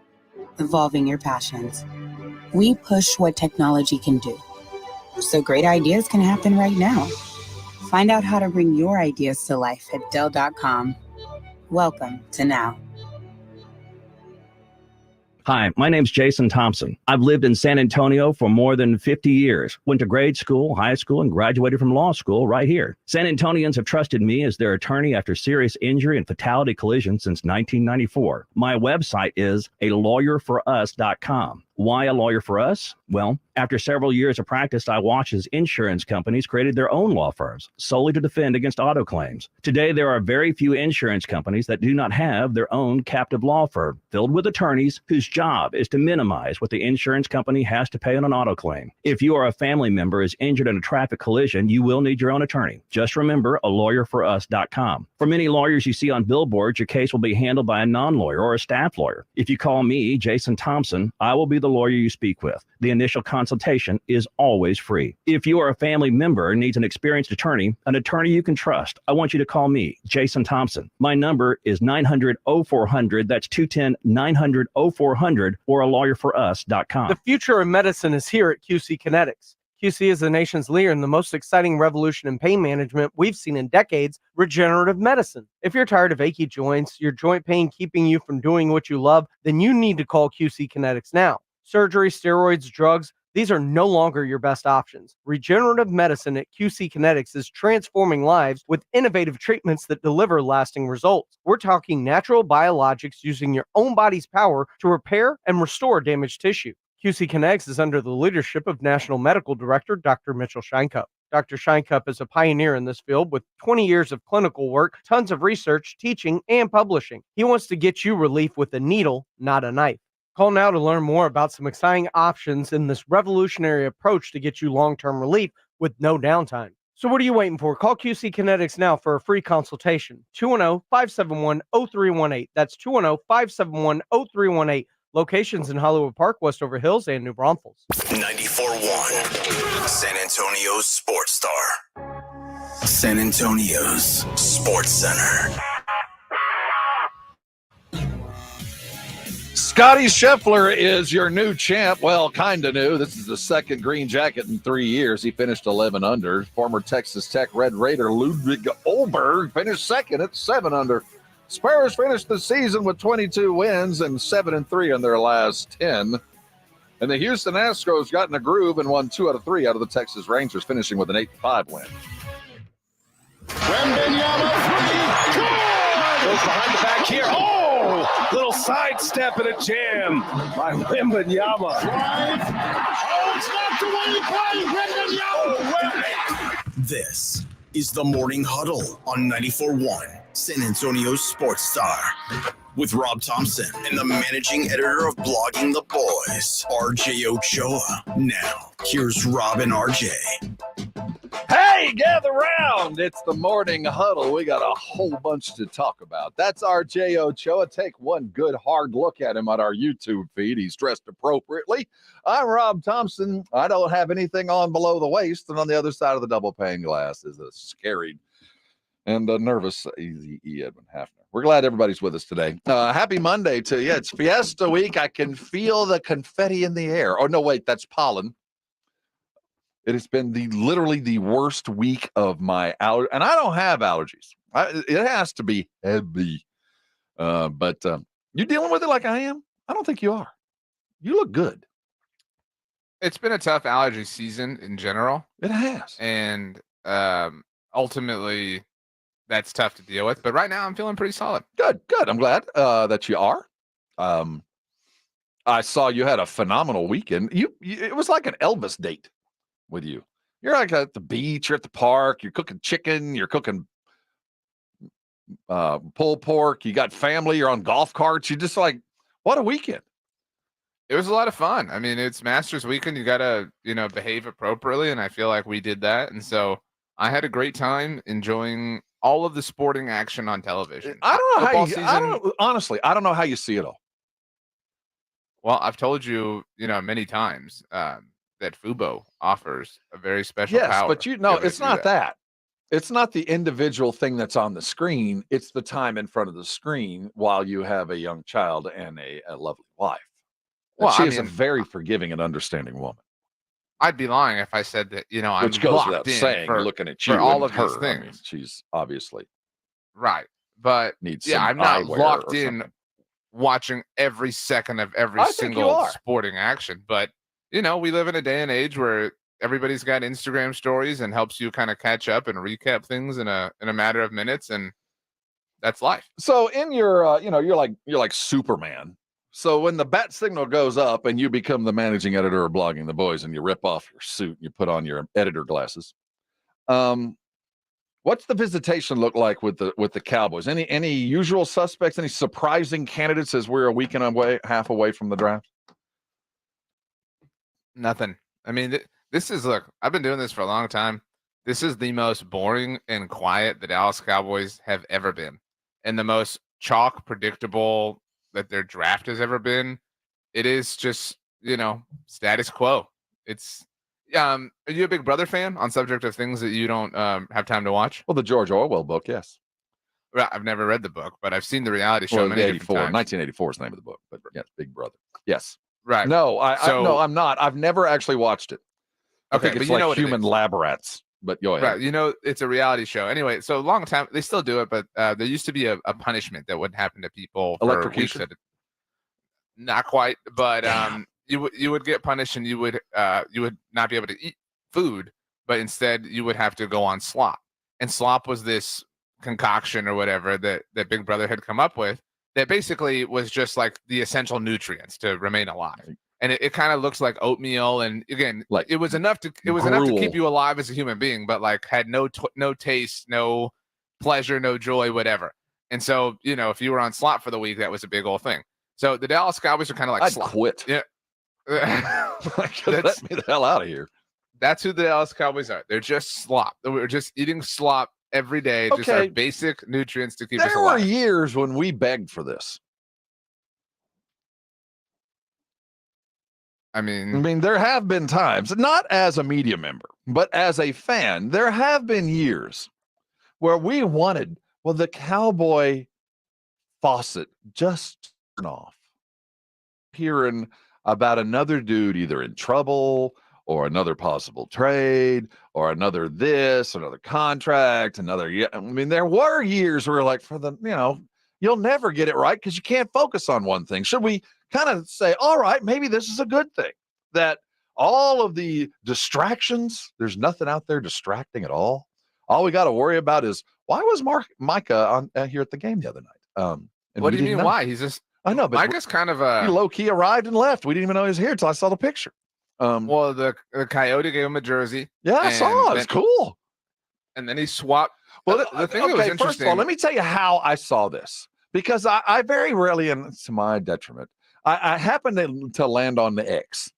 evolving your passions. We push what technology can do, so great ideas can happen right now. Find out how to bring your ideas to life at Dell.com. Welcome to Now. Hi, my name's Jason Thompson. I've lived in San Antonio for more than 50 years, went to grade school, high school, and graduated from law school right here. San Antonians have trusted me as their attorney after serious injury and fatality collision since 1994. My website is alawyerforus.com. Why a lawyer for us? Well, after several years of practice, I watched as insurance companies created their own law firms solely to defend against auto claims. Today, there are very few insurance companies that do not have their own captive law firm filled with attorneys whose job is to minimize what the insurance company has to pay on an auto claim. If you or a family member is injured in a traffic collision, you will need your own attorney. Just remember alawyerforus.com. For many lawyers you see on billboards, your case will be handled by a non-lawyer or a staff lawyer. If you call me, Jason Thompson, I will be the lawyer you speak with. The initial consultation is always free. If you or a family member needs an experienced attorney you can trust, I want you to call me, Jason Thompson. My number is 900-0400. That's 210-900-0400 or alawyerforus.com. The future of medicine is here at QC Kinetics. QC is the nation's leader in the most exciting revolution in pain management we've seen in decades, regenerative medicine. If you're tired of achy joints, your joint pain keeping you from doing what you love, then you need to call QC Kinetics now. Surgery, steroids, drugs, these are no longer your best options. Regenerative medicine at QC Kinetics is transforming lives with innovative treatments that deliver lasting results. We're talking natural biologics using your own body's power to repair and restore damaged tissue. QC Kinetics is under the leadership of National Medical Director Dr. Mitchell Scheinkup. Dr. Scheinkup is a pioneer in this field with 20 years of clinical work, tons of research, teaching, and publishing. He wants to get you relief with a needle, not a knife. Call now to learn more about some exciting options in this revolutionary approach to get you long-term relief with no downtime. So what are you waiting for? Call QC Kinetics now for a free consultation. 210-571-0318. That's 210-571-0318. Locations in Hollywood Park, Westover Hills, and New Braunfels. 94.1 San Antonio's Sports Star. San Antonio's Sports Center. Scotty Scheffler is your new champ. Well, kind of new. This is the second green jacket in 3 years. He finished 11 under. Former Texas Tech Red Raider Ludwig Olberg finished second at 7 under. Spurs finished the season with 22 wins and 7-3 on their last 10. And the Houston Astros got in a groove and won 2 out of 3 out of the Texas Rangers, finishing with an 8-5 win. Goes behind the back here. Oh, little sidestep and a jam by Wembanyama. Oh, it's knocked away by Wembanyama. This is the Morning Huddle on 94.1 San Antonio's Sports Star with Rob Thompson and the managing editor of Blogging the Boys, RJ Ochoa. Now, here's Rob and RJ. Hey, gather round. It's the Morning Huddle. We got a whole bunch to talk about. That's RJ Ochoa. Take one good hard look at him on our YouTube feed. He's dressed appropriately. I'm Rob Thompson. I don't have anything on below the waist, and on the other side of the double pane glass is a scared and a nervous E. Edwin Hafner. We're glad everybody's with us today. Happy Monday to you. It's Fiesta week. I can feel the confetti in the air. Oh, no, wait, that's pollen. It has been literally the worst week of my allergy, and I don't have allergies. It has to be heavy. But you dealing with it like I am? I don't think you are. You look good. It's been a tough allergy season in general. It has. And ultimately, that's tough to deal with. But right now, I'm feeling pretty solid. Good. I'm glad that you are. I saw you had a phenomenal weekend. It was like an Elvis date with you. You're like at the beach, you're at the park, you're cooking chicken, you're cooking pulled pork, you got family, you're on golf carts. You just like, what a weekend. It was a lot of fun. I mean, it's Masters weekend. You got to, behave appropriately. And I feel like we did that. And so I had a great time enjoying all of the sporting action on television. I don't know Football how season, honestly, I don't know how you see it all. well, I've told you, many times that Fubo offers a very special power. But it's not that. It's not the individual thing that's on the screen. It's the time in front of the screen while you have a young child and a lovely wife. Well, she is a very forgiving and understanding woman. I'd be lying if I said that, I'm Which goes locked without in saying, for, looking at you for all and of these her. things. I mean, she's obviously right. But needs I'm not locked in watching every second of every single sporting action. But, we live in a day and age where everybody's got Instagram stories and helps you kind of catch up and recap things in a matter of minutes. And that's life. So in your, you're like Superman. So when the bat signal goes up and you become the managing editor of Blogging the Boys and you rip off your suit and you put on your editor glasses, what's the visitation look like with the Cowboys? Any usual suspects? Any surprising candidates as we're a week and a half away from the draft? Nothing. I mean, look, I've been doing this for a long time. This is the most boring and quiet the Dallas Cowboys have ever been, and the most chalk predictable that their draft has ever been. It is just, status quo. It's, are you a Big Brother fan on subject of things that you don't have time to watch? Well, the George Orwell book, yes. Well, I've never read the book, but I've seen the reality show many different times. 1984 is the name of the book, but yes, Big Brother. Yes. Right. No, I'm not. I've never actually watched it. I think it's like Human Lab Rats. But go ahead. Right. It's a reality show. Anyway, so long time, they still do it, but there used to be a punishment that would happen to people for weeks at not quite, but you would get punished and you would not be able to eat food, but instead you would have to go on slop. And slop was this concoction or whatever that Big Brother had come up with that basically was just like the essential nutrients to remain alive. And it kind of looks like oatmeal, and again, like it was enough to keep you alive as a human being, but like had no taste, no pleasure, no joy, whatever. And so if you were on slop for the week, that was a big old thing. So the Dallas Cowboys are kind of like I'd slop. Quit. Yeah, let me the hell out of here. That's who the Dallas Cowboys are. They're just slop. We're just eating slop every day, just our basic nutrients to keep us alive. There were years when we begged for this. I mean, there have been times, not as a media member, but as a fan, there have been years where we wanted, the Cowboy faucet just turn off. Hearing about another dude either in trouble or another possible trade or another contract, there were years where we're like, you'll never get it right because you can't focus on one thing. Should we kind of say, all right, maybe this is a good thing, that all of the distractions, there's nothing out there distracting at all. All we got to worry about is, why was Micah on here at the game the other night? What do you mean why? He's just, I know, but Micah's kind of he low-key arrived and left. We didn't even know he was here until I saw the picture. Well, the Coyote gave him a jersey. Yeah, I saw it. It's cool. And then he swapped. Well, the thing that was interesting. First of all, let me tell you how I saw this, because I very rarely, and to my detriment, I happened to land on the X.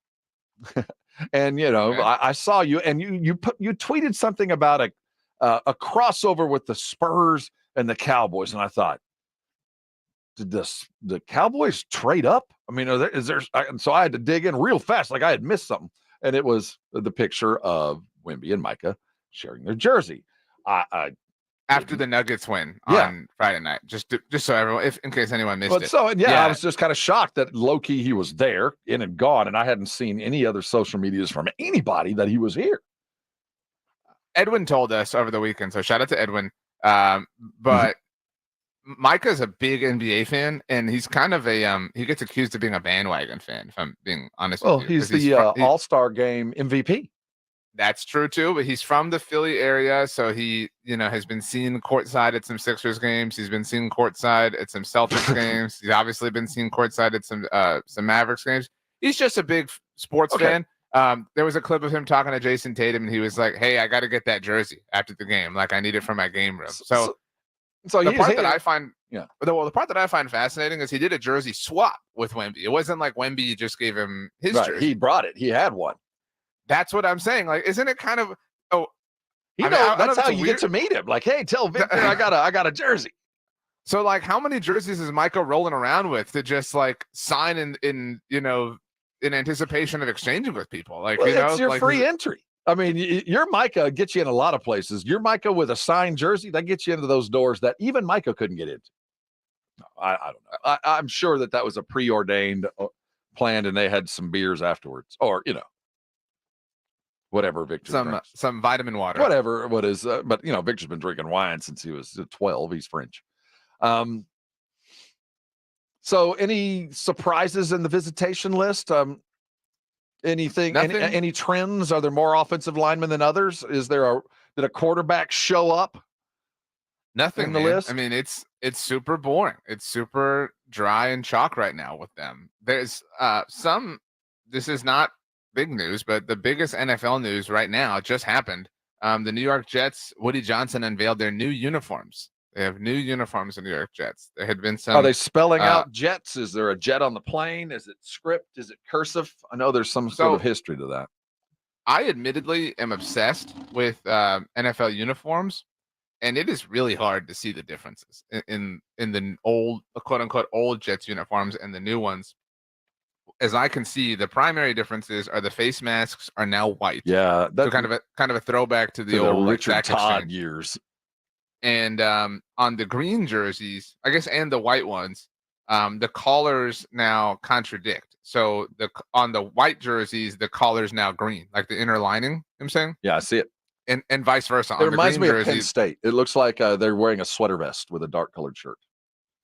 And I saw you, and you tweeted something about a crossover with the Spurs and the Cowboys, and I thought, did the Cowboys trade up? So I had to dig in real fast, like I had missed something, and it was the picture of Wemby and Micah sharing their jersey. After the Nuggets win on Friday night, just so everyone, in case anyone missed it. So I was just kind of shocked that low-key he was there, in and gone, and I hadn't seen any other social medias from anybody that he was here. Edwin told us over the weekend, so shout out to Edwin. But Micah's a big NBA fan, and he's kind of he gets accused of being a bandwagon fan, if I'm being honest with you. He's the All-Star Game MVP. That's true too, but he's from the Philly area, so he, has been seen courtside at some Sixers games. He's been seen courtside at some Celtics games. He's obviously been seen courtside at some Mavericks games. He's just a big sports fan. There was a clip of him talking to Jason Tatum, and he was like, "Hey, I got to get that jersey after the game. Like, I need it for my game room." So the part that I find, the part that I find fascinating is he did a jersey swap with Wemby. It wasn't like Wemby just gave him his jersey. He brought it. He had one. That's what I'm saying. Like, isn't it kind of? That's how you get to meet him. Like, hey, tell Victor I got a jersey. So, like, how many jerseys is Micah rolling around with to just like sign in anticipation of exchanging with people? Like, it's your free entry. I mean, your Micah gets you in a lot of places. Your Micah with a signed jersey, that gets you into those doors that even Micah couldn't get into. No, I don't know. I'm sure that was a preordained, planned, and they had some beers afterwards, or whatever Victor drinks. Some vitamin water, whatever. What is? But Victor's been drinking wine since he was 12. He's French. So, any surprises in the visitation list? Anything? Any trends? Are there more offensive linemen than others? Did a quarterback show up? Nothing in the man. list. I mean, it's super boring. It's super dry and chalk right now with them. There's this is not big news, but the biggest NFL news right now just happened. The New York Jets, Woody Johnson unveiled their new uniforms. They have new uniforms in New York Jets. There had been some. Are they spelling out Jets? Is there a jet on the plane? Is it script? Is it cursive? I know there's some sort of history to that. I admittedly am obsessed with NFL uniforms, and it is really hard to see the differences in the old, quote unquote, old Jets uniforms and the new ones. As I can see, the primary differences are the face masks are now white. Yeah, so kind of a throwback to the old Richard Todd years. And on the green jerseys, I guess, and the white ones, the collars now contradict. So on the white jerseys, the collar's now green, like the inner lining. You know what I'm saying? Yeah, I see it. And vice versa. It reminds me of Penn State. It looks like they're wearing a sweater vest with a dark colored shirt.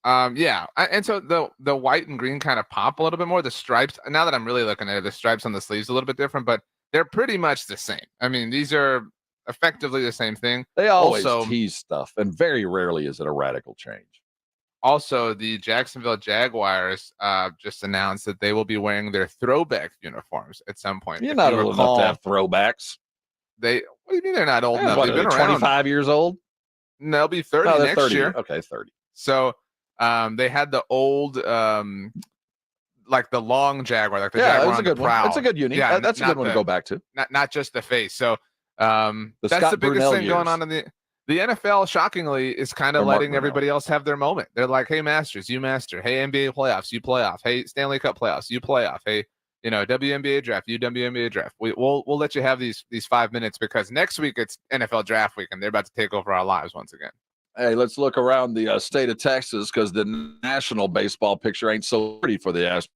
Yeah. And so the white and green kind of pop a little bit more. The stripes, now that I'm really looking at it, the stripes on the sleeves a little bit different, but they're pretty much the same. I mean, these are effectively the same thing. They always tease stuff, and very rarely is it a radical change. Also, the Jacksonville Jaguars just announced that they will be wearing their throwback uniforms at some point. You're not old enough to have throwbacks. What do you mean they're not old enough? They've been around 25 years old. No, they'll be 30 next 30. year. Okay, 30. So they had the old like the long Jaguar, like the Jaguar that's on a good the one. prow. That's a good unit. Yeah, that's a good one to go back to. Not just the face. So that's Scott the biggest Brunel thing going years. on in the NFL. Shockingly, is kind of letting everybody else have their moment. They're like, hey Masters, you master. Hey NBA playoffs, you playoff. Hey Stanley Cup playoffs, you playoff. Hey WNBA draft, you WNBA draft. We'll let you have these 5 minutes, because next week it's NFL draft week and they're about to take over our lives once again. Hey, let's look around the state of Texas, because the national baseball picture ain't so pretty for the Astros.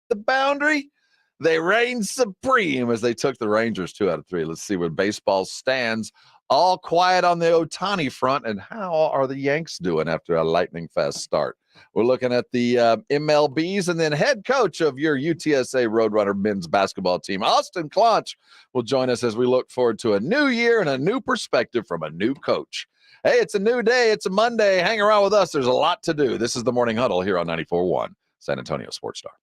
The boundary, they reigned supreme as they took the Rangers 2 out of 3. Let's see where baseball stands. All quiet on the Ohtani front, and how are the Yanks doing after a lightning fast start? We're looking at the MLBs, and then head coach of your UTSA Roadrunner men's basketball team, Austin Clunch, will join us as we look forward to a new year and a new perspective from a new coach. Hey, it's a new day. It's a Monday. Hang around with us. There's a lot to do. This is the Morning Huddle here on 94.1 San Antonio Sports Star.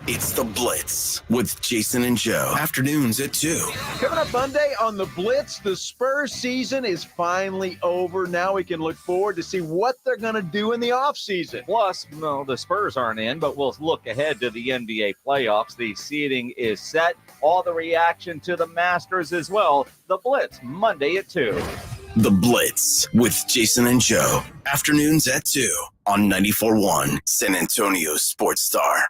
It's the Blitz with Jason and Joe. Afternoons at 2. Coming up Monday on the Blitz, the Spurs season is finally over. Now we can look forward to see what they're going to do in the offseason. Plus, no, the Spurs aren't in, but we'll look ahead to the NBA playoffs. The seeding is set. All the reaction to the Masters as well. The Blitz, Monday at 2. The Blitz with Jason and Joe. Afternoons at 2 on 94.1 San Antonio Sports Star.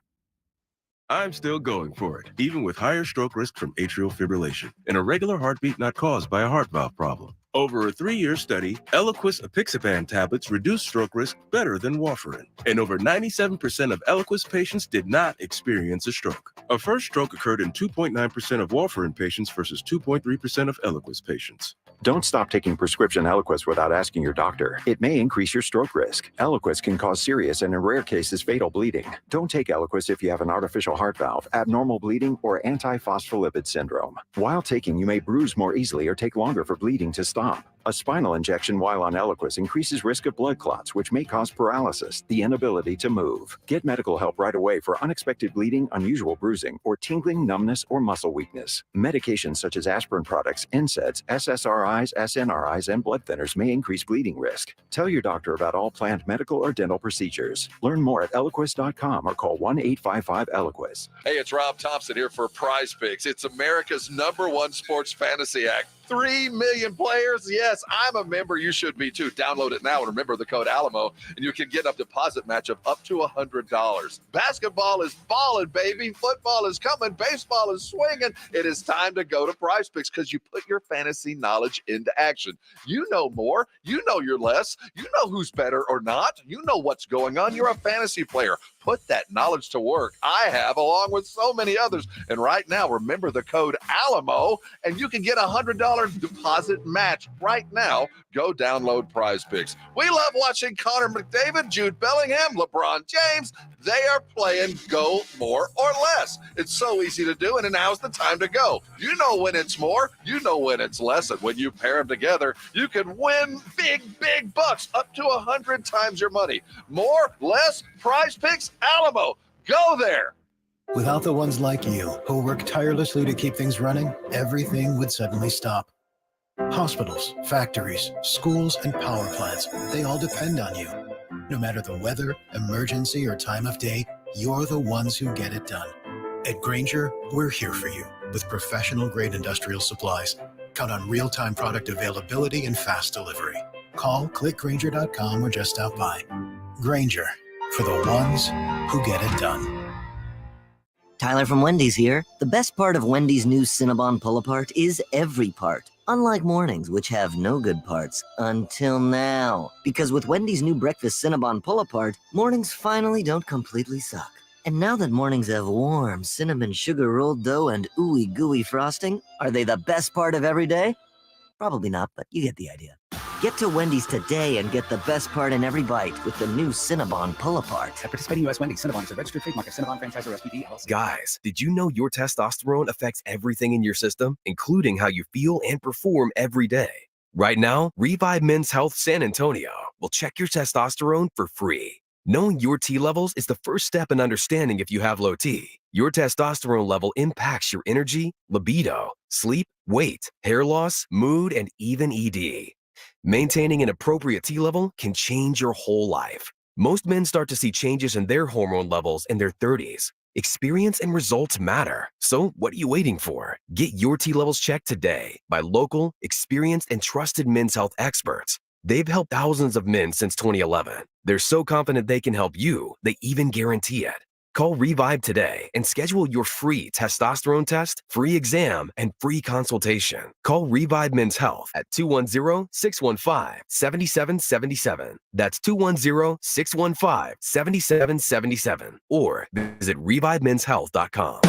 I'm still going for it, even with higher stroke risk from atrial fibrillation and a regular heartbeat not caused by a heart valve problem. Over a 3-year study, Eliquis apixaban tablets reduced stroke risk better than warfarin, and over 97% of Eliquis patients did not experience a stroke. A first stroke occurred in 2.9% of warfarin patients versus 2.3% of Eliquis patients. Don't stop taking prescription Eliquis without asking your doctor. It may increase your stroke risk. Eliquis can cause serious and in rare cases fatal bleeding. Don't take Eliquis if you have an artificial heart valve, abnormal bleeding, or antiphospholipid syndrome. While taking, you may bruise more easily or take longer for bleeding to stop. A spinal injection while on Eliquis increases risk of blood clots, which may cause paralysis, the inability to move. Get medical help right away for unexpected bleeding, unusual bruising, or tingling, numbness, or muscle weakness. Medications such as aspirin products, NSAIDs, SSRIs, SNRIs, and blood thinners may increase bleeding risk. Tell your doctor about all planned medical or dental procedures. Learn more at Eliquis.com or call 1-855-ELIQUIS. Hey, it's Rob Thompson here for Prize Picks. It's America's #1 sports fantasy act. 3 million players. Yes, I'm a member. You should be too. Download it now and remember the code Alamo, and you can get a deposit match of up to $100. Basketball is balling, baby. Football is coming. Baseball is swinging. It is time to go to Prize Picks because you put your fantasy knowledge into action. You know more. You know your less. You know who's better or not. You know what's going on. You're a fantasy player. Put that knowledge to work. I have, along with so many others. And right now, remember the code Alamo, and you can get a $100 deposit match right now. Go download Prize Picks. We love watching Connor McDavid, Jude Bellingham, LeBron James. They are playing go more or less. It's so easy to do, and now's the time to go. You know when it's more, you know when it's less, and when you pair them together, you can win big bucks, up to 100 times your money. More, less, Prize Picks, Alamo. Go there. Without the ones like you, who work tirelessly to keep things running, everything would suddenly stop. Hospitals, factories, schools, and power plants, they all depend on you. No matter the weather, emergency, or time of day, you're the ones who get it done. At Grainger, we're here for you with professional-grade industrial supplies. Count on real-time product availability and fast delivery. Call, click Grainger.com, or just stop by. Grainger, for the ones who get it done. Tyler from Wendy's here. The best part of Wendy's new Cinnabon Pull-Apart is every part. Unlike mornings, which have no good parts, until now. Because with Wendy's new breakfast Cinnabon Pull-Apart, mornings finally don't completely suck. And now that mornings have warm cinnamon sugar rolled dough and ooey gooey frosting, are they the best part of every day? Probably not, but you get the idea. Get to Wendy's today and get the best part in every bite with the new Cinnabon Pull-Apart. At participating U.S. Wendy's, Cinnabon is a registered trademark of Cinnabon Franchise or SPV LLC. Guys, did you know your testosterone affects everything in your system, including how you feel and perform every day? Right now, Revive Men's Health San Antonio will check your testosterone for free. Knowing your T levels is the first step in understanding if you have low T. Your testosterone level impacts your energy, libido, sleep, weight, hair loss, mood, and even ED. Maintaining an appropriate T level can change your whole life. Most men start to see changes in their hormone levels in their 30s. Experience and results matter. So what are you waiting for? Get your T levels checked today by local, experienced, and trusted men's health experts. They've helped thousands of men since 2011. They're so confident they can help you, they even guarantee it. Call Revive today and schedule your free testosterone test, free exam, and free consultation. Call Revive Men's Health at 210-615-7777. That's 210-615-7777. Or visit ReviveMen'sHealth.com.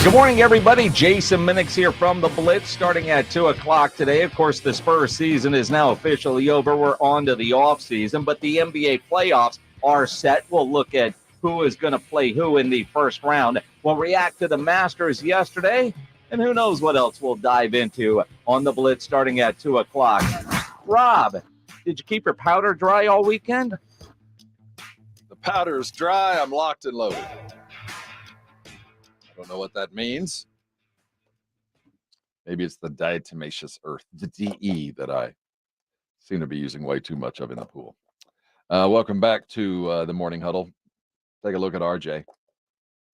Good morning, everybody. Jason Minix here from the Blitz, starting at 2 o'clock today. Of course, the Spurs season is now officially over. We're on to the offseason, but the NBA playoffs are set. We'll look at who is going to play who in the first round. We'll react to the Masters yesterday, and who knows what else we'll dive into on the Blitz starting at 2 o'clock. Rob, did you keep your powder dry all weekend? The powder is dry. I'm locked and loaded. I don't know what that means. Maybe it's the diatomaceous earth, the DE, that I seem to be using way too much of in the pool. Welcome back to the Morning Huddle. Take a look at RJ.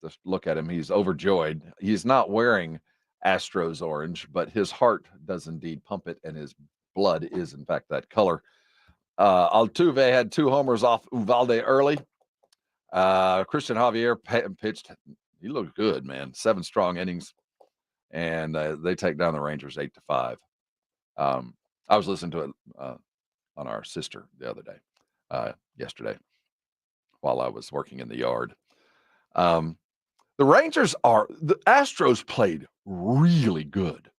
Just look at him. He's overjoyed. He's not wearing Astros orange, but his heart does indeed pump it, and his blood is, in fact, that color. Altuve had 2 homers off Uvalde early. Christian Javier pitched. He looked good, man. 7 strong innings, and they take down the Rangers 8-5. I was listening to it on our sister the other day, yesterday, while I was working in the yard. The Astros played really good.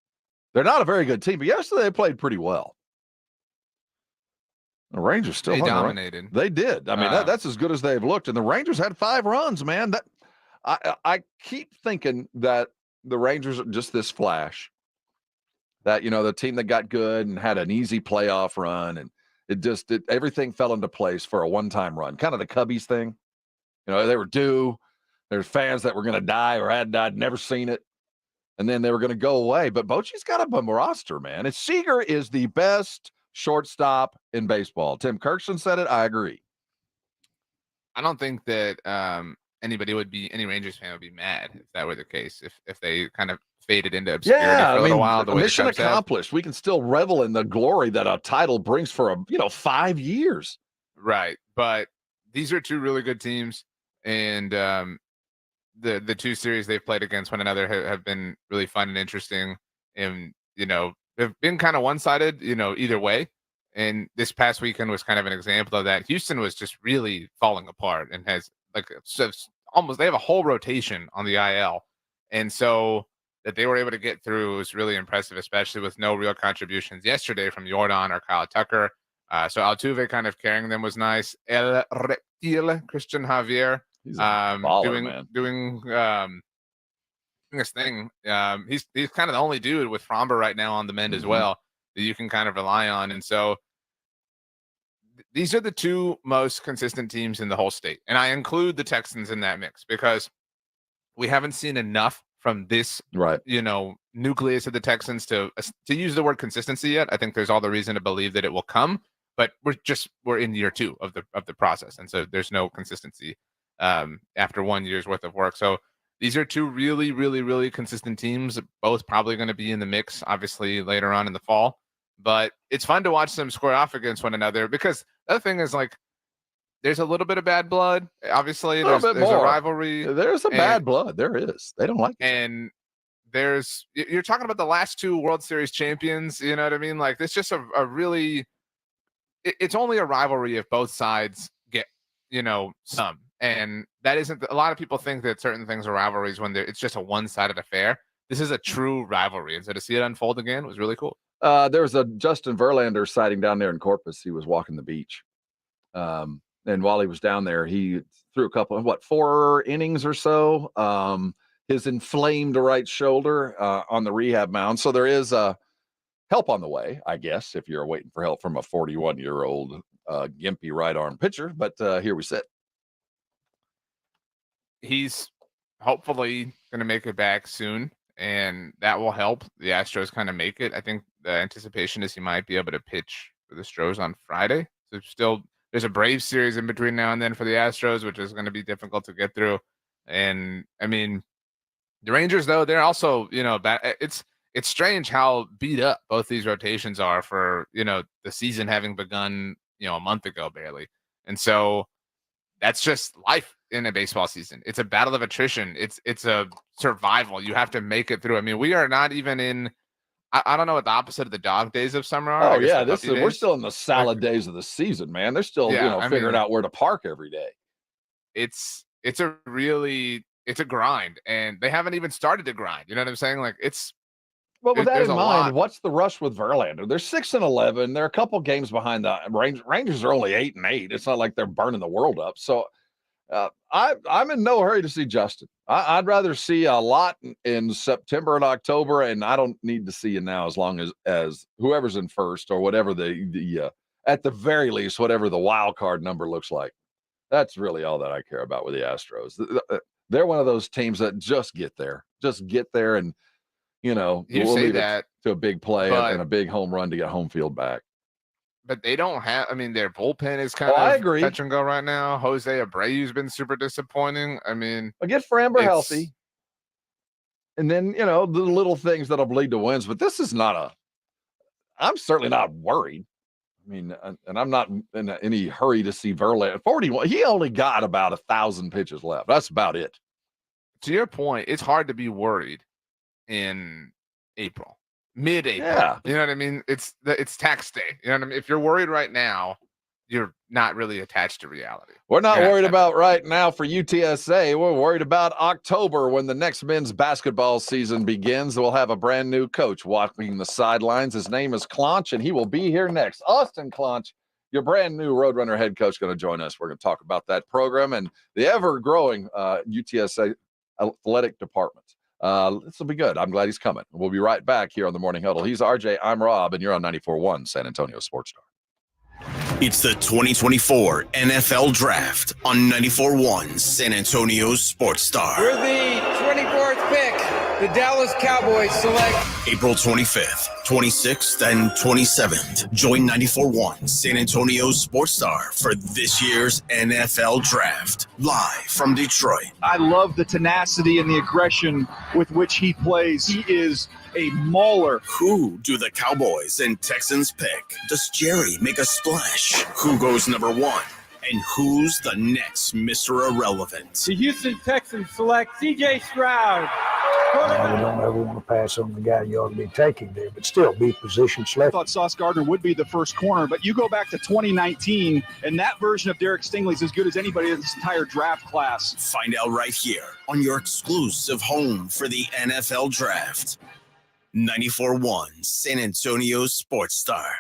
They're not a very good team, but yesterday they played pretty well. The Rangers still They hung around. dominated. They did. I mean, that's as good as they've looked. And the Rangers had 5 runs, man. That I keep thinking that the Rangers are just this flash. That, the team that got good and had an easy playoff run, and everything fell into place for a one-time run. Kind of the Cubbies thing. They were due. There's fans that were going to die or had died, never seen it. And then they were going to go away. But Bochy's got a bum roster, man. And Seager is the best shortstop in baseball. Tim Kirkson said it. I agree. I don't think that any Rangers fan would be mad if that were the case. If they kind of faded into obscurity for a little while. The mission accomplished. We can still revel in the glory that a title brings for 5 years. Right. But these are 2 really good teams. And the 2 series they've played against one another have been really fun and interesting. And, they've been kind of one-sided, either way. And this past weekend was kind of an example of that. Houston was just really falling apart and has they have a whole rotation on the IL. And so that they were able to get through was really impressive, especially with no real contributions yesterday from Jordan or Kyle Tucker. So Altuve kind of carrying them was nice. El Reptil, Christian Javier, he's a baller, doing this thing. He's kind of the only dude with Fromber right now on the mend as well that you can kind of rely on. And so these are the 2 most consistent teams in the whole state. And I include the Texans in that mix because we haven't seen enough from this, nucleus of the Texans to use the word consistency yet. I think there's all the reason to believe that it will come, but we're in year 2 of the process. And so there's no consistency after 1 year's worth of work. So these are 2 really, really, really consistent teams, both probably going to be in the mix, obviously, later on in the fall. But it's fun to watch them square off against one another because the other thing is, there's a little bit of bad blood. Obviously, there's a rivalry. There's bad blood. There is. They don't like it. And you're talking about the last 2 World Series champions. You know what I mean? It's just a really – it's only a rivalry if both sides get, some. And that isn't – a lot of people think that certain things are rivalries when it's just a one-sided affair. This is a true rivalry. And so to see it unfold again was really cool. There was a Justin Verlander sighting down there in Corpus. He was walking the beach. And while he was down there, he threw a couple of 4 innings or so. His inflamed right shoulder on the rehab mound. So there is help on the way, I guess, if you're waiting for help from a 41-year-old gimpy right arm pitcher. But here we sit. He's hopefully going to make it back soon, and that will help the Astros kind of make it. I think the anticipation is he might be able to pitch for the Astros on Friday. So there's a Braves series in between now and then for the Astros, which is going to be difficult to get through. And I mean, the Rangers, though, they're also, bad. It's strange how beat up both these rotations are for, the season having begun, a month ago barely. And so that's just life in a baseball season. It's a battle of attrition. It's a survival. You have to make it through. I mean, we are not even in, I don't know what the opposite of the dog days of summer are. Oh yeah, we're still in the salad days of the season, man. They're still, figuring out where to park every day. It's a grind, and they haven't even started to grind. You know what I'm saying? Well, with that in mind, what's the rush with Verlander? They're 6-11. They're a couple games behind the Rangers are only 8-8. It's not like they're burning the world up. So I'm in no hurry to see Justin. I'd rather see a lot in September and October, and I don't need to see you now as long as whoever's in first or whatever the at the very least, whatever the wild card number looks like. That's really all that I care about with the Astros. They're one of those teams that just get there and, you we'll say leave that it to a big play and a big home run to get home field back. But they don't have. I mean, their bullpen is kind I of agree. touch and go right now. Jose Abreu's been super disappointing. I mean, I'll get Framber healthy, and then the little things that'll lead to wins. But this is not I'm certainly not worried. I mean, and I'm not in any hurry to see Verlander. 41. He only got about 1,000 pitches left. That's about it. To your point, it's hard to be worried in April. Mid-April. Yeah. You know what I mean? It's tax day. You know what I mean? If you're worried right now, you're not really attached to reality. We're not You're worried attached- about right now for UTSA. We're worried about October when the next men's basketball season begins. We'll have a brand new coach walking the sidelines. His name is Claunch, and he will be here next. Austin Clunch, your brand new Roadrunner head coach, going to join us. We're going to talk about that program and the ever-growing UTSA athletic department. This will be good. I'm glad he's coming. We'll be right back here on the Morning Huddle. He's RJ, I'm Rob, and you're on 94.1 San Antonio Sports Star. It's the 2024 NFL Draft on 94.1 San Antonio Sports Star. For the 24th pick, the Dallas Cowboys select April 25th, 26th, and 27th. Join 94.1 San Antonio Sports Star for this year's NFL Draft. Live from Detroit. I love the tenacity and the aggression with which he plays. He is a mauler. Who do the Cowboys and Texans pick? Does Jerry make a splash? Who goes number one? And who's the next Mr. Irrelevant? the Houston Texans select C.J. Stroud. We don't ever want to pass on the guy you ought to be taking there, but still be position I select. thought Sauce Gardner would be the first corner, but you go back to 2019, and that version of Derek Stingley is as good as anybody in this entire draft class. Find out right here on your exclusive home for the NFL Draft. 94.1 San Antonio Sports Star.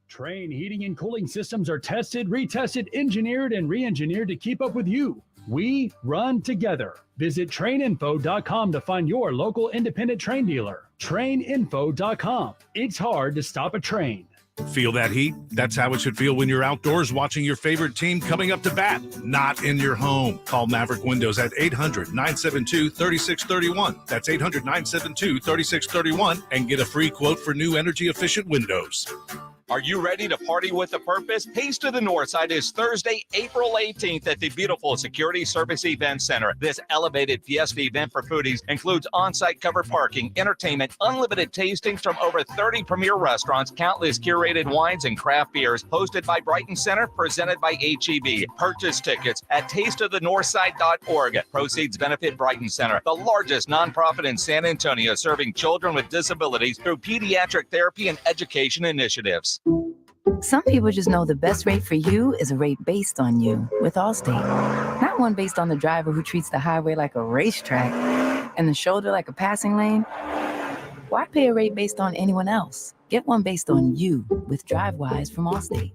Train heating and cooling systems are tested, retested, engineered, and re-engineered to keep up with you. We run together. Visit traininfo.com to find your local independent train dealer. Traininfo.com. It's hard to stop a train. Feel that heat? That's how it should feel when you're outdoors watching your favorite team coming up to bat, not in your home. Call Maverick Windows at 800-972-3631. That's 800-972-3631 and get a free quote for new energy-efficient windows. Are you ready to party with a purpose? Taste of the Northside is Thursday, April 18th at the beautiful Security Service Event Center. This elevated fiesta event for foodies includes on-site covered parking, entertainment, unlimited tastings from over 30 premier restaurants, countless curated wines and craft beers, hosted by Brighton Center, presented by HEB. Purchase tickets at tasteofthenorthside.org. Proceeds benefit Brighton Center, the largest nonprofit in San Antonio, serving children with disabilities through pediatric therapy and education initiatives. Some people just know the best rate for you is a rate based on you with Allstate. Not one based on the driver who treats the highway like a racetrack and the shoulder like a passing lane. Why pay a rate based on anyone else? Get one based on you with DriveWise from Allstate.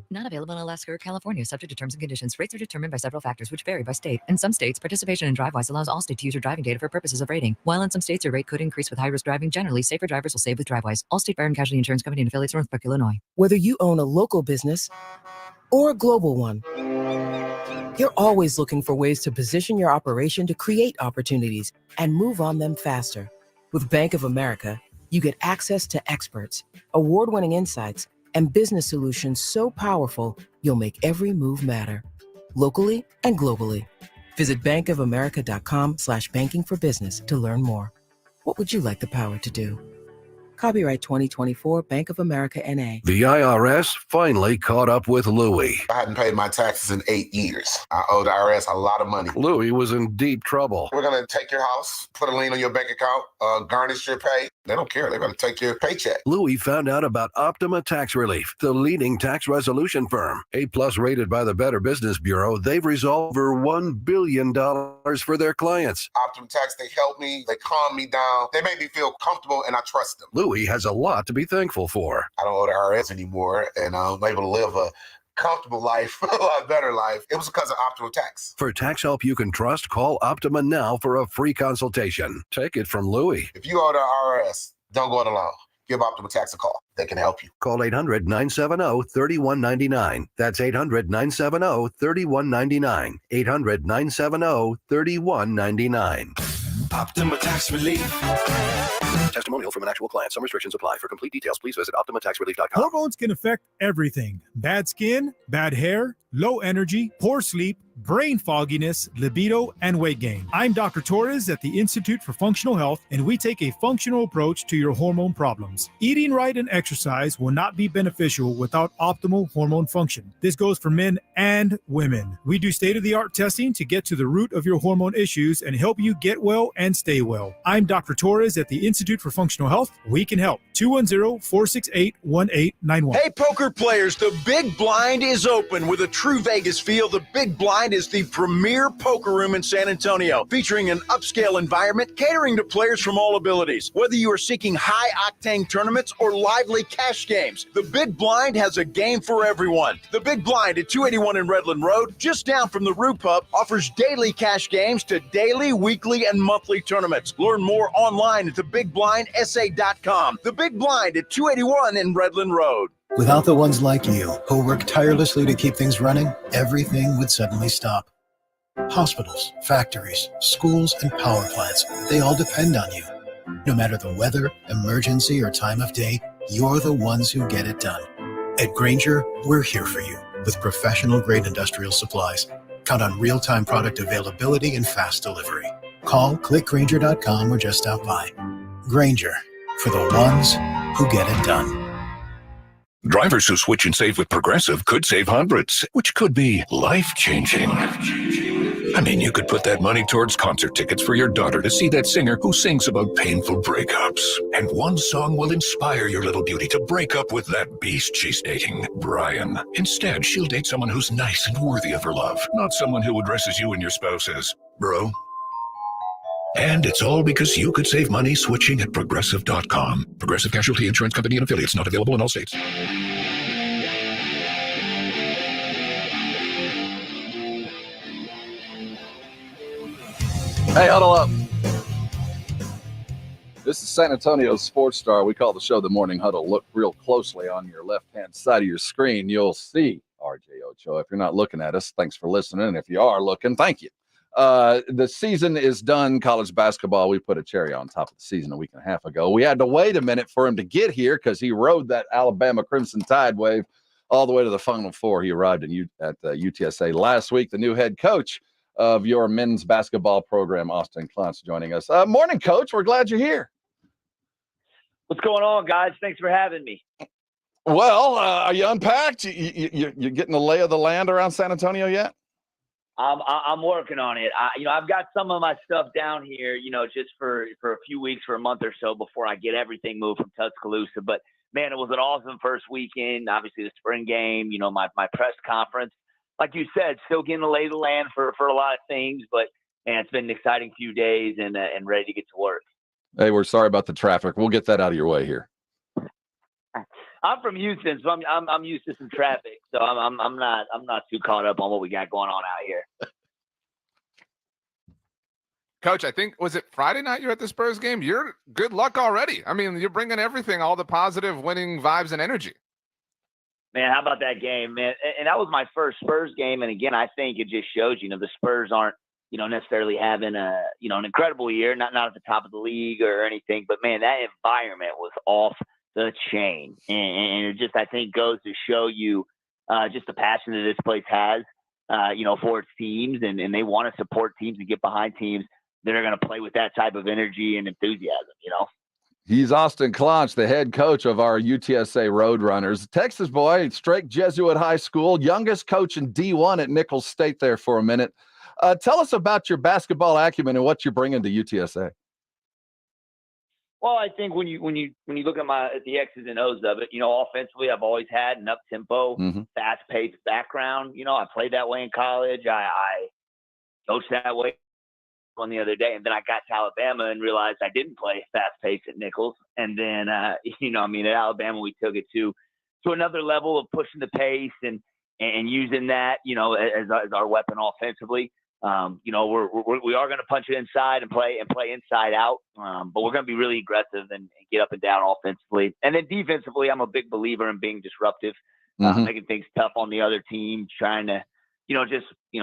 Not available in Alaska or California, subject to terms and conditions. Rates are determined by several factors, which vary by state. In some states, participation in DriveWise allows Allstate to use your driving data for purposes of rating. While in some states, your rate could increase with high-risk driving. Generally, safer drivers will save with DriveWise. Allstate Fire and Casualty Insurance Company and affiliates, Northbrook, Illinois. Whether you own a local business or a global one, you're always looking for ways to position your operation to create opportunities and move on them faster. With Bank of America, you get access to experts, award-winning insights, and business solutions so powerful, you'll make every move matter, locally and globally. Visit bankofamerica.com/banking for business to learn more. What would you like the power to do? Copyright 2024 Bank of America N.A. The IRS finally caught up with Louie. I hadn't paid my taxes in 8 years. I owe the IRS a lot of money. Louie was in deep trouble. We're going to take your house, put a lien on your bank account, garnish your pay. They don't care. They're going to take your paycheck. Louie found out about Optima Tax Relief, the leading tax resolution firm. A+ rated by the Better Business Bureau, they've resolved over $1 billion for their clients. Optima Tax, they help me. They calm me down. They make me feel comfortable, and I trust them. Louie has a lot to be thankful for. I don't owe the IRS anymore, and I'm able to live a comfortable life, a lot better life. It was because of Optima Tax. For tax help you can trust, call Optima now for a free consultation. Take it from Louie. If you owe the IRS, don't go it alone. Give Optima Tax a call. They can help you. Call 800-970-3199. That's 800-970-3199. 800-970-3199. Optima Tax Relief. Testimonial from an actual client. Some restrictions apply. For complete details, please visit OptimaTaxRelief.com. Hormones can affect everything. Bad skin, bad hair, low energy, poor sleep, brain fogginess, libido, and weight gain. I'm Dr. Torres at the Institute for Functional Health, and we take a functional approach to your hormone problems. Eating right and exercise will not be beneficial without optimal hormone function. This goes for men and women. We do state-of-the-art testing to get to the root of your hormone issues and help you get well and stay well. I'm Dr. Torres at the Institute for Functional Health. We can help. 210-468-1891. Hey, poker players, the Big Blind is open with a true Vegas feel. The Big Blind is the premier poker room in San Antonio, featuring an upscale environment catering to players from all abilities. Whether you are seeking high-octane tournaments or lively cash games, the Big Blind has a game for everyone. The Big Blind at 281 in Redland Road, just down from the Roo Pub, offers daily cash games to daily, weekly, and monthly tournaments. Learn more online at thebigblindsa.com. The Big Blind at 281 in Redland Road. Without the ones like you, who work tirelessly to keep things running, everything would suddenly stop. Hospitals, factories, schools, and power plants, they all depend on you. No matter the weather, emergency, or time of day, you're the ones who get it done. At Grainger, we're here for you with professional-grade industrial supplies. Count on real-time product availability and fast delivery. Call, click Grainger.com, or just stop by. Grainger, for the ones who get it done. Drivers who switch and save with Progressive could save hundreds, which could be life-changing. I mean, you could put that money towards concert tickets for your daughter to see that singer who sings about painful breakups. And one song will inspire your little beauty to break up with that beast she's dating, Brian. Instead, she'll date someone who's nice and worthy of her love, not someone who addresses you and your spouse as bro. And it's all because you could save money switching at Progressive.com. Progressive Casualty Insurance Company and affiliates, not available in all states. Hey, huddle up. This is San Antonio Sports Star. We call the show the Morning Huddle. Look real closely on your left-hand side of your screen. You'll see RJ Ochoa. If you're not looking at us, thanks for listening. And if you are looking, thank you. The season is done. College basketball, we put a cherry on top of the season a week and a half ago. We had to wait a minute for him to get here because he rode that Alabama Crimson Tide wave all the way to the Final Four. He arrived at UTSA last week. The new head coach of your men's basketball program, Austin Clunch, joining us. Morning, Coach. We're glad you're here. What's going on, guys? Thanks for having me. Well, are you unpacked? You're getting the lay of the land around San Antonio yet? I'm working on it. I've got some of my stuff down here, just for a few weeks, for a month or so before I get everything moved from Tuscaloosa. But man, it was an awesome first weekend. Obviously, the spring game, my press conference. Like you said, still getting the lay of the land for a lot of things. But man, it's been an exciting few days and ready to get to work. Hey, we're sorry about the traffic. We'll get that out of your way here. I'm from Houston, so I'm used to some traffic. So I'm not too caught up on what we got going on out here. Coach, I think, was it Friday night you're at the Spurs game? You're good luck already. I mean, you're bringing everything, all the positive winning vibes and energy. Man, how about that game, man? And that was my first Spurs game. And again, I think it just shows, the Spurs aren't, necessarily having an incredible year, not at the top of the league or anything. But man, that environment was off the chain. And it just, I think, goes to show you just the passion that this place has, for its teams. And they want to support teams and get behind teams that are going to play with that type of energy and enthusiasm, He's Austin Clunch, the head coach of our UTSA Roadrunners. Texas boy, straight Jesuit high school, youngest coach in D1 at Nicholls State there for a minute. Tell us about your basketball acumen and what you're bringing to UTSA. Well, I think when you look at the X's and O's of it, offensively, I've always had an up-tempo, fast-paced background. I played that way in college. I coached that way on the other day, and then I got to Alabama and realized I didn't play fast-paced at Nicholls. And then, at Alabama, we took it to another level of pushing the pace and using that, as our weapon offensively. We are going to punch it inside and play inside out, but we're going to be really aggressive and get up and down offensively. And then defensively, I'm a big believer in being disruptive, making things tough on the other team, trying to,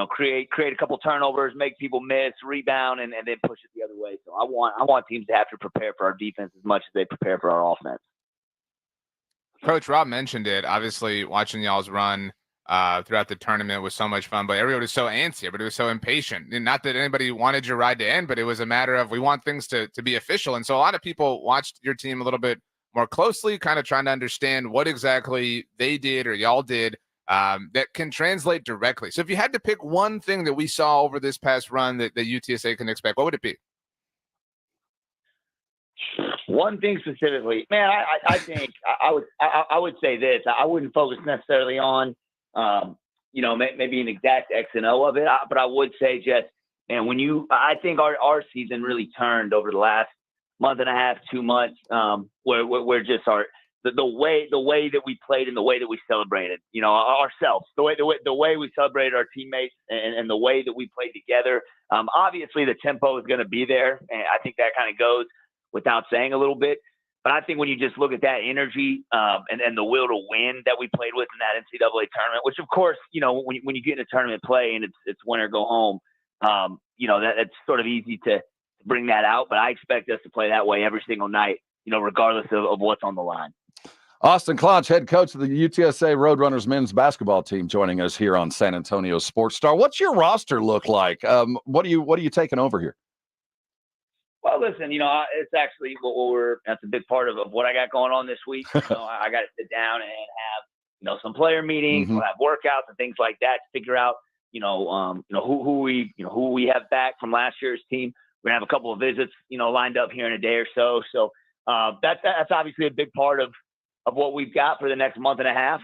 create a couple turnovers, make people miss, rebound, and then push it the other way. So I want teams to have to prepare for our defense as much as they prepare for our offense. Coach, Rob mentioned it. Obviously, watching y'all's run throughout the tournament. It was so much fun, but everybody was so antsy, everybody was so impatient. And not that anybody wanted your ride to end, but it was a matter of we want things to be official. And so a lot of people watched your team a little bit more closely, kind of trying to understand what exactly they did or y'all did that can translate directly. So if you had to pick one thing that we saw over this past run that UTSA can expect, what would it be? One thing specifically, man, I think I would say this. I wouldn't focus necessarily on, maybe an exact X and O of it, but I would say just, man, I think our season really turned over the last month and a half, 2 months, where just the way that we played and the way that we celebrated, ourselves, the way we celebrated our teammates and the way that we played together. Obviously the tempo is going to be there, and I think that kind of goes without saying a little bit. But I think when you just look at that energy and the will to win that we played with in that NCAA tournament, which of course, when you get in a tournament play and it's win or go home, that's sort of easy to bring that out. But I expect us to play that way every single night, regardless of what's on the line. Austin Clunch, head coach of the UTSA Roadrunners men's basketball team, joining us here on San Antonio Sports Star. What's your roster look like? What are you taking over here? Well, listen, it's actually that's a big part of what I got going on this week. I got to sit down and have, some player meetings, we'll have workouts and things like that to figure out, who we have back from last year's team. We're gonna have a couple of visits, lined up here in a day or so. So that's obviously a big part of what we've got for the next month and a half,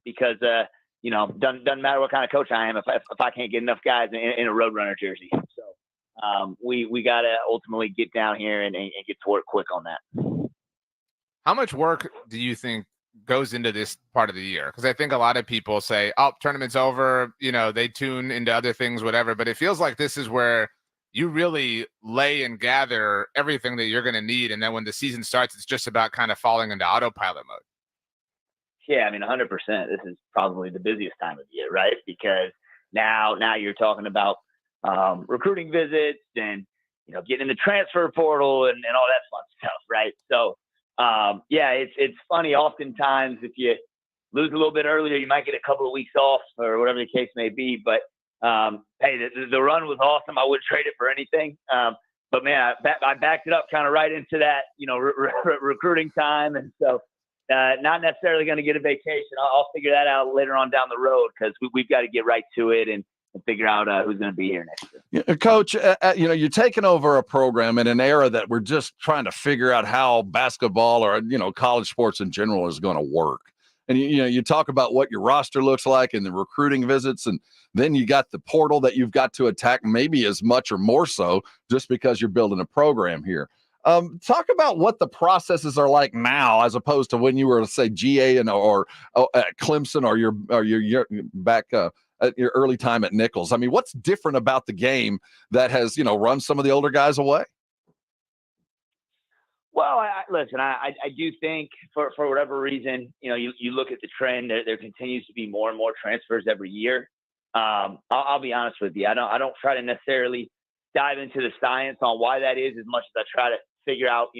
because doesn't matter what kind of coach I am if I can't get enough guys in a Roadrunner jersey. So we got to ultimately get down here and get to work quick on that. How much work do you think goes into this part of the year? Because I think a lot of people say, oh, tournament's over, they tune into other things, whatever. But it feels like this is where you really lay and gather everything that you're going to need. And then when the season starts, it's just about kind of falling into autopilot mode. Yeah, 100%. This is probably the busiest time of year, right? Because now you're talking about recruiting visits and, getting in the transfer portal and all that fun stuff, right? So, it's funny. Oftentimes, if you lose a little bit earlier, you might get a couple of weeks off or whatever the case may be. But, hey, the run was awesome. I wouldn't trade it for anything. But, man, I backed it up kind of right into that, recruiting time. And so not necessarily going to get a vacation. I'll figure that out later on down the road because we've got to get right to it and figure out who's going to be here next year. Yeah, Coach, you're taking over a program in an era that we're just trying to figure out how basketball or, college sports in general is going to work. And, you talk about what your roster looks like and the recruiting visits, and then you got the portal that you've got to attack maybe as much or more so just because you're building a program here. Talk about what the processes are like now as opposed to when you were, say, GA or at Clemson or your back at your early time at Nichols. What's different about the game that has, run some of the older guys away? Well, listen, I do think for whatever reason, you look at the trend, there continues to be more and more transfers every year. I'll be honest with you. I don't try to necessarily dive into the science on why that is as much as I try to figure out,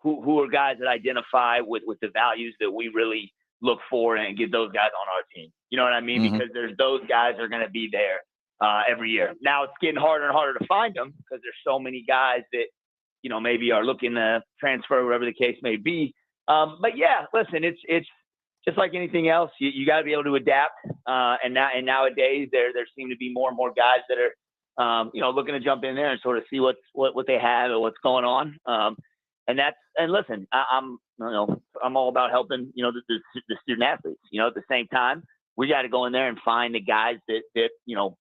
who are guys that identify with the values that we really look for and get those guys on our team. You know what I mean? Mm-hmm. Because there's those guys that are going to be there every year. Now it's getting harder and harder to find them because there's so many guys that, maybe are looking to transfer, whatever the case may be. But yeah, listen, it's just like anything else. You got to be able to adapt. And nowadays there seem to be more and more guys that are, looking to jump in there and sort of see what they have and what's going on. And listen, I'm all about helping, the student athletes, at the same time, we got to go in there and find the guys that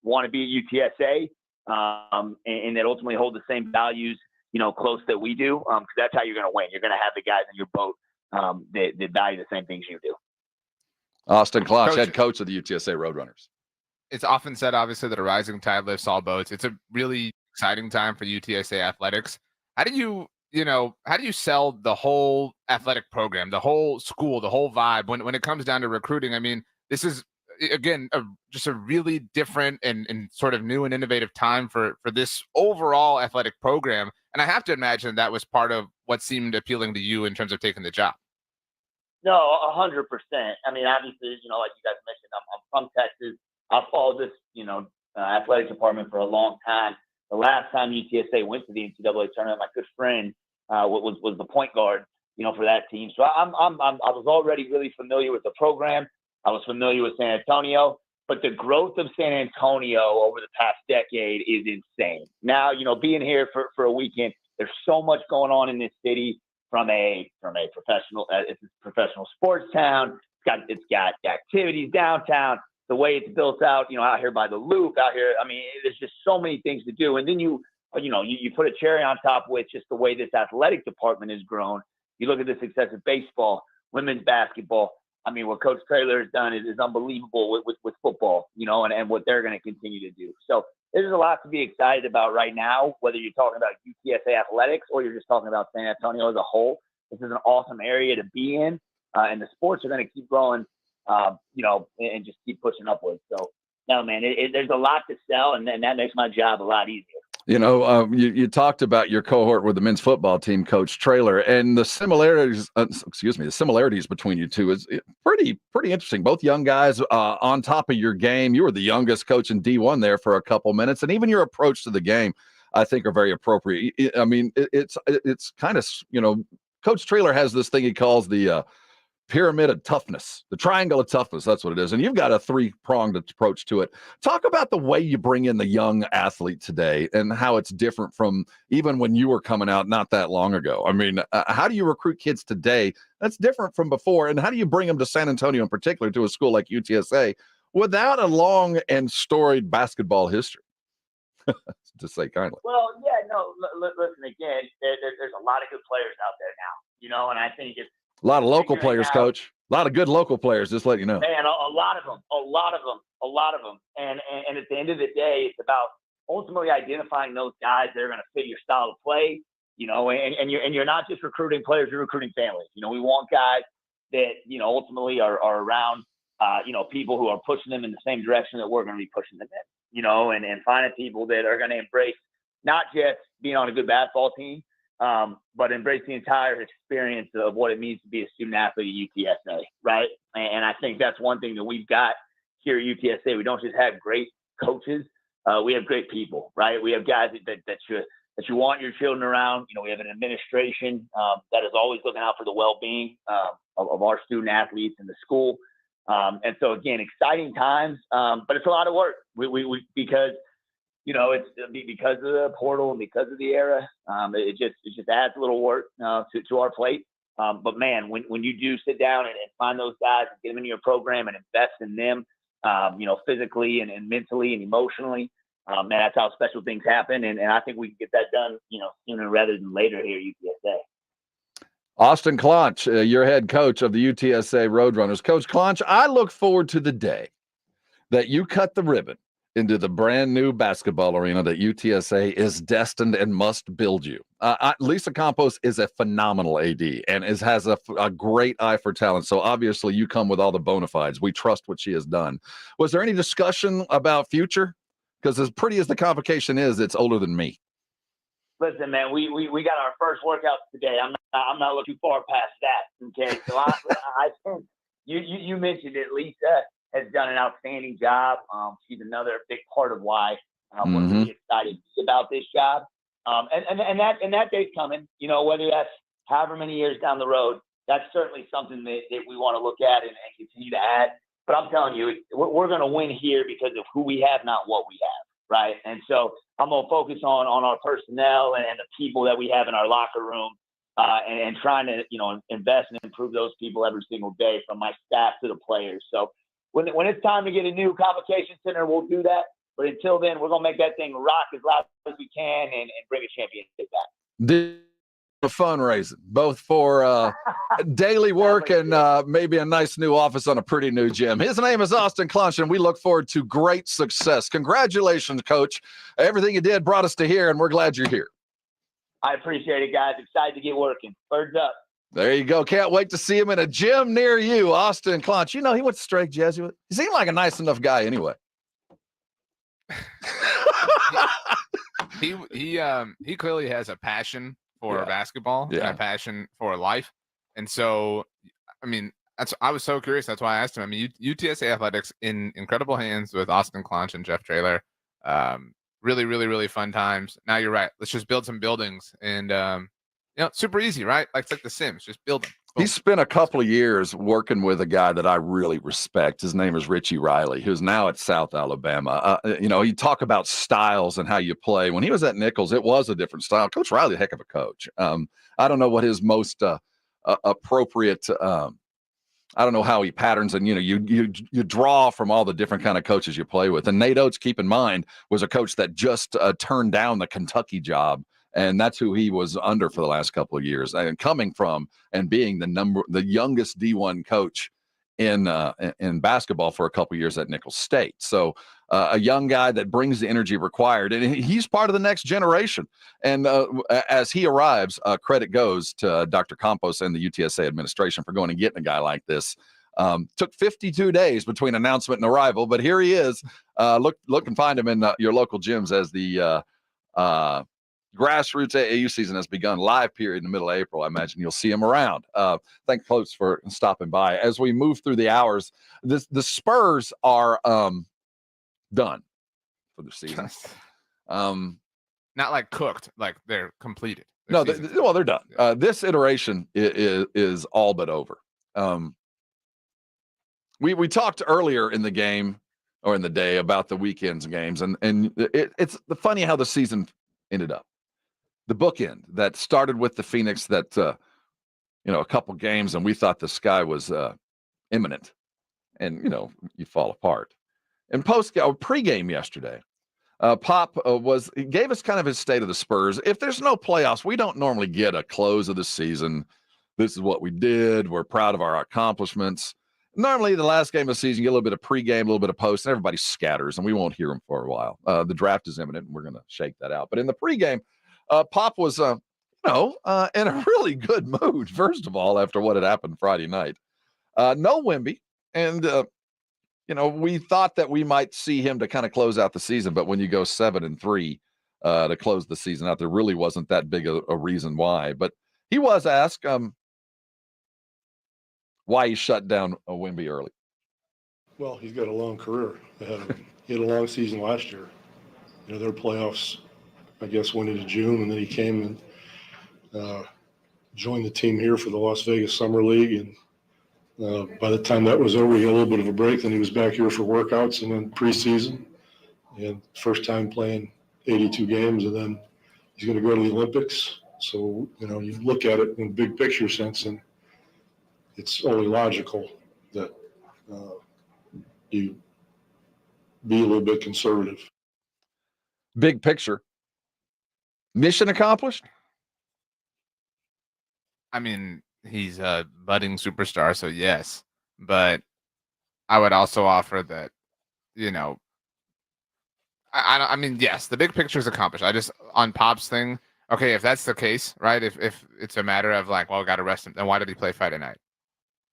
want to be at UTSA, and that ultimately hold the same values, close that we do. Cause that's how you're going to win. You're going to have the guys in your boat, that value the same things you do. Austin Clunch, head coach of the UTSA Roadrunners. It's often said, obviously, that a rising tide lifts all boats. It's a really exciting time for UTSA athletics. How do you sell the whole athletic program, the whole school, the whole vibe when it comes down to recruiting? This is, again, just a really different and sort of new and innovative time for this overall athletic program. And I have to imagine that was part of what seemed appealing to you in terms of taking the job. No, 100%. Obviously, like you guys mentioned, I'm from Texas. I've followed this, athletic department for a long time. The last time UTSA went to the NCAA tournament, my good friend was the point guard, for that team. So I was already really familiar with the program. I was familiar with San Antonio, but the growth of San Antonio over the past decade is insane. Now, being here for a weekend, there's so much going on in this city from a professional, it's a professional sports town. It's got activities downtown. The way it's built out, out here by the Loop, out here. I mean, there's just so many things to do. And then you put a cherry on top with just the way this athletic department has grown. You look at the success of baseball, women's basketball. I mean, what Coach Traylor has done is unbelievable with football, and what they're going to continue to do. So there's a lot to be excited about right now, whether you're talking about UTSA athletics or you're just talking about San Antonio as a whole. This is an awesome area to be in, and the sports are going to keep growing. And just keep pushing upwards. So, no, man, there's a lot to sell, and that makes my job a lot easier. You talked about your cohort with the men's football team, Coach Traylor, and the similarities between you two is pretty interesting. Both young guys on top of your game. You were the youngest coach in D1 there for a couple minutes, and even your approach to the game, I think, are very appropriate. I mean, it's kind of, Coach Traylor has this thing he calls the pyramid of toughness, the triangle of toughness. That's what it is. And you've got a 3-pronged approach to it. Talk about the way you bring in the young athlete today and how it's different from even when you were coming out not that long ago. I mean, how do you recruit kids today that's different from before? And how do you bring them to San Antonio in particular, to a school like UTSA, without a long and storied basketball history? To say kindly. Well, yeah, no, listen, again, there's a lot of good players out there now, and I think it's a lot of local players, Coach. A lot of good local players, just let you know. Man, a lot of them. And at the end of the day, it's about ultimately identifying those guys that are going to fit your style of play, and you're not just recruiting players, you're recruiting families. We want guys that, ultimately are around, people who are pushing them in the same direction that we're going to be pushing them in, and finding people that are going to embrace not just being on a good basketball team, but embrace the entire experience of what it means to be a student athlete at UTSA, right? And I think that's one thing that we've got here at UTSA. We don't just have great coaches, we have great people, right? We have guys that you want your children around. We have an administration that is always looking out for the well-being of our student athletes in the school. And so again, exciting times, but it's a lot of work. We because it's because of the portal and because of the era. It just adds a little work to our plate. But man, when you do sit down and find those guys and get them into your program and invest in them, physically and mentally and emotionally, man, that's how special things happen. And I think we can get that done, sooner rather than later here at UTSA. Austin Clunch, your head coach of the UTSA Roadrunners. Coach Claunch, I look forward to the day that you cut the ribbon into the brand new basketball arena that UTSA is destined and must build you. Lisa Campos is a phenomenal AD and has a great eye for talent. So obviously you come with all the bona fides. We trust what she has done. Was there any discussion about future? Because as pretty as the convocation is, it's older than me. Listen, man, we got our first workouts today. I'm not looking too far past that. Okay, so I think you mentioned it. Lisa has done an outstanding job. She's another big part of why we're really excited about this job. And that day's coming. Whether that's however many years down the road, that's certainly something that we want to look at and continue to add. But I'm telling you, we're going to win here because of who we have, not what we have. Right. And so I'm going to focus on our personnel and the people that we have in our locker room and trying to, invest and improve those people every single day, from my staff to the players. So when it's time to get a new convocation center, we'll do that. But until then, we're going to make that thing rock as loud as we can and bring a championship back. Fundraising, both for daily work and maybe a nice new office on a pretty new gym. His name is Austin Clunch, and we look forward to great success. Congratulations, Coach. Everything you did brought us to here, and we're glad you're here. I appreciate it, guys. Excited to get working. Birds up. There you go. Can't wait to see him in a gym near you, Austin Clunch. He went to Strake Jesuit. He seemed like a nice enough guy anyway. He clearly has a passion for basketball and a passion for life. And so, I mean, I was so curious. That's why I asked him. I mean, UTSA athletics in incredible hands with Austin Clunch and Jeff Traylor. Really, really, really fun times. Now you're right. Let's just build some buildings, and super easy, right? Like it's like The Sims. Just build them. Boom. He spent a couple of years working with a guy that I really respect. His name is Richie Riley, who's now at South Alabama. You talk about styles and how you play. When he was at Nichols, it was a different style. Coach Riley, a heck of a coach. I don't know what his most appropriate. I don't know how he patterns, and you draw from all the different kind of coaches you play with. And Nate Oates, keep in mind, was a coach that just turned down the Kentucky job, and that's who he was under for the last couple of years. And coming from and being the youngest D1 coach in basketball for a couple of years at Nicholls State. So a young guy that brings the energy required, and he's part of the next generation. And as he arrives, credit goes to Dr. Campos and the UTSA administration for going and getting a guy like this. Took 52 days between announcement and arrival, but here he is. Look and find him in your local gyms as the grassroots AAU season has begun. Live period in the middle of April. I imagine you'll see him around. Thank folks for stopping by. As we move through the hours, the Spurs are done for the season. Not like cooked, like they're completed. They're done. Yeah. This iteration is all but over. We talked earlier in the game or in the day about the weekend's games, and it's funny how the season ended up. The bookend that started with the Phoenix that a couple games, and we thought the sky was imminent, and you fall apart. And pregame yesterday, Pop gave us kind of his state of the Spurs. If there's no playoffs, we don't normally get a close of the season. This is what we did. We're proud of our accomplishments. Normally, the last game of the season, you get a little bit of pregame, a little bit of post, and everybody scatters, and we won't hear them for a while. The draft is imminent, and we're going to shake that out. But in the pregame, Pop was, in a really good mood, first of all, after what had happened Friday night. No Wemby, and we thought that we might see him to kind of close out the season, but when you go 7-3 to close the season out, there really wasn't that big a reason why. But he was asked why he shut down Wemby early. Well, he's got a long career ahead of him. He had a long season last year. Their playoffs, I guess, went into June, and then he came and joined the team here for the Las Vegas Summer League, and by the time that was over, he had a little bit of a break. Then he was back here for workouts and then preseason. And first time playing 82 games, and then he's going to go to the Olympics. So, you look at it in big picture sense, and it's only logical that you be a little bit conservative. Big picture. Mission accomplished? I mean, he's a budding superstar, so yes. But I would also offer that, I mean, yes, the big picture is accomplished. I just, on Pop's thing, okay, if that's the case, right, if it's a matter of like, well, got to rest him, then why did he play Friday night?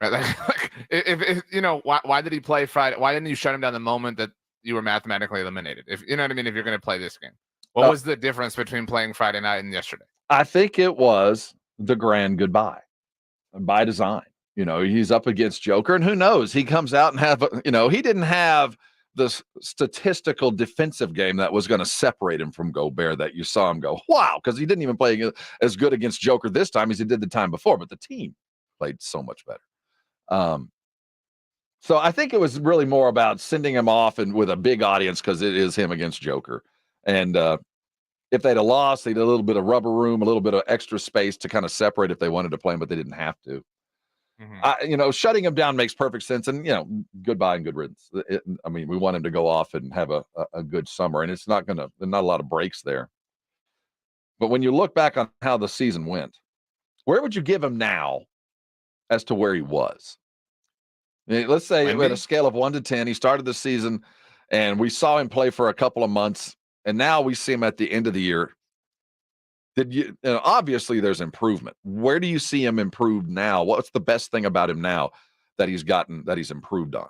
Right? Like if why did he play Friday? Why didn't you shut him down the moment that you were mathematically eliminated? If you know what I mean, if you're going to play this game. What was the difference between playing Friday night and yesterday? I think it was the grand goodbye by design. He's up against Joker, and who knows? He comes out and he didn't have the statistical defensive game that was going to separate him from Gobert that you saw him go, wow, because he didn't even play as good against Joker this time as he did the time before, but the team played so much better. So I think it was really more about sending him off and with a big audience because it is him against Joker. And if they'd have lost, they'd have a little bit of rubber room, a little bit of extra space to kind of separate if they wanted to play him, but they didn't have to. Mm-hmm. Shutting him down makes perfect sense. And, goodbye and good riddance. We want him to go off and have a good summer. And it's there's not a lot of breaks there. But when you look back on how the season went, where would you give him now as to where he was? Let's say at a scale of 1 to 10, he started the season and we saw him play for a couple of months. And now we see him at the end of the year. Obviously there's improvement. Where do you see him improved now? What's the best thing about him now that he's improved on?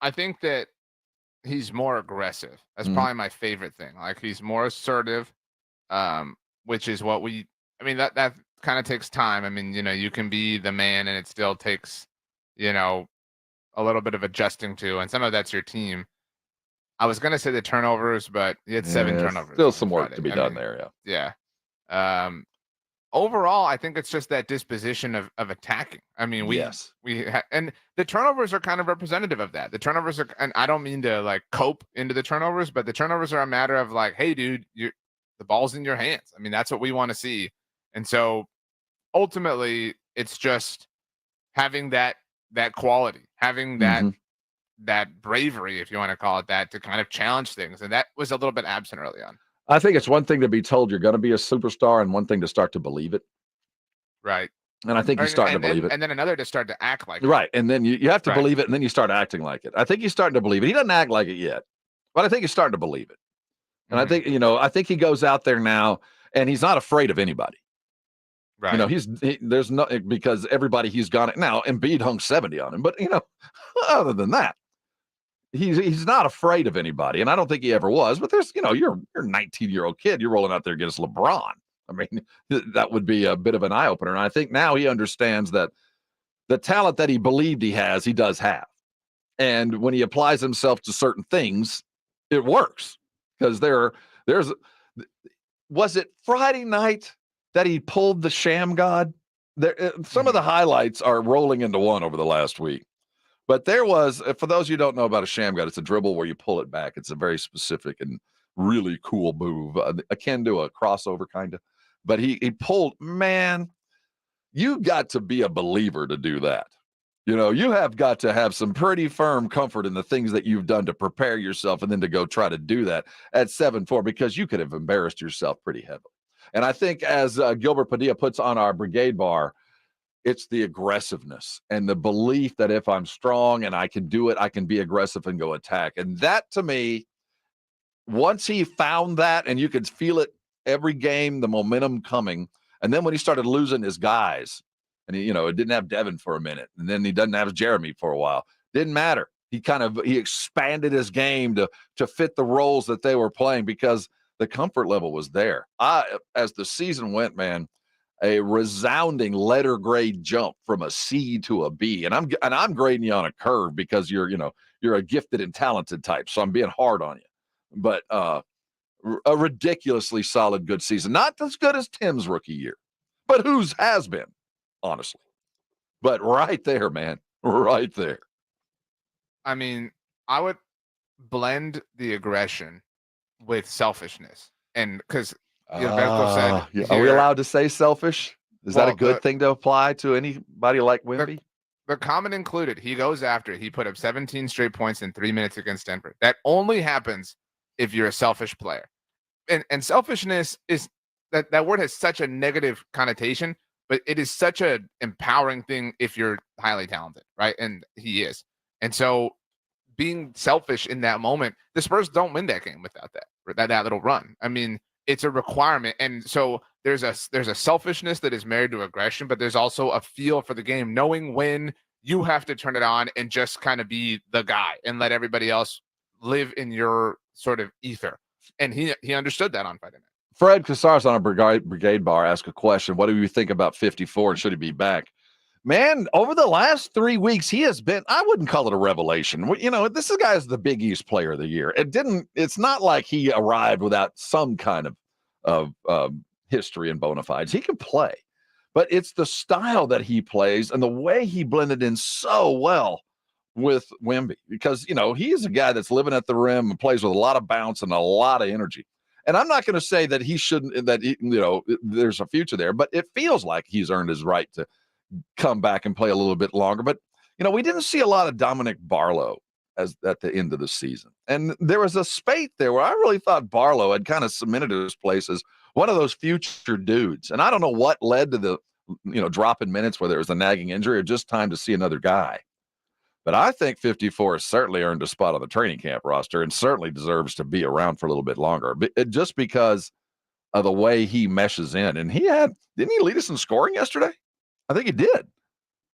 I think that he's more aggressive. That's probably my favorite thing. Like he's more assertive, which is what that kind of takes time. I mean, you can be the man and it still takes, a little bit of adjusting to, and some of that's your team. I was going to say the turnovers, but he had 7 turnovers. Still some work to be done there. Yeah. Overall, I think it's just that disposition of attacking. I mean, and the turnovers are kind of representative of that. The turnovers are, and I don't mean to like cope into the turnovers, but the turnovers are a matter of like, hey, dude, the ball's in your hands. I mean, that's what we want to see. And so ultimately, it's just having that quality, having that bravery, if you want to call it that, to kind of challenge things. And that was a little bit absent early on. I think it's one thing to be told you're going to be a superstar and one thing to start to believe it. Right. And I think he's starting to believe it. And then another to start to act like it. Right. And then you have to believe it, and then you start acting like it. I think he's starting to believe it. He doesn't act like it yet, but I think he's starting to believe it. And I think, I think he goes out there now and he's not afraid of anybody. Right. There's no, because everybody he's gone it now, Embiid hung 70 on him. But, other than that, he's not afraid of anybody. And I don't think he ever was. But there's, you're a 19-year-old kid. You're rolling out there against LeBron. I mean, that would be a bit of an eye-opener. And I think now he understands that the talent that he believed he has, he does have. And when he applies himself to certain things, it works. Because was it Friday night that he pulled the sham god? Some of the highlights are rolling into one over the last week. But there was, for those you don't know about a sham god, it's a dribble where you pull it back. It's a very specific and really cool move, akin to a crossover kind of. But he pulled, man, you got to be a believer to do that. You have got to have some pretty firm comfort in the things that you've done to prepare yourself and then to go try to do that at 7-4, because you could have embarrassed yourself pretty heavily. And I think as Gilbert Padilla puts on our brigade bar, it's the aggressiveness and the belief that if I'm strong and I can do it, I can be aggressive and go attack. And that, to me, once he found that, and you could feel it every game, the momentum coming. And then when he started losing his guys, and it didn't have Devin for a minute, and then he doesn't have Jeremy for a while, didn't matter. He expanded his game to fit the roles that they were playing because the comfort level was there. As the season went, man, a resounding letter grade jump from a C to a B. And I'm grading you on a curve because you're a gifted and talented type. So I'm being hard on you. But a ridiculously solid good season. Not as good as Tim's rookie year, but whose has been, honestly. But right there, man. Right there. I mean, I would blend the aggression with selfishness. And because Beto said, are we allowed to say selfish? Is that a good thing to apply to anybody like Wemby? The comment included, he goes after it. He put up 17 straight points in 3 minutes against Denver. That only happens if you're a selfish player. And selfishness is that word has such a negative connotation, but it is such an empowering thing if you're highly talented, right? And he is. And so being selfish in that moment, the Spurs don't win that game without that little run. I mean, it's a requirement. And so there's a selfishness that is married to aggression, but there's also a feel for the game, knowing when you have to turn it on and just kind of be the guy and let everybody else live in your sort of ether. And he understood that on Friday night. Fred Casares on a brigade bar asked a question. What do you think about 54 and should he be back? Man, over the last 3 weeks, he has been, I wouldn't call it a revelation. This guy is the Big East player of the year. It's not like he arrived without some kind of history and bona fides. He can play, but it's the style that he plays and the way he blended in so well with Wemby, because, he is a guy that's living at the rim and plays with a lot of bounce and a lot of energy. And I'm not going to say that he shouldn't, there's a future there, but it feels like he's earned his right to come back and play a little bit longer. But, we didn't see a lot of Dominic Barlow at the end of the season. And there was a spate there where I really thought Barlow had kind of cemented his place as one of those future dudes. And I don't know what led to the, drop in minutes, whether it was a nagging injury or just time to see another guy. But I think 54 has certainly earned a spot on the training camp roster and certainly deserves to be around for a little bit longer, just because of the way he meshes in. And didn't he lead us in scoring yesterday? I think he did.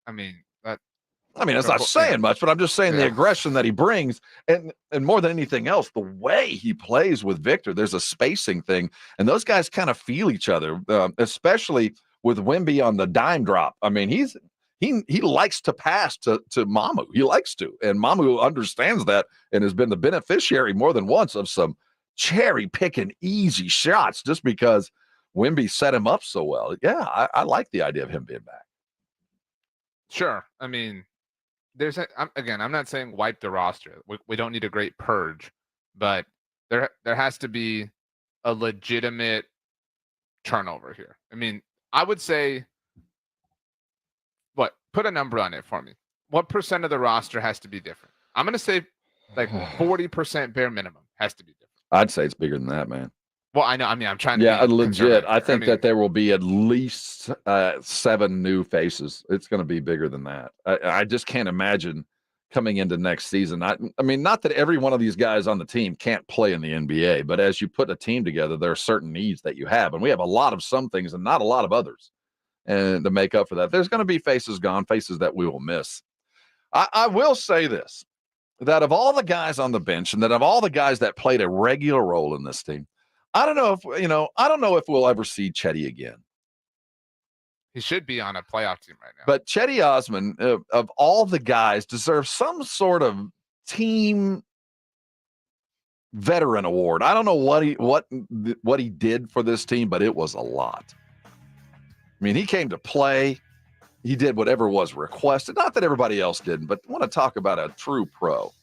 I mean, it's not saying much, but I'm just saying the aggression that he brings, and more than anything else, the way he plays with Victor. There's a spacing thing, and those guys kind of feel each other, especially with Wemby on the dime drop. I mean, he likes to pass to Mamu. He likes to, and Mamu understands that and has been the beneficiary more than once of some cherry picking easy shots just because Wemby set him up so well. Yeah, I like the idea of him being back. Sure. I mean, I'm not saying wipe the roster. We don't need a great purge, but there has to be a legitimate turnover here. I mean, I would say, put a number on it for me. What percent of the roster has to be different? I'm going to say like 40% bare minimum has to be different. I'd say it's bigger than that, man. Well, I know. I mean, I'm trying to be legit. I think mean, that there will be at least 7 new faces. It's going to be bigger than that. I just can't imagine coming into next season. I mean, not that every one of these guys on the team can't play in the NBA, but as you put a team together, there are certain needs that you have. And we have a lot of some things and not a lot of others. And to make up for that, there's going to be faces gone, faces that we will miss. I will say this, that of all the guys on the bench and that of all the guys that played a regular role in this team, I don't know if we'll ever see Chetty again. He should be on a playoff team right now. But Chetty Osman, of all the guys, deserves some sort of team veteran award. I don't know what he did for this team, but it was a lot. I mean, he came to play. He did whatever was requested. Not that everybody else didn't, but I want to talk about a true pro.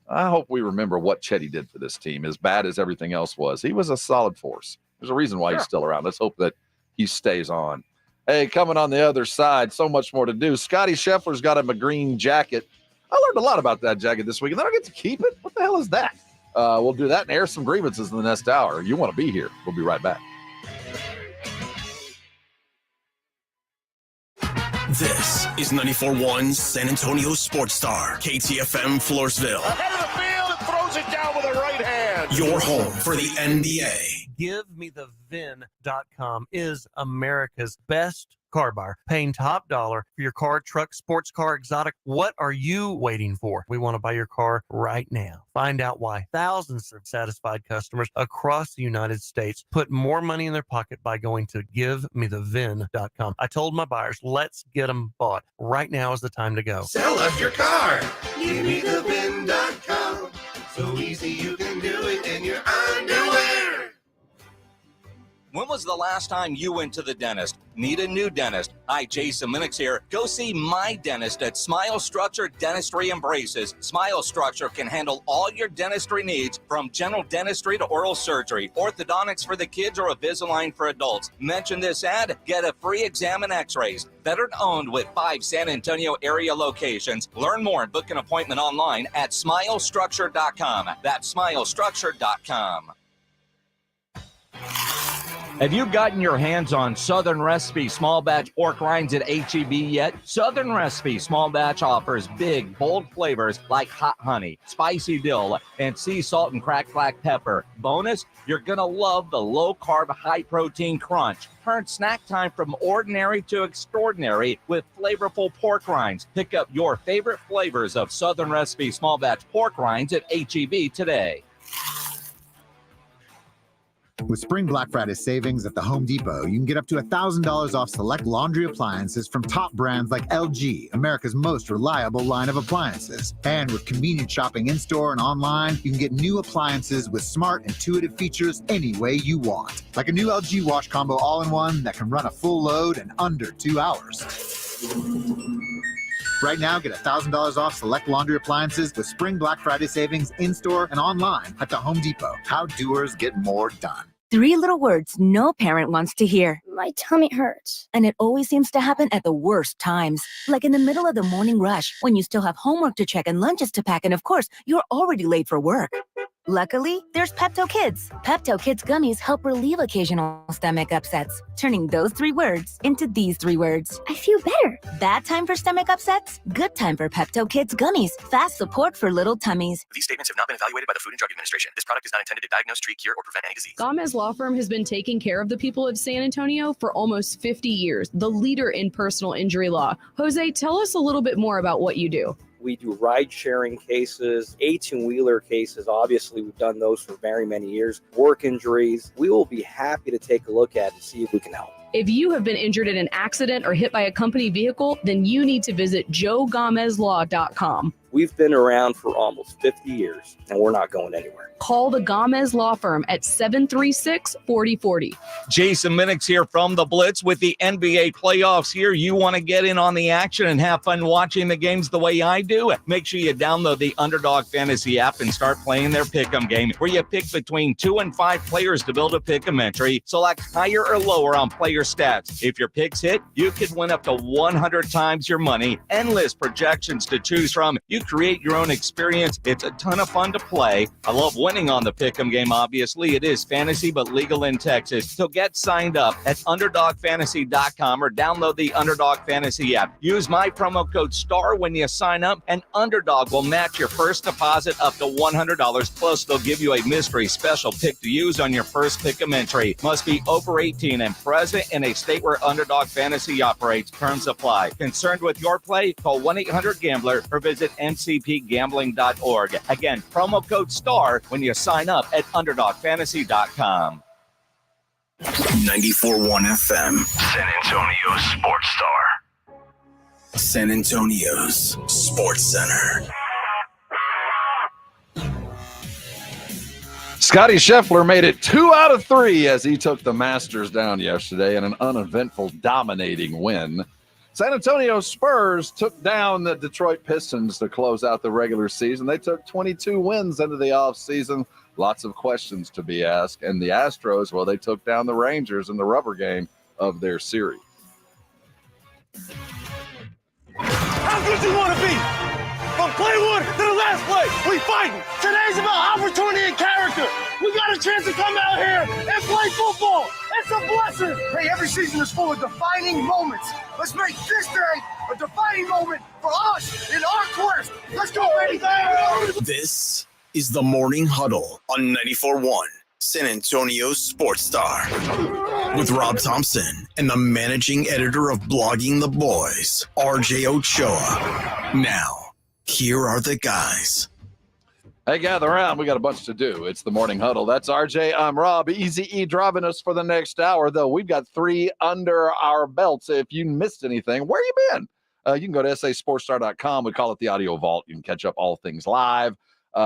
I hope we remember what Chetty did for this team, as bad as everything else was. He was a solid force. There's a reason why he's still around. Let's hope that he stays on. Hey, coming on the other side, so much more to do. Scotty Scheffler's got him a green jacket. I learned a lot about that jacket this week, and then I get to keep it. What the hell is that? We'll do that and air some grievances in the next hour. You want to be here. We'll be right back. This is 94.1 San Antonio Sports Star, KTFM Floresville. Head of the field and throws it down with a right hand. Your home for the NBA. GiveMeTheVin.com is America's best car buyer, paying top dollar for your car, truck, sports car, exotic. What are you waiting for? We want to buy your car right now. Find out why thousands of satisfied customers across the United States put more money in their pocket by going to GiveMeTheVin.com. I told my buyers, let's get them bought. Right now is the time to go. Sell us your car. GiveMeTheVin.com. So easy you can do it in your underwear. When was the last time you went to the dentist? Need a new dentist? Hi, Jason Minix here. Go see my dentist at Smile Structure Dentistry and Braces. Smile Structure can handle all your dentistry needs, from general dentistry to oral surgery, orthodontics for the kids, or Invisalign for adults. Mention this ad, get a free exam and x-rays. Veteran owned with 5 San Antonio area locations. Learn more and book an appointment online at smilestructure.com. That's smilestructure.com. Have you gotten your hands on Southern Recipe small batch pork rinds at HEB yet? Southern Recipe small batch offers big, bold flavors like hot honey, spicy dill, and sea salt and cracked black pepper. Bonus, you're going to love the low-carb, high-protein crunch. Turn snack time from ordinary to extraordinary with flavorful pork rinds. Pick up your favorite flavors of Southern Recipe small batch pork rinds at HEB today. With Spring Black Friday savings at the Home Depot, you can get up to $1,000 off select laundry appliances from top brands like LG, America's most reliable line of appliances. And with convenient shopping in-store and online, you can get new appliances with smart, intuitive features any way you want. Like a new LG Wash Combo all-in-one that can run a full load in under 2 hours. Right now, get $1,000 off select laundry appliances with Spring Black Friday savings in-store and online at the Home Depot. How doers get more done. 3 little words no parent wants to hear. My tummy hurts. And it always seems to happen at the worst times. Like in the middle of the morning rush, when you still have homework to check and lunches to pack, and of course, you're already late for work. Luckily, there's Pepto Kids. Pepto Kids gummies help relieve occasional stomach upsets, turning those 3 words into these 3 words. I feel better. Bad time for stomach upsets? Good time for Pepto Kids gummies. Fast support for little tummies. These statements have not been evaluated by the Food and Drug Administration. This product is not intended to diagnose, treat, cure, or prevent any disease. Gomez Law Firm has been taking care of the people of San Antonio for almost 50 years, the leader in personal injury law. Jose, tell us a little bit more about what you do. We do ride-sharing cases, 18-wheeler cases. Obviously, we've done those for very many years. Work injuries. We will be happy to take a look at and see if we can help. If you have been injured in an accident or hit by a company vehicle, then you need to visit joegomezlaw.com. We've been around for almost 50 years, and we're not going anywhere. Call the Gomez Law Firm at 736-4040. Jason Minix here from the Blitz with the NBA playoffs here. You want to get in on the action and have fun watching the games the way I do? Make sure you download the Underdog Fantasy app and start playing their pick'em game, where you pick between 2 and 5 players to build a pick'em entry. Select higher or lower on player stats. If your picks hit, you could win up to 100 times your money. Endless projections to choose from. You create your own experience. It's a ton of fun to play. I love winning on the pick'em game, obviously. It is fantasy, but legal in Texas. So get signed up at UnderdogFantasy.com or download the Underdog Fantasy app. Use my promo code STAR when you sign up, and Underdog will match your first deposit up to $100. Plus, they'll give you a mystery special pick to use on your first pick'em entry. Must be over 18 and present in a state where Underdog Fantasy operates. Terms apply. Concerned with your play? Call 1-800-GAMBLER or visit ncpgambling.org. Again, promo code STAR when you sign up at UnderdogFantasy.com. 94.1 FM, San Antonio Sports Star. San Antonio's Sports Center. Scotty Scheffler made it 2 out of 3 as he took the Masters down yesterday in an uneventful, dominating win. San Antonio Spurs took down the Detroit Pistons to close out the regular season. They took 22 wins into the offseason. Lots of questions to be asked. And the Astros, well, they took down the Rangers in the rubber game of their series. How good you want to be? From play one to the last play, we fighting. Today's about opportunity and character. We got a chance to come out here and play football. It's a blessing. Hey, every season is full of defining moments. Let's make this day a defining moment for us in our quest. Let's go, baby. This is the Morning Huddle on 94.1 San Antonio Sports Star with Rob Thompson and the managing editor of Blogging the Boys, RJ Ochoa. Now, here are the guys. Hey, gather around. We got a bunch to do. It's the Morning Huddle. That's RJ. I'm Rob. Easy E driving us for the next hour, though. We've got 3 under our belts. If you missed anything, where you been? You can go to sasportstar.com. We call it the Audio Vault. You can catch up all things live.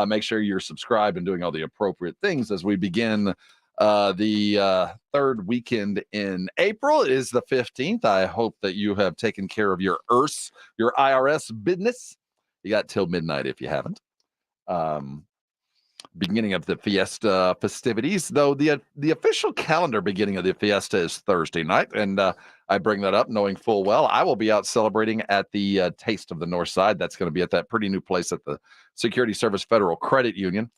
Make sure you're subscribed and doing all the appropriate things as we begin the third weekend in April. It is the 15th. I hope that you have taken care of your IRS business. You got till midnight if you haven't. Beginning of the Fiesta festivities, though the official calendar beginning of the Fiesta is Thursday night, and I bring that up knowing full well I will be out celebrating at the Taste of the North Side. That's going to be at that pretty new place at the Security Service Federal Credit Union.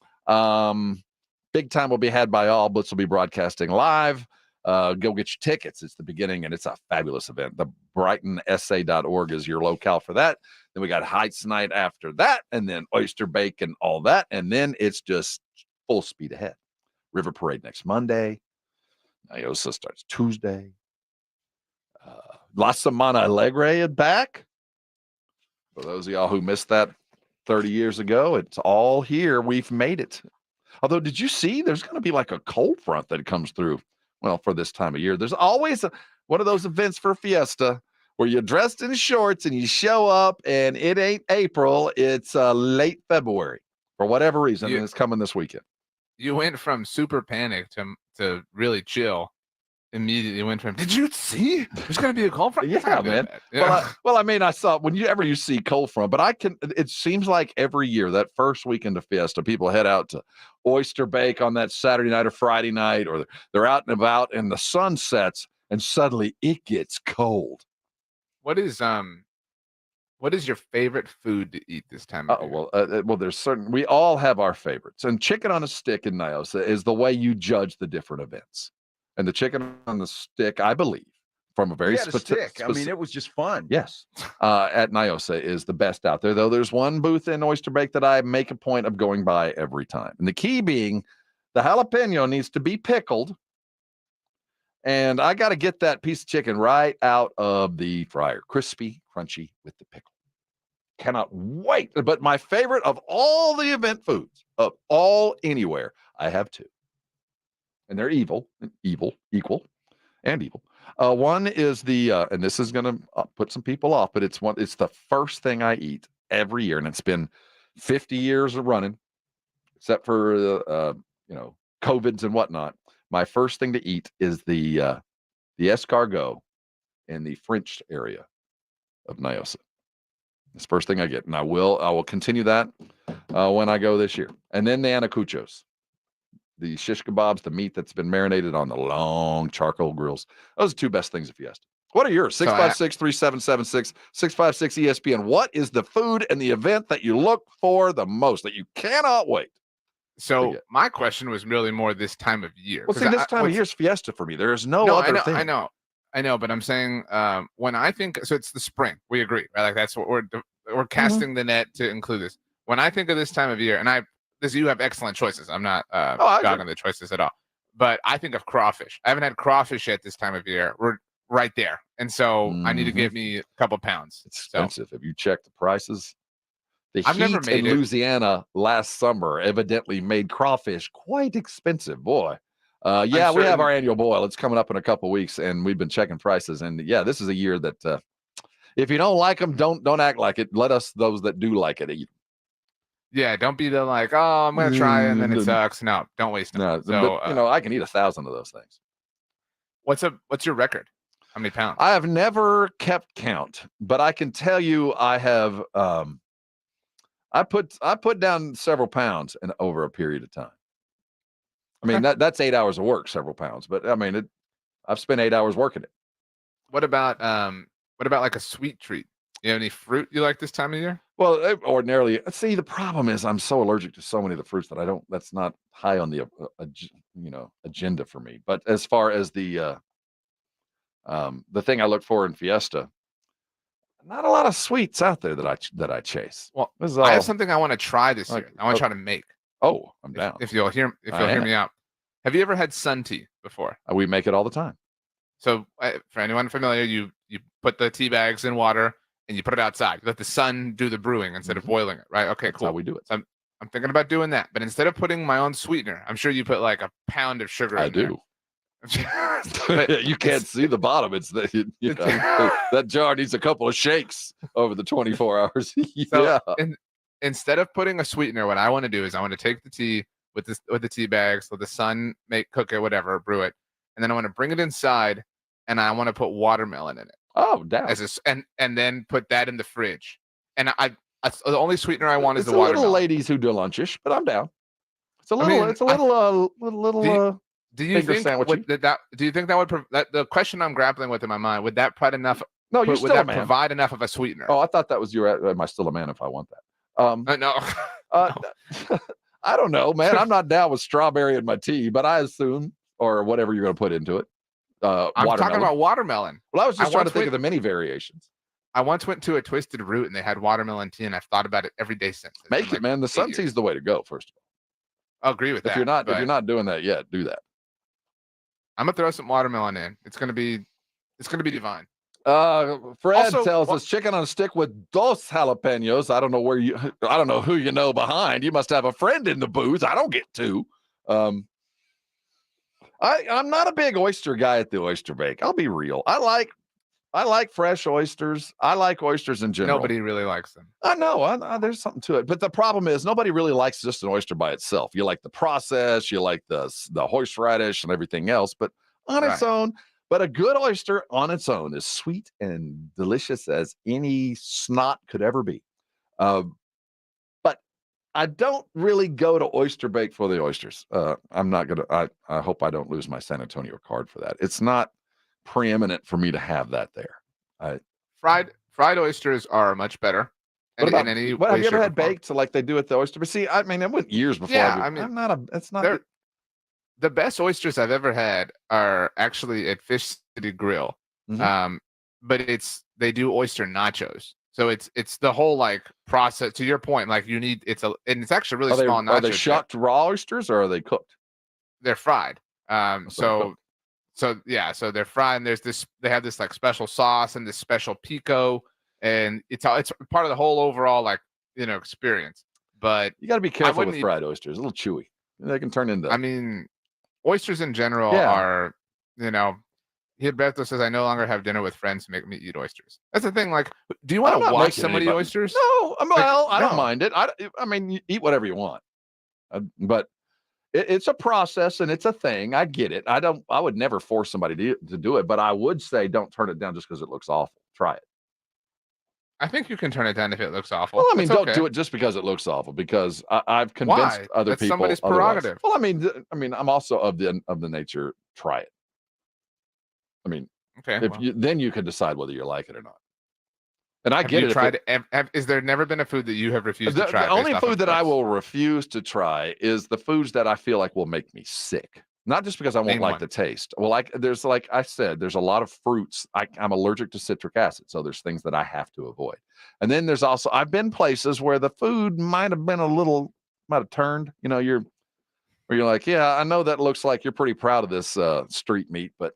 Big time will be had by all. Blitz will be broadcasting live. Go get your tickets. It's the beginning, and it's a fabulous event. The BrightonSA.org is your locale for that. Then we got Heights Night after that, and then Oyster Bake and all that. And then it's just full speed ahead. River Parade next Monday. Niosa starts Tuesday. La Semana Alegre is back. For those of y'all who missed that 30 years ago, it's all here. We've made it. Although, did you see there's going to be like a cold front that comes through? Well, for this time of year, there's always one of those events for Fiesta where you're dressed in shorts and you show up and it ain't April, it's late February for whatever reason, and it's coming this weekend. You went from super panic to really chill. Immediately went from, did you see? There's going to be a cold front? Yeah, man. Yeah. Well, I mean, I saw whenever you see cold front, but it seems like every year, that first weekend of Fiesta, people head out to Oyster Bake on that Saturday night or Friday night, or they're out and about and the sun sets and suddenly it gets cold. What is your favorite food to eat this time of year? Well, there's we all have our favorites, and chicken on a stick in Niosa is the way you judge the different events. And the chicken on the stick, I believe, from a very specific. I mean, it was just fun. Yes, at Niosa is the best out there. Though there's one booth in Oyster Bake that I make a point of going by every time, and the key being the jalapeno needs to be pickled. And I got to get that piece of chicken right out of the fryer, crispy, crunchy with the pickle. Cannot wait. But my favorite of all the event foods, of all anywhere, I have 2. And they're equal. One is the, and this is going to put some people off, but it's the first thing I eat every year, and it's been 50 years of running, except for COVIDs and whatnot. My first thing to eat is the escargot in the French area of Nyosa. It's the first thing I get, and I will continue that when I go this year. And then the anacuchos, the shish kebabs, the meat that's been marinated on the long charcoal grills. Those are two best things of Fiesta. What are yours? 656-3776, 656 ESPN. What is the food and the event that you look for the most, that you cannot wait? So my question was really more this time of year. Well, see, this time of year is Fiesta for me. There is no other thing. I know, but I'm saying when I think, so it's the spring. We agree, right? Like that's what we're casting the net to include this. When I think of this time of year, and you have excellent choices. I'm not dogging the choices at all, but I think of crawfish. I haven't had crawfish yet this time of year. We're right there, and so I need to give me a couple pounds. It's expensive. Have you checked the prices? I've never made in Louisiana last summer evidently made crawfish quite expensive, boy. We have our annual boil. It's coming up in a couple weeks, and we've been checking prices. And this is a year that if you don't like them, don't act like it. Let us, those that do like it, eat. Yeah, don't be the like, oh, I'm gonna try it and then it sucks. No, don't waste them. No, but, I can eat 1,000 of those things. What's your record? How many pounds? I have never kept count, but I can tell you I have. I put down several pounds over a period of time. I mean, that's 8 hours of work, several pounds, but I mean, I've spent 8 hours working it. What about like a sweet treat? You have any fruit you like this time of year? Well, ordinarily, see, the problem is I'm so allergic to so many of the fruits that that's not high on the, agenda for me. But as far as the thing I look for in Fiesta, not a lot of sweets out there that I chase. Well, I have something I want to try this year. I want to try to make. Oh, I'm down. If you'll hear me out. Have you ever had sun tea before? We make it all the time. So for anyone familiar, you put the tea bags in water and you put it outside. You let the sun do the brewing instead of boiling it, right? Okay, cool. That's how we do it. So I'm thinking about doing that, but instead of putting my own sweetener, I'm sure you put like a pound of sugar in there. I do. You can't see the bottom. It's that jar needs a couple of shakes over the 24 hours. So instead of putting a sweetener, what I want to do is I want to take the tea with the tea bags, let the sun cook it, whatever, brew it, and then I want to bring it inside, and I want to put watermelon in it. Oh, damn! And then put that in the fridge. And the only sweetener I want is the watermelon. Little ladies who do lunchish, but I'm down. It's a little. Do you think do you think that would the question I'm grappling with in my mind, would that provide enough? No, you're still a man. Provide enough of a sweetener? Oh, I thought that was am I still a man if I want that? No. I don't know, man. I'm not down with strawberry in my tea, but I assume, or whatever you're going to put into it. I'm talking about watermelon. Well, I was just trying to think of the many variations. I once went to a Twisted Root and they had watermelon tea, and I've thought about it every day since. Make it, man. The sun tea is the way to go. First of all, I'll agree with that. If you're not doing that yet, do that. I'm gonna throw some watermelon in. It's gonna be divine. Fred tells us chicken on a stick with dos jalapenos. I don't know who you know behind. You must have a friend in the booth. I don't get two. I'm not a big oyster guy at the oyster bake. I'll be real. I like fresh oysters. I like oysters in general. Nobody really likes them. I know. There's something to it. But the problem is nobody really likes just an oyster by itself. You like the process. You like the horseradish and everything else. But on its own, but a good oyster on its own is sweet and delicious as any snot could ever be. But I don't really go to oyster bake for the oysters. I'm not going to. I hope I don't lose my San Antonio card for that. It's not preeminent for me to have that there. Fried oysters are much better. Have you ever had baked like they do at the oyster? But see, I mean, it went years before. Yeah, it's not. The best oysters I've ever had are actually at Fish City Grill. Mm-hmm. But they do oyster nachos. So it's the whole like process. To your point, like and it's actually really small nachos. Are they shucked raw oysters or are they cooked? They're fried. So they're fried, and they have this like special sauce and this special pico, and it's part of the whole overall experience. But you got to be careful with fried oysters. A little chewy. They can turn into. I mean, oysters in general are Gilberto says, I no longer have dinner with friends who make me eat oysters. That's the thing. Like, do you want to watch somebody eat oysters? No, well, I don't no. mind it. I mean, you eat whatever you want, but it's a process and it's a thing. I get it. I would never force somebody to do it, but I would say don't turn it down just because it looks awful. Try it. I think you can turn it down if it looks awful. Well, I mean, That's don't okay. do it just because it looks awful. Because I've convinced Why? other That's people. somebody's otherwise. prerogative. Well, I mean, I'm also of the nature. Try it. I mean, okay. Then you can decide whether you like it or not. And I have get you it. Tried? Is there never been a food that you have refused to try? The only food that I will refuse to try is the foods that I feel like will make me sick. Not just because I won't like the taste. Well, there's like I said, there's a lot of fruits. I'm allergic to citric acid, so there's things that I have to avoid. And then there's also I've been places where the food might have turned. You know, you're like, yeah, I know that looks like you're pretty proud of this street meat, but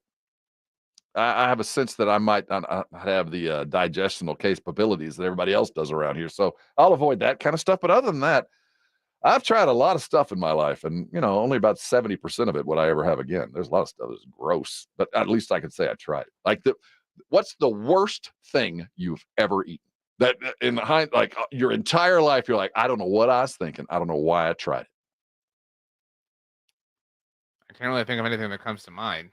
I have a sense that I might not have the digestional capabilities that everybody else does around here. So I'll avoid that kind of stuff. But other than that, I've tried a lot of stuff in my life, and only about 70% of it would I ever have again. There's a lot of stuff that's gross, but at least I can say I tried it. Like what's the worst thing you've ever eaten? That your entire life, you're like, I don't know what I was thinking. I don't know why I tried it. I can't really think of anything that comes to mind.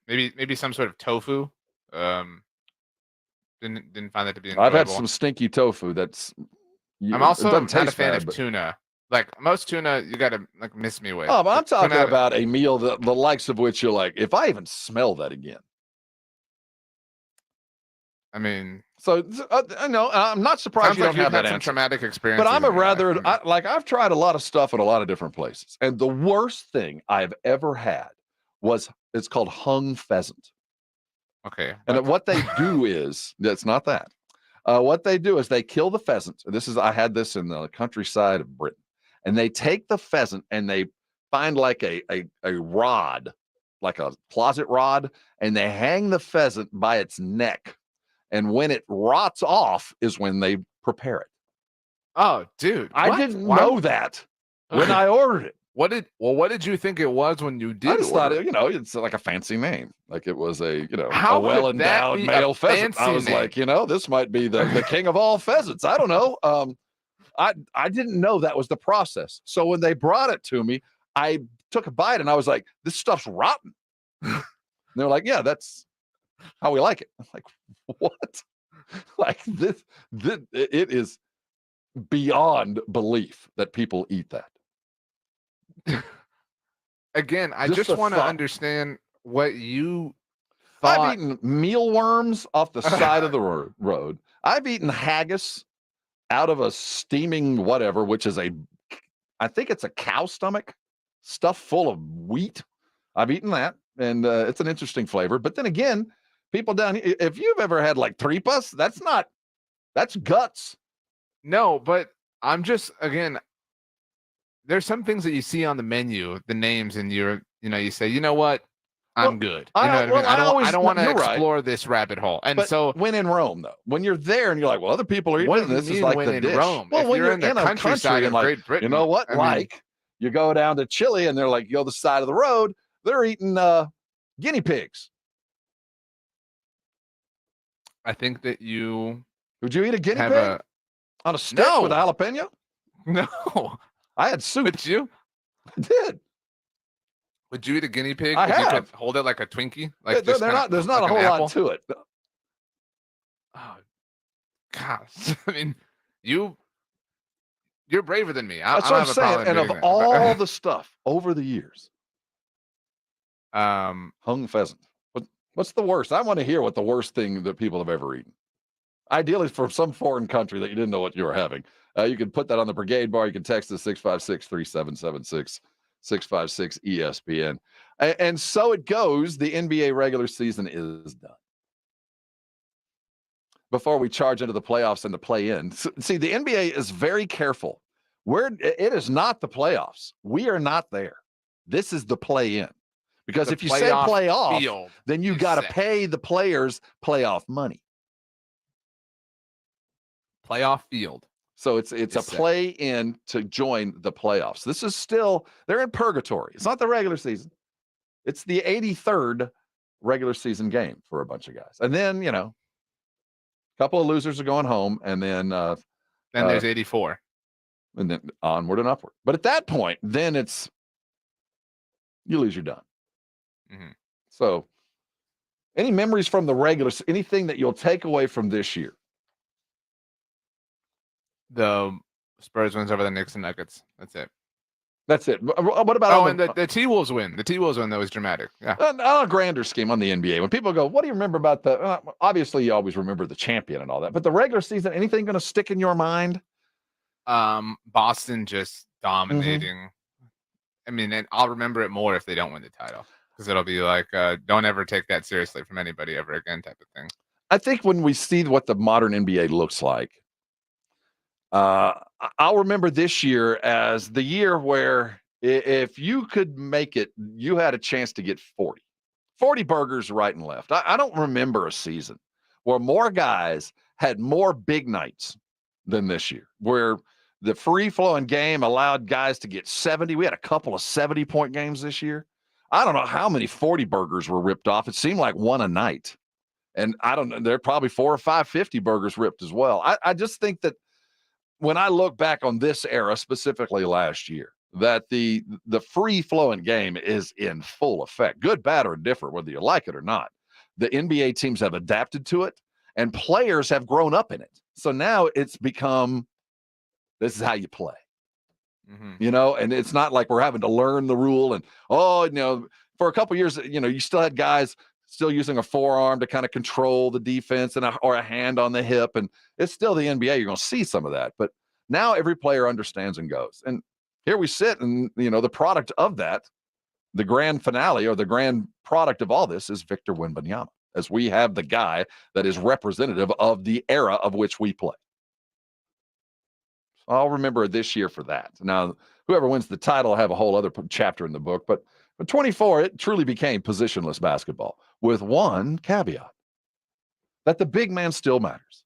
Maybe some sort of tofu. Didn't find that to be enjoyable. I've had some stinky tofu. I'm also not a fan of tuna. Like most tuna, you gotta miss me with. Oh, but I'm talking about a meal the likes of which you're like, if I even smell that again. I mean, so I know I'm not surprised you don't have that answer. Traumatic experience. But I'm I've tried a lot of stuff in a lot of different places, and the worst thing I've ever had it's called hung pheasant. Okay. And what they do is that's not that. What they do is they kill the pheasant. I had this in the countryside of Britain, and they take the pheasant and they find like a rod, like a closet rod, and they hang the pheasant by its neck. And when it rots off is when they prepare it. Oh, dude. I didn't know that when I ordered it. What did you think it was when you did? I just thought it's like a fancy name. Like it was a well-endowed male pheasant. I was like, this might be the king of all pheasants. I don't know. I didn't know that was the process. So when they brought it to me, I took a bite and I was like, this stuff's rotten. And they're like, yeah, that's how we like it. I'm like, what? Like this it is beyond belief that people eat that. Again, I just want to understand what you thought. I've eaten mealworms off the side of the road. I've eaten haggis out of a steaming whatever, which is I think it's a cow stomach stuffed full of wheat. I've eaten that, and it's an interesting flavor. But then again, people down here, if you've ever had like tripas, that's guts. No, but I'm just, again, there's some things that you see on the menu, the names, and you say, you know what? I'm good. I don't want to explore this rabbit hole. And but so when in Rome, though, when you're there and you're like, well, other people are eating this, is like the dish. Rome? Well, if when you're in the countryside of Great Britain, you know what? You go down to Chile and they're like, you go the side of the road, they're eating guinea pigs. I think that would you eat a guinea pig on a stick with a jalapeno? No, I had soup. Would you? I did. Would you eat a guinea pig? I have. You could hold it like a Twinkie. Like there's not a whole lot to it. Oh, gosh! I mean, you're braver than me. That's what I'm saying. And of all the stuff over the years, hung pheasant. What's the worst? I want to hear what the worst thing that people have ever eaten. Ideally, from some foreign country that you didn't know what you were having. You can put that on the brigade bar. You can text us 656-3776, 656 ESPN. And so it goes. The NBA regular season is done. Before we charge into the playoffs and the play-in. See, the NBA is very careful. It is not the playoffs. We are not there. This is the play-in. Because if you say playoff, then you got to pay the players playoff money. Playoff field. So it's a play-in to join the playoffs. This is still, they're in purgatory. It's not the regular season. It's the 83rd regular season game for a bunch of guys. And then, a couple of losers are going home, and then there's 84. And then onward and upward. But at that point, then you lose, you're done. Mm-hmm. So any memories from the regulars, anything that you'll take away from this year? The Spurs wins over the Knicks and Nuggets. That's it. That's it. What about and the T-Wolves win? The T-Wolves win, that was dramatic. Yeah. On a grander scheme on the NBA, when people go, what do you remember about obviously you always remember the champion and all that, but the regular season, anything going to stick in your mind? Boston just dominating. Mm-hmm. I mean, and I'll remember it more if they don't win the title, because it'll be like, don't ever take that seriously from anybody ever again type of thing. I think when we see what the modern NBA looks like, I'll remember this year as the year where if you could make it, you had a chance to get 40 burgers right and left. I don't remember a season where more guys had more big nights than this year, where the free-flowing game allowed guys to get 70. We had a couple of 70-point games this year. I don't know how many 40 burgers were ripped off. It seemed like one a night. And I don't know, there are probably 4 or 5 50 burgers ripped as well. I just think that when I look back on this era, specifically last year, that the free-flowing game is in full effect. Good, bad, or different, whether you like it or not. The NBA teams have adapted to it, and players have grown up in it. So now it's become, this is how you play. Mm-hmm. And it's not like we're having to learn the rule. And, for a couple of years, you still had guys still using a forearm to kind of control the defense or a hand on the hip. And it's still the NBA. You're going to see some of that. But now every player understands and goes. And here we sit, and, the product of that, the grand finale or the grand product of all this is Victor Wembanyama, as we have the guy that is representative of the era of which we play. So I'll remember this year for that. Now, whoever wins the title will have a whole other chapter in the book, but 24, it truly became positionless basketball with one caveat, that the big man still matters.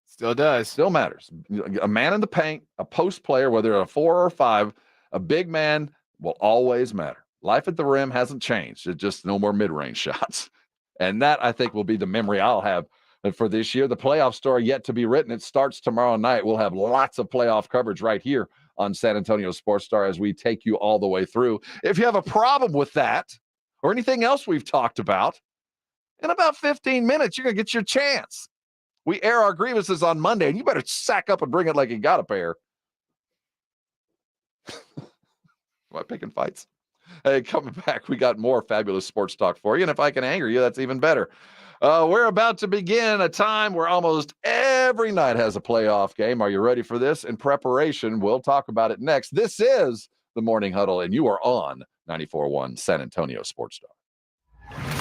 Still does. Still matters. A man in the paint, a post player, whether a 4 or 5, a big man will always matter. Life at the rim hasn't changed. It's just no more mid-range shots. And that, I think, will be the memory I'll have for this year. The playoff story yet to be written. It starts tomorrow night. We'll have lots of playoff coverage right here on San Antonio Sports Star as we take you all the way through. If you have a problem with that or anything else we've talked about, in about 15 minutes, you're going to get your chance. We air our grievances on Monday, and you better sack up and bring it like you got a pair. Am I picking fights? Hey, coming back, we got more fabulous sports talk for you, and if I can anger you, that's even better. We're about to begin a time where almost every night has a playoff game. Are you ready for this? In preparation, we'll talk about it next. This is the Morning Huddle, and you are on 94.1 San Antonio Sports Star.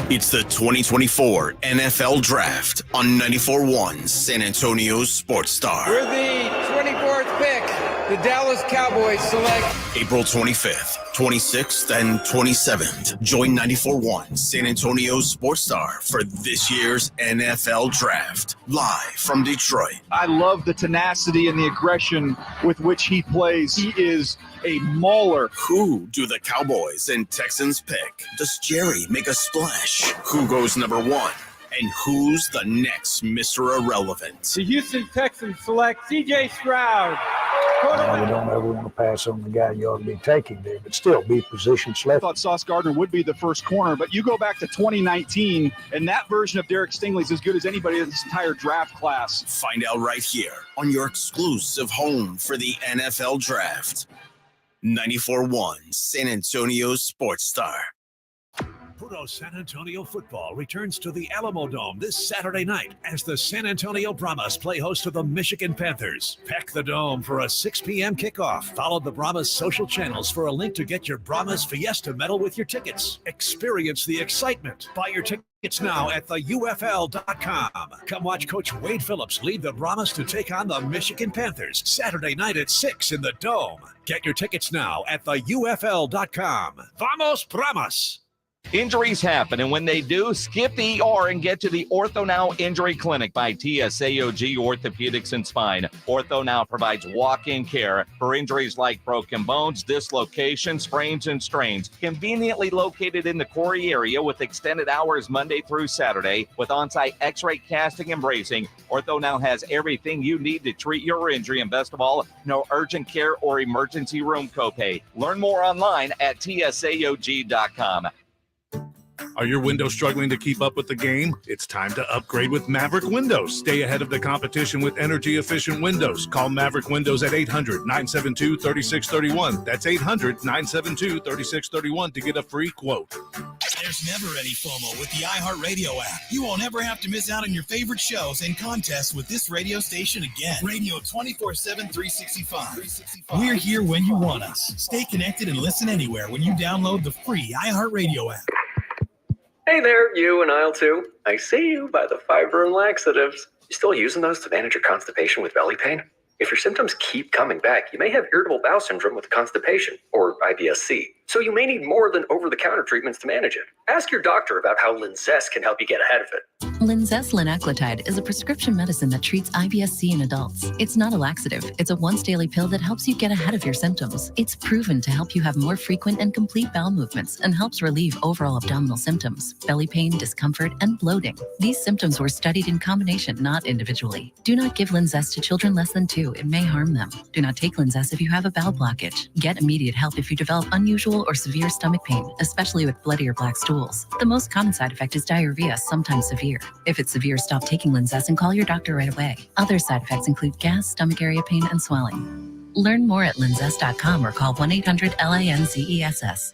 It's the 2024 NFL Draft on 94.1 San Antonio Sports Star. We're the 24th pick. The Dallas Cowboys select April 25th, 26th, and 27th. Join 94.1 San Antonio Sports Star for this year's NFL Draft, live from Detroit. I love the tenacity and the aggression with which he plays. He is a mauler. Who do the Cowboys and Texans pick? Does Jerry make a splash? Who goes number 1? And who's the next Mr. Irrelevant? the Houston Texans select C.J. Stroud. You don't ever want to pass on the guy you ought to be taking there, but still be position I select. thought Sauce Gardner would be the first corner, but you go back to 2019, and that version of Derek Stingley is as good as anybody in this entire draft class. Find out right here on your exclusive home for the NFL Draft. 94.1 San Antonio Sports Star. Puro San Antonio football returns to the Alamo Dome this Saturday night as the San Antonio Brahmas play host to the Michigan Panthers. Pack the Dome for a 6 p.m. kickoff. Follow the Brahmas social channels for a link to get your Brahmas Fiesta medal with your tickets. Experience the excitement. Buy your tickets now at theufl.com. Come watch Coach Wade Phillips lead the Brahmas to take on the Michigan Panthers Saturday night at 6 in the Dome. Get your tickets now at theufl.com. Vamos Brahmas! Injuries happen, and when they do, skip the ER and get to the Ortho Now Injury Clinic by TSAOG Orthopedics and Spine. Ortho Now provides walk-in care for injuries like broken bones, dislocations, sprains, and strains. Conveniently located in the Corey area with extended hours Monday through Saturday with on-site x-ray casting and bracing, Ortho Now has everything you need to treat your injury, and best of all, no urgent care or emergency room copay. Learn more online at tsaog.com. Are your windows struggling to keep up with the game? It's time to upgrade with Maverick Windows. Stay ahead of the competition with energy-efficient windows. Call Maverick Windows at 800-972-3631. That's 800-972-3631 to get a free quote. There's never any FOMO with the iHeartRadio app. You won't ever have to miss out on your favorite shows and contests with this radio station again. Radio 24/7, 365. We're here when you want us. Stay connected and listen anywhere when you download the free iHeartRadio app. Hey there, you and aisle 2. I see you by the fiber and laxatives. You still using those to manage your constipation with belly pain? If your symptoms keep coming back, you may have irritable bowel syndrome with constipation, or IBS-C. So you may need more than over-the-counter treatments to manage it. Ask your doctor about how Linzess can help you get ahead of it. Linzess linaclotide is a prescription medicine that treats IBS-C in adults. It's not a laxative. It's a once-daily pill that helps you get ahead of your symptoms. It's proven to help you have more frequent and complete bowel movements and helps relieve overall abdominal symptoms, belly pain, discomfort, and bloating. These symptoms were studied in combination, not individually. Do not give Linzess to children less than 2. It may harm them. Do not take Linzess if you have a bowel blockage. Get immediate help if you develop unusual or severe stomach pain, especially with bloody or black stools. The most common side effect is diarrhea, sometimes severe. If it's severe, stop taking Linzess and call your doctor right away. Other side effects include gas, stomach area pain, and swelling. Learn more at linzess.com or call 1-800-LINZESS.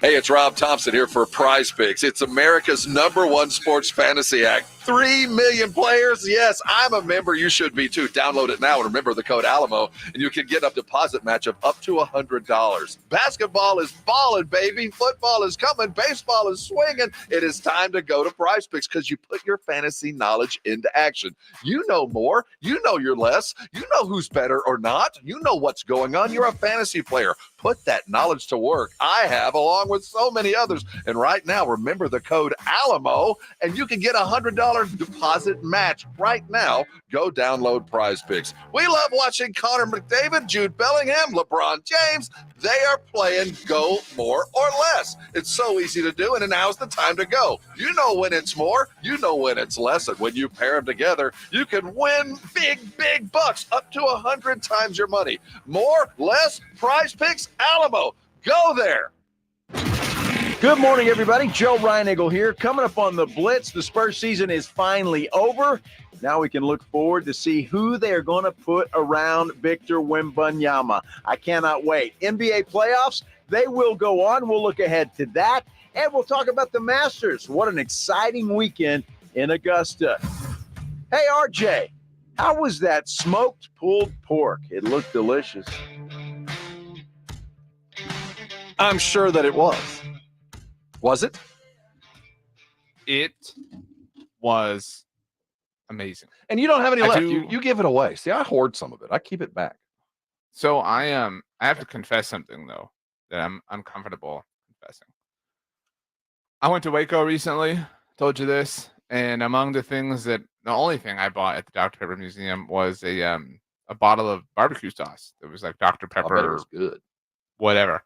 Hey, it's Rob Thompson here for Prize Picks. It's America's #1 sports fantasy act. 3 million players. Yes, I'm a member. You should be too. Download it now and remember the code Alamo, and you can get a deposit match of up to $100. Basketball is balling, baby. Football is coming. Baseball is swinging. It is time to go to Prize Picks because you put your fantasy knowledge into action. You know more. You know your less. You know who's better or not. You know what's going on. You're a fantasy player. Put that knowledge to work. I have, along with so many others. And right now, remember the code Alamo, and you can get $100 deposit match right now. Go download Prize Picks. We love watching Connor McDavid, Jude Bellingham, LeBron James. They are playing go more or less. It's so easy to do, and now's the time to go. You know when it's more, you know when it's less, and when you pair them together, you can win big bucks, up to 100 times your money. More, less, Prize Picks, Alamo. Go there. Good morning, everybody. Joe Reinagle here. Coming up on the Blitz, the Spurs season is finally over. Now we can look forward to see who they are going to put around Victor Wembanyama. I cannot wait. NBA playoffs, they will go on. We'll look ahead to that, and we'll talk about the Masters. What an exciting weekend in Augusta. Hey, RJ, how was that smoked pulled pork? It looked delicious. I'm sure that it was. Was it? It was amazing. And you don't have any left. You give it away. See, I hoard some of it. I keep it back. So I have to confess something though that I'm uncomfortable confessing. I went to Waco recently. Told you this, and among the things the only thing I bought at the Dr. Pepper Museum was a bottle of barbecue sauce. It was like Dr. Pepper. I bet it was good. Whatever.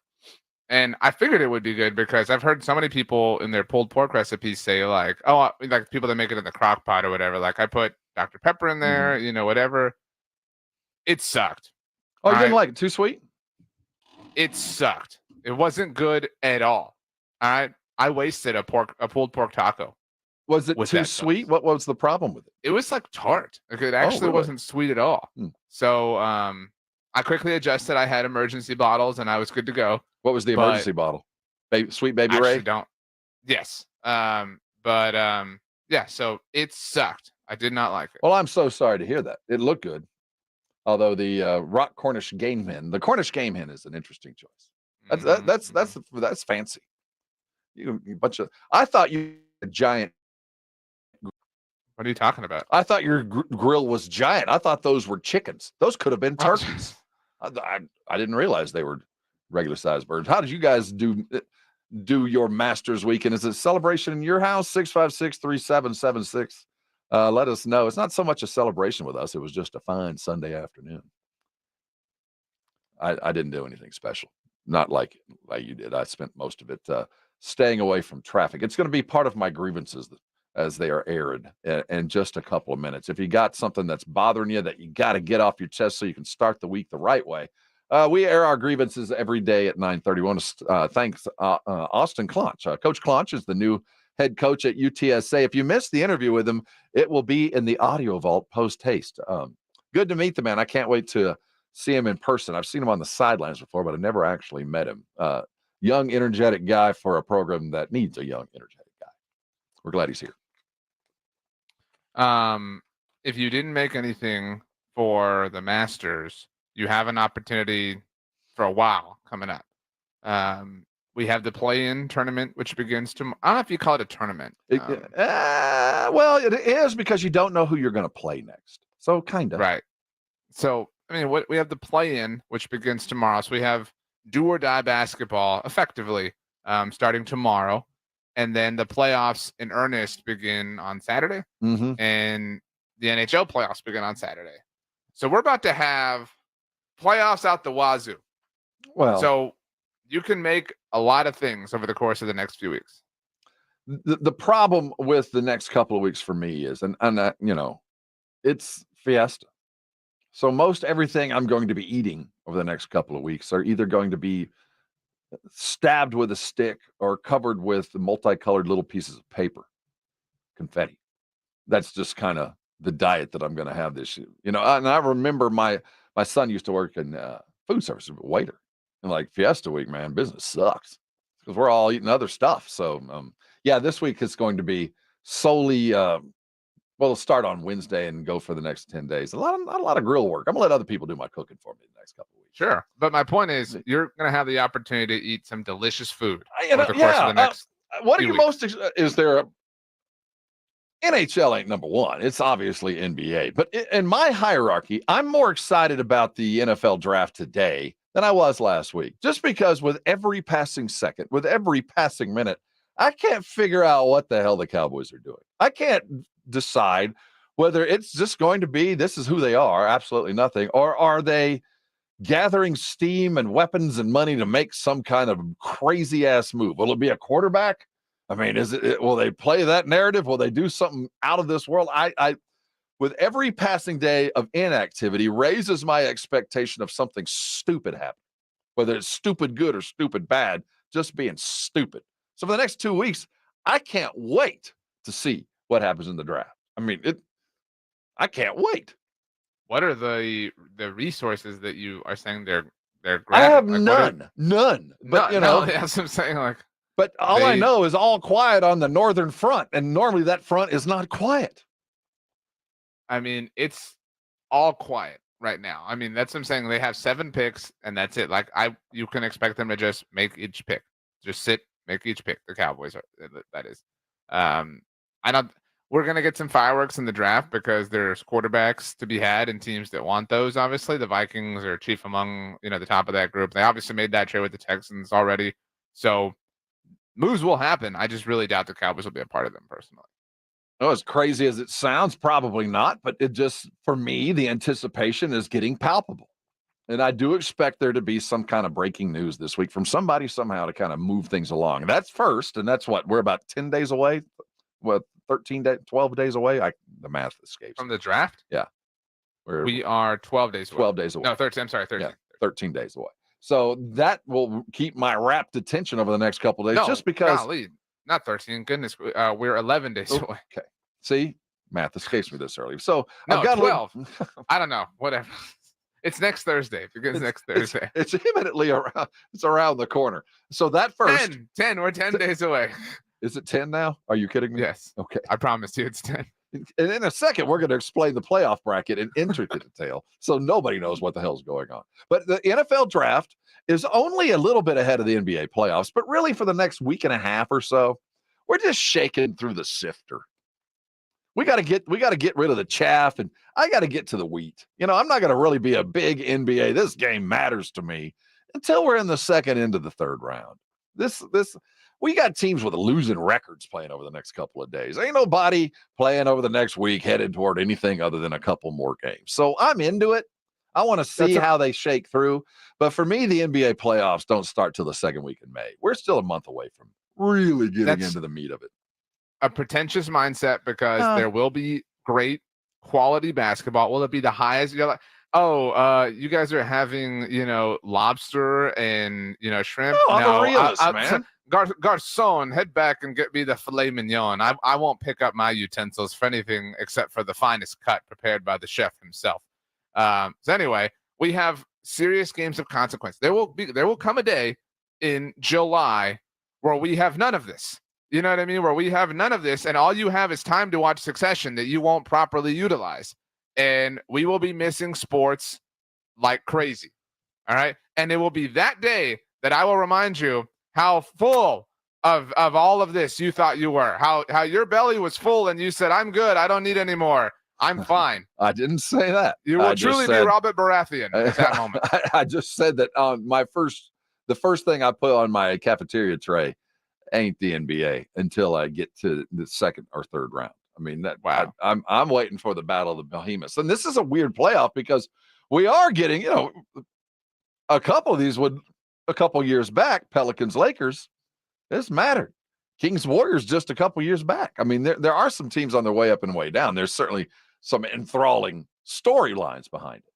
And I figured it would be good because I've heard so many people in their pulled pork recipes say like, oh, like people that make it in the crock pot or whatever. Like I put Dr. Pepper in there, whatever. It sucked. Oh, you didn't like it? Too sweet? It sucked. It wasn't good at all. All right. I wasted a pulled pork taco. Was it too sweet? What was the problem with it? It was like tart. Like it actually wasn't sweet at all. So I quickly adjusted. I had emergency bottles and I was good to go. What was the emergency bottle? Sweet Baby Ray? Yes. Yeah, so it sucked. I did not like it. Well, I'm so sorry to hear that. It looked good. Although the rock Cornish game hen, the Cornish game hen is an interesting choice. That's fancy. You bunch of. I thought you a giant. What are you talking about? I thought your grill was giant. I thought those were chickens. Those could have been turkeys. I didn't realize they were regular sized birds. How did you guys do? do your Masters weekend? Is it a celebration in your house? 656-3776. Let us know. It's not so much a celebration with us. It was just a fine Sunday afternoon. I didn't do anything special. Not like you did. I spent most of it staying away from traffic. It's going to be part of my grievances as they are aired in just a couple of minutes. If you got something that's bothering you that you got to get off your chest so you can start the week the right way, we air our grievances every day at 9:30. We want to thank Austin Clunch. Coach Claunch is the new head coach at UTSA. If you missed the interview with him, it will be in the audio vault post-haste. Good to meet the man. I can't wait to see him in person. I've seen him on the sidelines before, but I never actually met him. Young, energetic guy for a program that needs a young, energetic guy. We're glad he's here. If you didn't make anything for the Masters, you have an opportunity for a while coming up. We have the play-in tournament, which begins tomorrow. I don't know if you call it a tournament. Well, it is because you don't know who you're going to play next. So kind of. Right. So, I mean, we have the play-in, which begins tomorrow. So we have do-or-die basketball, effectively, starting tomorrow. And then the playoffs in earnest begin on Saturday. Mm-hmm. And the NHL playoffs begin on Saturday. So we're about to have playoffs out the wazoo. Well, so you can make a lot of things over the course of the next few weeks. The problem with the next couple of weeks for me is, and it's Fiesta. So most everything I'm going to be eating over the next couple of weeks are either going to be stabbed with a stick or covered with multicolored little pieces of paper, confetti. That's just kind of the diet that I'm going to have this year. And I remember my son used to work in food service, a waiter, and like Fiesta week, man, business sucks because we're all eating other stuff. So this week is going to be solely it'll start on Wednesday and go for the next 10 days. A lot of grill work. I'm gonna let other people do my cooking for me the next couple of weeks. Sure. But my point is you're going to have the opportunity to eat some delicious food over the course of the next what are you most is there NHL ain't number one. It's obviously NBA. But in my hierarchy, I'm more excited about the NFL draft today than I was last week. Just because with every passing second, with every passing minute, I can't figure out what the hell the Cowboys are doing. I can't decide whether it's just going to be this is who they are, absolutely nothing, or are they gathering steam and weapons and money to make some kind of crazy ass move? Will it be a quarterback? I mean, will they play that narrative? Will they do something out of this world? I with every passing day of inactivity raises my expectation of something stupid happening, whether it's stupid good or stupid bad, just being stupid. So for the next 2 weeks, I can't wait to see what happens in the draft. I mean, I can't wait. What are the resources that you are saying they're grabbing? I have none. But that's what I'm saying. But all I know is all quiet on the northern front, and normally that front is not quiet. I mean, it's all quiet right now. I mean, that's what I'm saying. They have 7 picks, and that's it. You can expect them to just make each pick, just sit, make each pick. The Cowboys are that is. We're going to get some fireworks in the draft because there's quarterbacks to be had and teams that want those. Obviously, the Vikings are chief among, the top of that group. They obviously made that trade with the Texans already. So moves will happen. I just really doubt the Cowboys will be a part of them personally. Oh, as crazy as it sounds, probably not. But it just, for me, the anticipation is getting palpable. And I do expect there to be some kind of breaking news this week from somebody somehow to kind of move things along. That's first. And that's what, we're about 10 days away. What, 12 days away? The math escapes. From the draft? Yeah. We are 12 days away. 12 days away. No, 13. I'm sorry, 13. Yeah, 13 days away. So that will keep my rapt attention over the next couple of days. No, just because. Golly, not 13. Goodness, we're 11 days away. Okay. See, math escapes me this early. So no, I've got 12. I don't know. Whatever. It's next Thursday. It begins next Thursday. It's imminently around. It's around the corner. So that first 10. We're 10 days away. Is it 10 now? Are you kidding me? Yes. Okay. I promise you it's 10. And in a second, we're going to explain the playoff bracket in intricate detail. So nobody knows what the hell's going on. But the NFL draft is only a little bit ahead of the NBA playoffs. But really for the next week and a half or so, we're just shaking through the sifter. We got to get rid of the chaff, and I got to get to the wheat. I'm not going to really be a big NBA. This game matters to me until we're in the second into the third round. We got teams with losing records playing over the next couple of days. Ain't nobody playing over the next week headed toward anything other than a couple more games. So I'm into it. I want to see how they shake through. But for me, the NBA playoffs don't start till the second week in May. We're still a month away from really getting into the meat of it. A pretentious mindset because there will be great quality basketball. Will it be the highest? You're like, you guys are having, lobster and, shrimp. No, I'm a realist, man. Garçon, head back and get me the filet mignon. I won't pick up my utensils for anything except for the finest cut prepared by the chef himself. So anyway, we have serious games of consequence. There will come a day in July where we have none of this. You know what I mean? Where we have none of this, and all you have is time to watch Succession that you won't properly utilize. And we will be missing sports like crazy. All right. And it will be that day that I will remind you how full of all of this you thought you were, how your belly was full and you said, I'm good. I don't need any more. I'm fine. I didn't say that. You will truly be Robert Baratheon at that moment. I just said that the first thing I put on my cafeteria tray ain't the NBA until I get to the second or third round. I mean, wow. I'm waiting for the battle of the behemoths. And this is a weird playoff because we are getting, a couple of these a couple years back, Pelicans, Lakers, this mattered. Kings, Warriors just a couple years back. I mean, there are some teams on their way up and way down. There's certainly some enthralling storylines behind it.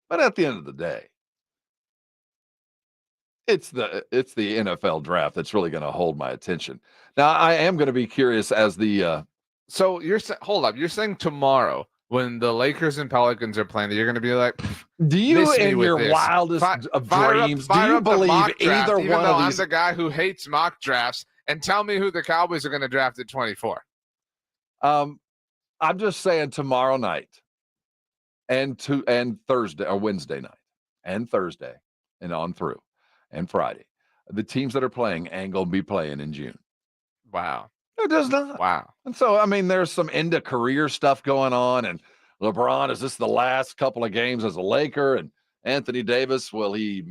But at the end of the day, it's the NFL draft that's really going to hold my attention. Now, I am going to be curious as the So hold up. You're saying tomorrow when the Lakers and Pelicans are playing, that you're going to be like, do you in your wildest of dreams, do you believe either one of these? I'm the guy who hates mock drafts, and tell me who the Cowboys are going to draft at 24. I'm just saying tomorrow night and Thursday or Wednesday night and Thursday and on through and Friday, the teams that are playing ain't going to be playing in June. Wow. It does not. Wow. And so, I mean, there's some end of career stuff going on. And LeBron, is this the last couple of games as a Laker? And Anthony Davis, will he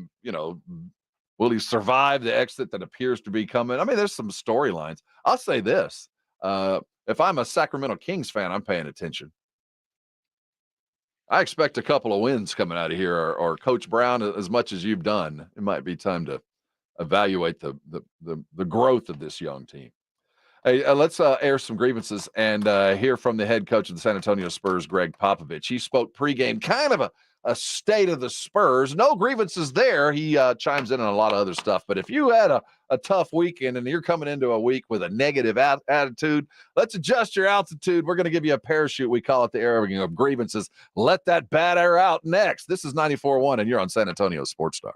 survive the exit that appears to be coming? I mean, there's some storylines. I'll say this. If I'm a Sacramento Kings fan, I'm paying attention. I expect a couple of wins coming out of here, or Coach Brown, as much as you've done, it might be time to evaluate the growth of this young team. Hey, let's air some grievances and hear from the head coach of the San Antonio Spurs, Greg Popovich. He spoke pregame, kind of a state of the Spurs. No grievances there. He chimes in on a lot of other stuff. But if you had a tough weekend and you're coming into a week with a negative attitude, let's adjust your altitude. We're going to give you a parachute. We call it the airing of grievances. Let that bad air out next. This is 94.1, and you're on San Antonio Sports Star.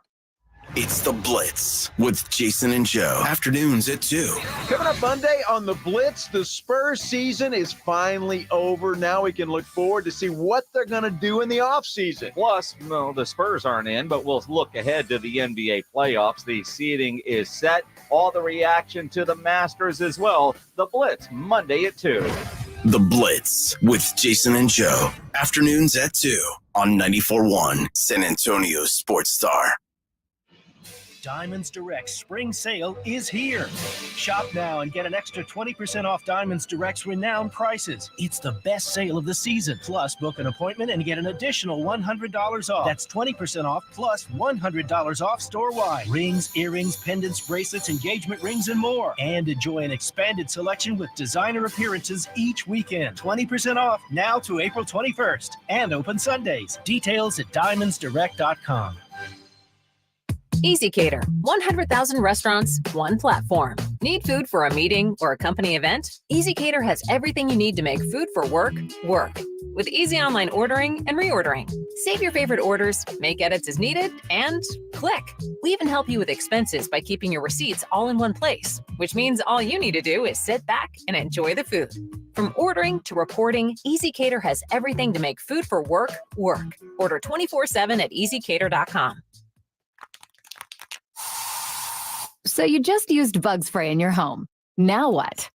It's The Blitz with Jason and Joe. Afternoons at 2. Coming up Monday on The Blitz, the Spurs season is finally over. Now we can look forward to see what they're going to do in the offseason. Plus, the Spurs aren't in, but we'll look ahead to the NBA playoffs. The seeding is set. All the reaction to the Masters as well. The Blitz, Monday at 2. The Blitz with Jason and Joe. Afternoons at 2 on 94.1 San Antonio Sports Star. Diamonds Direct Spring Sale is here. Shop now and get an extra 20% off Diamonds Direct's renowned prices. It's the best sale of the season. Plus, book an appointment and get an additional $100 off. That's 20% off plus $100 off store-wide. Rings, earrings, pendants, bracelets, engagement rings, and more. And enjoy an expanded selection with designer appearances each weekend. 20% off now to April 21st and open Sundays. Details at diamondsdirect.com. EasyCater, 100,000 restaurants, one platform. Need food for a meeting or a company event? EasyCater has everything you need to make food for work, work. With easy online ordering and reordering. Save your favorite orders, make edits as needed, and click. We even help you with expenses by keeping your receipts all in one place, which means all you need to do is sit back and enjoy the food. From ordering to reporting, EasyCater has everything to make food for work, work. Order 24/7 at easycater.com. So you just used bug spray in your home. Now what?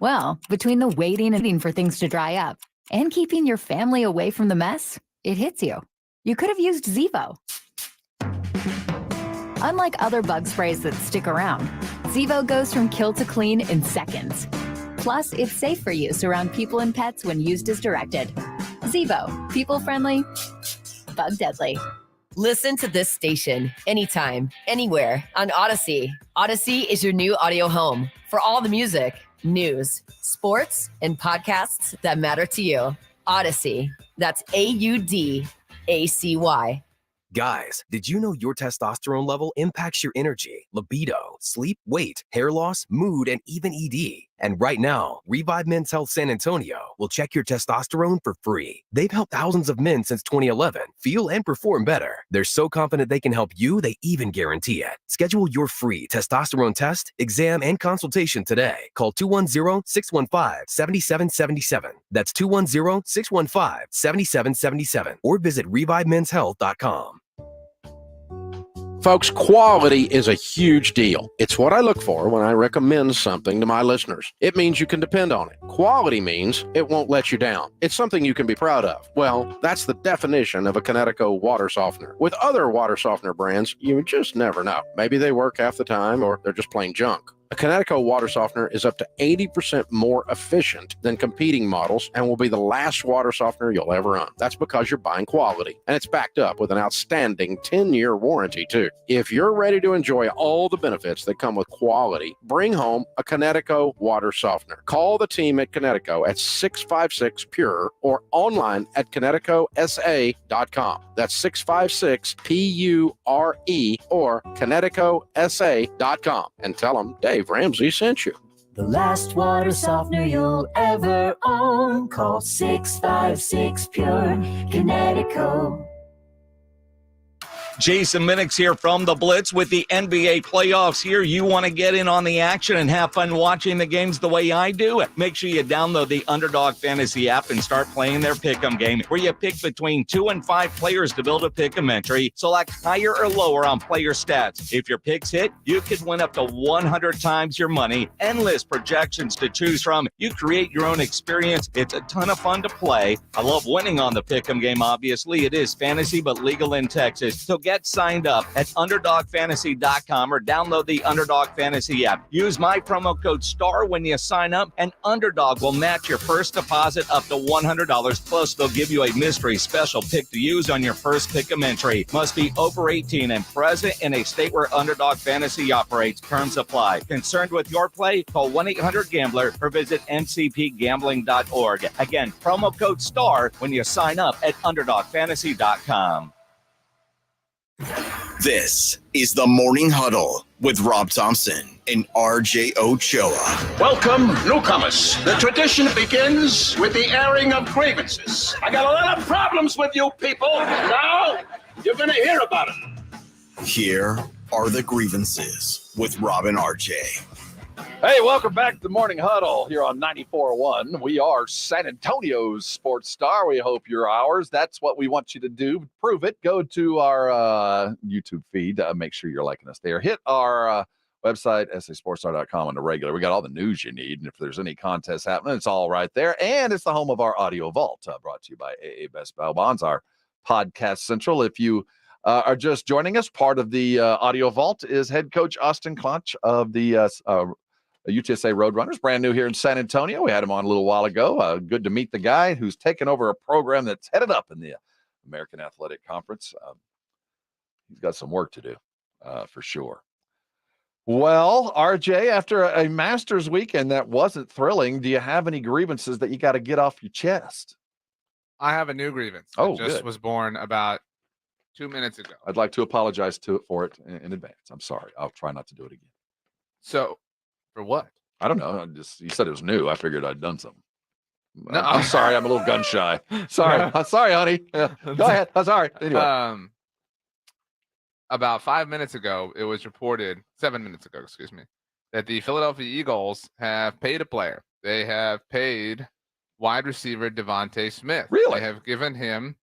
Well, between the waiting for things to dry up and keeping your family away from the mess, it hits you. You could have used Zevo. Unlike other bug sprays that stick around, Zevo goes from kill to clean in seconds. Plus, it's safe for use around people and pets when used as directed. Zevo, people-friendly, bug-deadly. Listen to this station anytime, anywhere on Odyssey. Odyssey is your new audio home for all the music, news, sports, and podcasts that matter to you. Odyssey. That's AUDACY. Guys, did you know your testosterone level impacts your energy, libido, sleep, weight, hair loss, mood, and even ED? And right now, Revive Men's Health San Antonio will check your testosterone for free. They've helped thousands of men since 2011 feel and perform better. They're so confident they can help you, they even guarantee it. Schedule your free testosterone test, exam, and consultation today. Call 210-615-7777. That's 210-615-7777. Or visit ReviveMen'sHealth.com. Folks, quality is a huge deal. It's what I look for when I recommend something to my listeners. It means you can depend on it. Quality means it won't let you down. It's something you can be proud of. Well, that's the definition of a Connecticut water softener. With other water softener brands, you just never know. Maybe they work half the time or they're just plain junk. A Connecticut water softener is up to 80% more efficient than competing models and will be the last water softener you'll ever own. That's because you're buying quality, and it's backed up with an outstanding 10-year warranty, too. If you're ready to enjoy all the benefits that come with quality, bring home a Connecticut water softener. Call the team at Connecticut at 656-PURE or online at ConnecticutSA.com. That's 656-PURE or ConnecticutSA.com. And tell them Dave Ramsey sent you. The last water softener you'll ever own. Call 656-PURE Connecticut. Jason Minix here from the Blitz with the NBA playoffs here. You want to get in on the action and have fun watching the games the way I do it. Make sure you download the Underdog Fantasy app and start playing their pick'em game, where you pick between 2 and 5 players to build a pick'em entry. Select higher or lower on player stats. If your picks hit, you could win up to 100 times your money. Endless projections to choose from. You create your own experience. It's a ton of fun to play. I love winning on the pick'em game, obviously. It is fantasy, but legal in Texas. So get signed up at UnderdogFantasy.com or download the Underdog Fantasy app. Use my promo code STAR when you sign up, and Underdog will match your first deposit up to $100. Plus, they'll give you a mystery special pick to use on your first pick'em entry. Must be over 18 and present in a state where Underdog Fantasy operates. Terms apply. Concerned with your play? Call 1-800-GAMBLER or visit mcpgambling.org. Again, promo code STAR when you sign up at UnderdogFantasy.com. This is the Morning Huddle with Rob Thompson and RJ Ochoa. Welcome, newcomers. The tradition begins with the airing of grievances. I got a lot of problems with you people. Now, you're going to hear about them. Here are the grievances with Rob and RJ. Hey, welcome back to the Morning Huddle here on 94.1. We are San Antonio's Sports Star. We hope you're ours. That's what we want you to do. Prove it. Go to our YouTube feed. Make sure you're liking us there. Hit our website, sasportstar.com on the regular. We got all the news you need. And if there's any contests happening, it's all right there. And it's the home of our Audio Vault, brought to you by AA Best Bail Bonds, our podcast central. If you are just joining us, part of the Audio Vault is head coach Austin Clunch of the UTSA Roadrunners, brand new here in San Antonio. We had him on a little while ago. Good to meet the guy who's taken over a program that's headed up in the American Athletic Conference. He's got some work to do, for sure. Well, RJ, after a Masters weekend that wasn't thrilling, do you have any grievances that you got to get off your chest? I have a new grievance. Oh, that just good. was born about 2 minutes ago. I'd like to apologize for it in advance. I'm sorry. I'll try not to do it again. So, for what? I don't know. You said it was new. I figured I'd done something. No, I'm sorry. I'm a little gun shy. Sorry. I'm sorry, honey. Yeah. Go ahead. I'm sorry. Anyway. About 5 minutes ago, it was reported, 7 minutes ago, excuse me, that the Philadelphia Eagles have paid a player. They have paid wide receiver Devontae Smith. Really? They have given him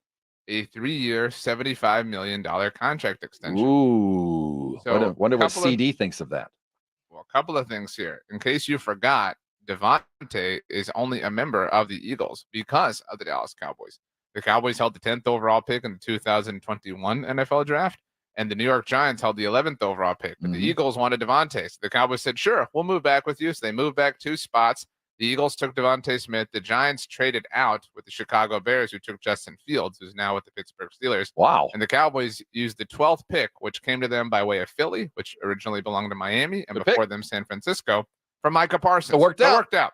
a 3-year, $75 million contract extension. Ooh. So wonder what CD thinks of that. Well, a couple of things here. In case you forgot, Devontae is only a member of the Eagles because of the Dallas Cowboys. The Cowboys held the 10th overall pick in the 2021 NFL draft, and the New York Giants held the 11th overall pick. But the Eagles wanted Devontae. So the Cowboys said, sure, we'll move back with you. So they moved back 2 spots. The Eagles took Devontae Smith. The Giants traded out with the Chicago Bears, who took Justin Fields, who's now with the Pittsburgh Steelers. Wow. And the Cowboys used the 12th pick, which came to them by way of Philly, which originally belonged to Miami, and before them San Francisco, from Micah Parsons. It worked out.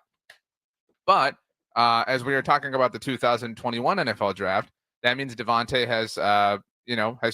But as we are talking about the 2021 NFL draft, that means Devontae has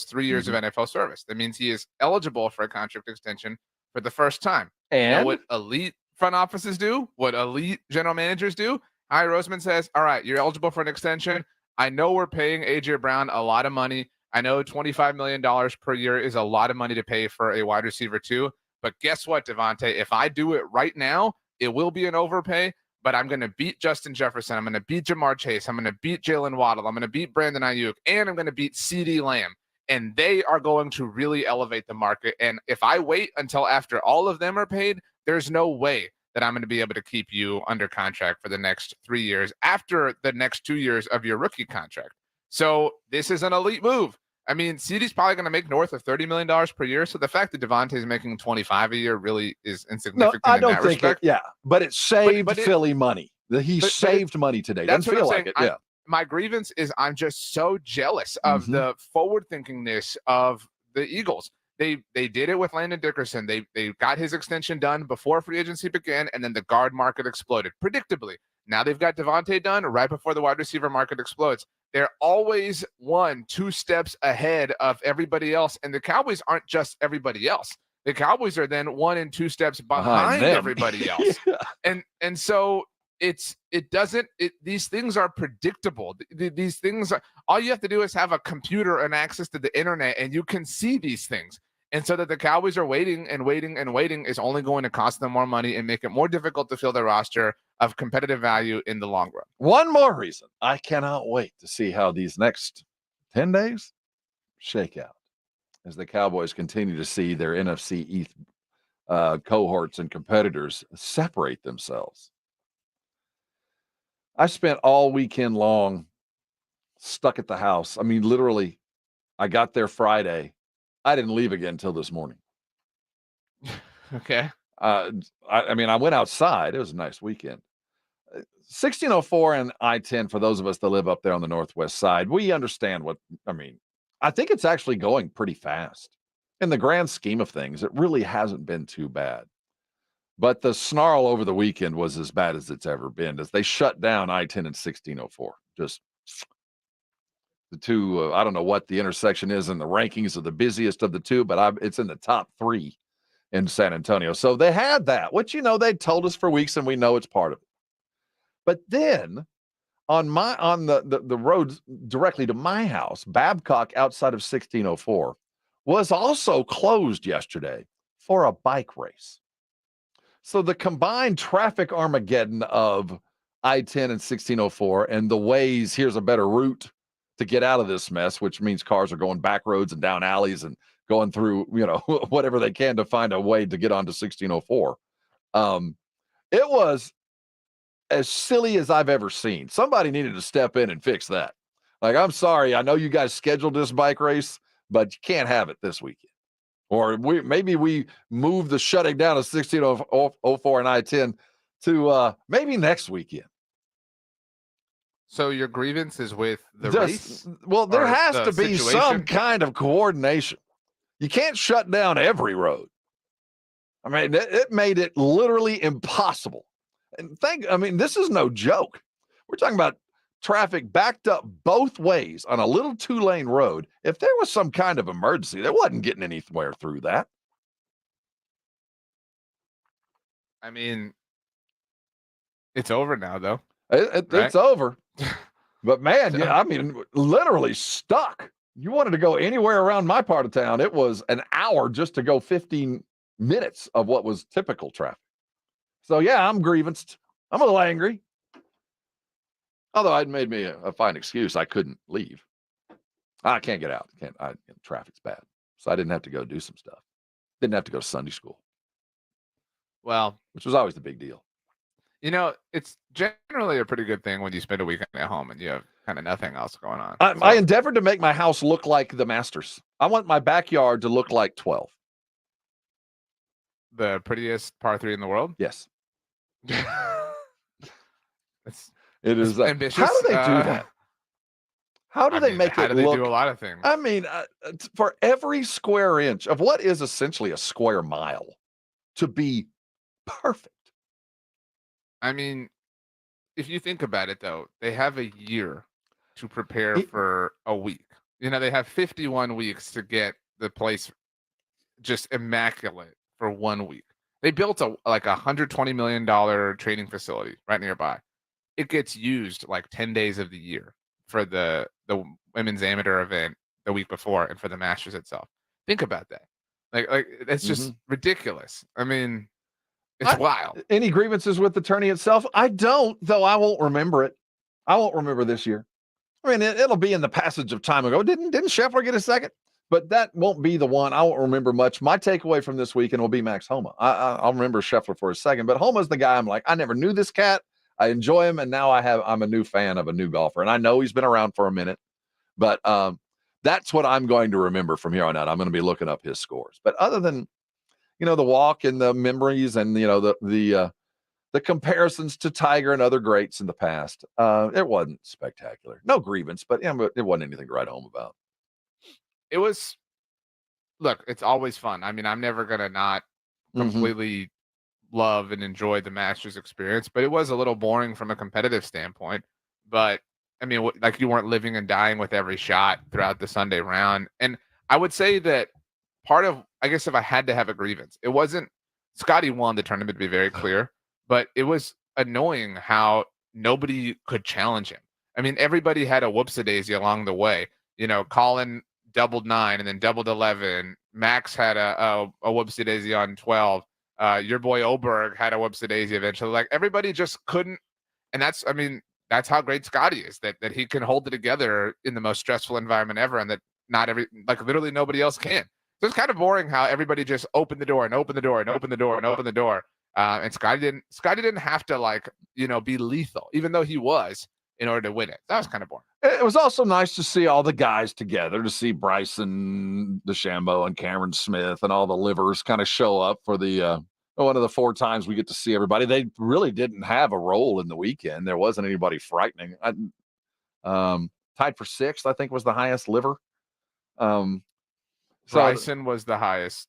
3 years of NFL service. That means he is eligible for a contract extension for the first time. And you know what elite front offices do, what elite general managers do? Howie Roseman says, all right, you're eligible for an extension. I know we're paying A.J. Brown a lot of money. I know $25 million per year is a lot of money to pay for a wide receiver too. But guess what, Devontae? If I do it right now, it will be an overpay, but I'm going to beat Justin Jefferson. I'm going to beat Jamar Chase. I'm going to beat Jalen Waddle. I'm going to beat Brandon Ayuk, and I'm going to beat CeeDee Lamb. And they are going to really elevate the market. And if I wait until after all of them are paid, there's no way that I'm going to be able to keep you under contract for the next 3 years after the next 2 years of your rookie contract. So this is an elite move. I mean, CeeDee's probably going to make north of $30 million per year. So the fact that Devontae is making 25 a year really is insignificant. No, I don't think respect. but it saved Philly money. He saved money today. Doesn't feel like it. Yeah. My grievance is I'm just so jealous of the forward thinkingness of the Eagles. They did it with Landon Dickerson. They got his extension done before free agency began, and then the guard market exploded, predictably. Now they've got Devontae done right before the wide receiver market explodes. They're always 1-2 steps ahead of everybody else, and the Cowboys aren't just everybody else. The Cowboys are then 1 and 2 steps behind everybody else. And so these things are predictable. These things are, all you have to do is have a computer and access to the internet, and you can see these things. And so that the Cowboys are waiting and waiting and waiting is only going to cost them more money and make it more difficult to fill their roster of competitive value in the long run. One more reason I cannot wait to see how these next 10 days shake out as the Cowboys continue to see their NFC East cohorts and competitors separate themselves. I spent all weekend long stuck at the house. I mean, literally, I got there Friday. I didn't leave again until this morning. Okay. I went outside. It was a nice weekend. 1604 and I-10, for those of us that live up there on the northwest side, we understand I think it's actually going pretty fast. In the grand scheme of things, it really hasn't been too bad. But the snarl over the weekend was as bad as it's ever been, as they shut down I-10 and 1604. Just the two, I don't know what the intersection is in the rankings of the busiest of the two, but it's in the top 3 in San Antonio. So they had that, which, they told us for weeks, and we know it's part of it. But then on the road directly to my house, Babcock outside of 1604 was also closed yesterday for a bike race. So the combined traffic Armageddon of I-10 and 1604 and the ways, here's a better route to get out of this mess, which means cars are going back roads and down alleys and going through, whatever they can to find a way to get onto 1604. It was as silly as I've ever seen. Somebody needed to step in and fix that. Like, I'm sorry, I know you guys scheduled this bike race, but you can't have it this weekend. Or maybe we move the shutting down of 1604 and I-10 to maybe next weekend. So your grievance is with the race? Well, there has to be some kind of coordination. You can't shut down every road. I mean, it made it literally impossible. And this is no joke. We're talking about traffic backed up both ways on a little 2-lane road. If there was some kind of emergency, there wasn't getting anywhere through that. I mean, it's over now, though. It's over. But man, literally stuck. You wanted to go anywhere around my part of town, it was an hour just to go 15 minutes of what was typical traffic. So yeah, I'm grievanced. I'm a little angry. Although I'd made me a fine excuse. I couldn't leave. I can't get out. Traffic's bad. So I didn't have to go do some stuff. Didn't have to go to Sunday school. Well, which was always the big deal. It's generally a pretty good thing when you spend a weekend at home and you have kind of nothing else going on. I endeavored to make my house look like the Masters. I want my backyard to look like 12. The prettiest par 3 in the world? Yes. It's It is ambitious. How do they do that? How do they make how it do they look? do a lot of things? I mean, for every square inch of what is essentially a square mile to be perfect. I mean, if you think about it, though, they have a year to prepare for a week. They have 51 weeks to get the place just immaculate for 1 week. They built a $120 million training facility right nearby. It gets used like 10 days of the year for the women's amateur event the week before and for the Masters itself. Think about that. Like that's just ridiculous. I mean, it's wild. Any grievances with the tourney itself? I don't, though I won't remember it. I won't remember this year. I mean, it'll be in the passage of time ago. Didn't Scheffler get a second? But that won't be the one. I won't remember much. My takeaway from this weekend will be Max Homa. I'll remember Scheffler for a second, but Homa's the guy I'm like, I never knew this cat. I enjoy him, and now I'm a new fan of a new golfer. And I know he's been around for a minute, but that's what I'm going to remember from here on out. I'm going to be looking up his scores. But other than, the walk and the memories and, the comparisons to Tiger and other greats in the past, it wasn't spectacular. No grievance, but it wasn't anything to write home about. It was, look, it's always fun. I mean, I'm never going to not completely love and enjoy the Masters experience, but it was a little boring from a competitive standpoint. But I mean, like, you weren't living and dying with every shot throughout the Sunday round. And I would say that part of, I guess, if I had to have a grievance, it wasn't Scotty won the tournament, to be very clear, but it was annoying how nobody could challenge him. I mean, everybody had a whoops-a-daisy along the way. Colin doubled 9 and then doubled 11. Max had a whoopsie-daisy on 12. Your boy Oberg had a whoopsie-daisy eventually. Like, everybody just couldn't. And that's how great Scotty is, that he can hold it together in the most stressful environment ever, and that literally nobody else can. So it's kind of boring how everybody just opened the door and opened the door and opened the door and opened the door. And Scotty didn't have to be lethal, even though he was, in order to win it. That was kind of boring. It was also nice to see all the guys together, to see Bryson DeChambeau and Cameron Smith and all the livers kind of show up for the one of the 4 times we get to see everybody. They really didn't have a role in the weekend. There wasn't anybody frightening. Tied for 6th, I think, was the highest liver. Bryson was the highest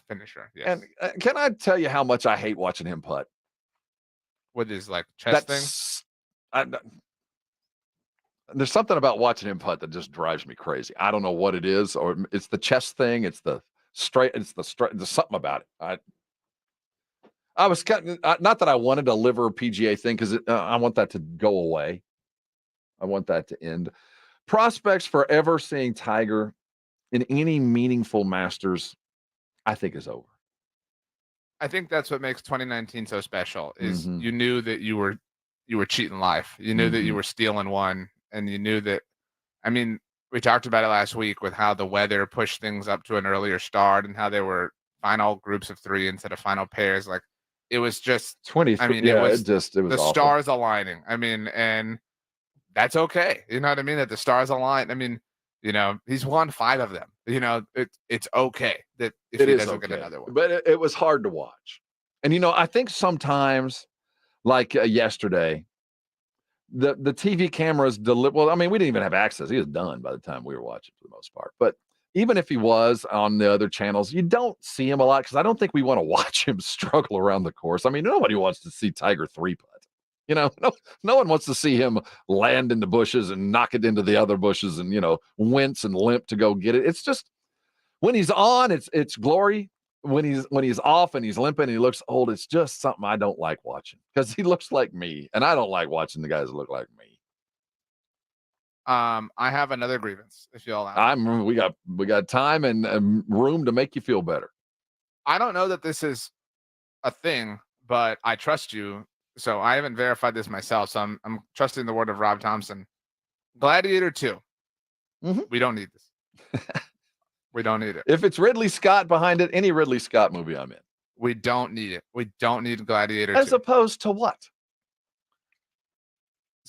finisher. Yes. And can I tell you how much I hate watching him putt? With his chest thing? There's something about watching him putt that just drives me crazy. I don't know what it is, or it's the chest thing. It's the straight. There's something about it. I was not that I wanted a liver PGA thing, because I want that to go away. I want that to end. Prospects for ever seeing Tiger in any meaningful Masters, I think, is over. I think that's what makes 2019 so special. Is you knew that you were cheating life. You knew that you were stealing one. And you knew that, I mean, we talked about it last week with how the weather pushed things up to an earlier start and how they were final groups of 3 instead of final pairs. Like, it was just 20. I mean, yeah, it was the awful. Stars aligning. I mean, and that's okay. You know what I mean? That the stars align. I mean, he's won 5 of them. It's okay that if he doesn't get another one. But it was hard to watch. And, I think sometimes, like yesterday, the TV cameras well, I mean, we didn't even have access. He was done by the time we were watching, for the most part. But even if he was on the other channels, you don't see him a lot, because I don't think we want to watch him struggle around the course. I mean, nobody wants to see Tiger 3-putt. No one wants to see him land in the bushes and knock it into the other bushes and, wince and limp to go get it. It's just, when he's on, it's glory. When he's off and he's limping and he looks old, it's just something I don't like watching, because he looks like me, and I don't like watching the guys that look like me. I have another grievance, if you'll allow me. We got time and room to make you feel better. I don't know that this is a thing, but I trust you, so I haven't verified this myself. So I'm trusting the word of Rob Thompson. Gladiator 2. We don't need this. We don't need it. If it's Ridley Scott behind it, any Ridley Scott movie I'm in. We don't need it. We don't need Gladiator 2. As opposed to what?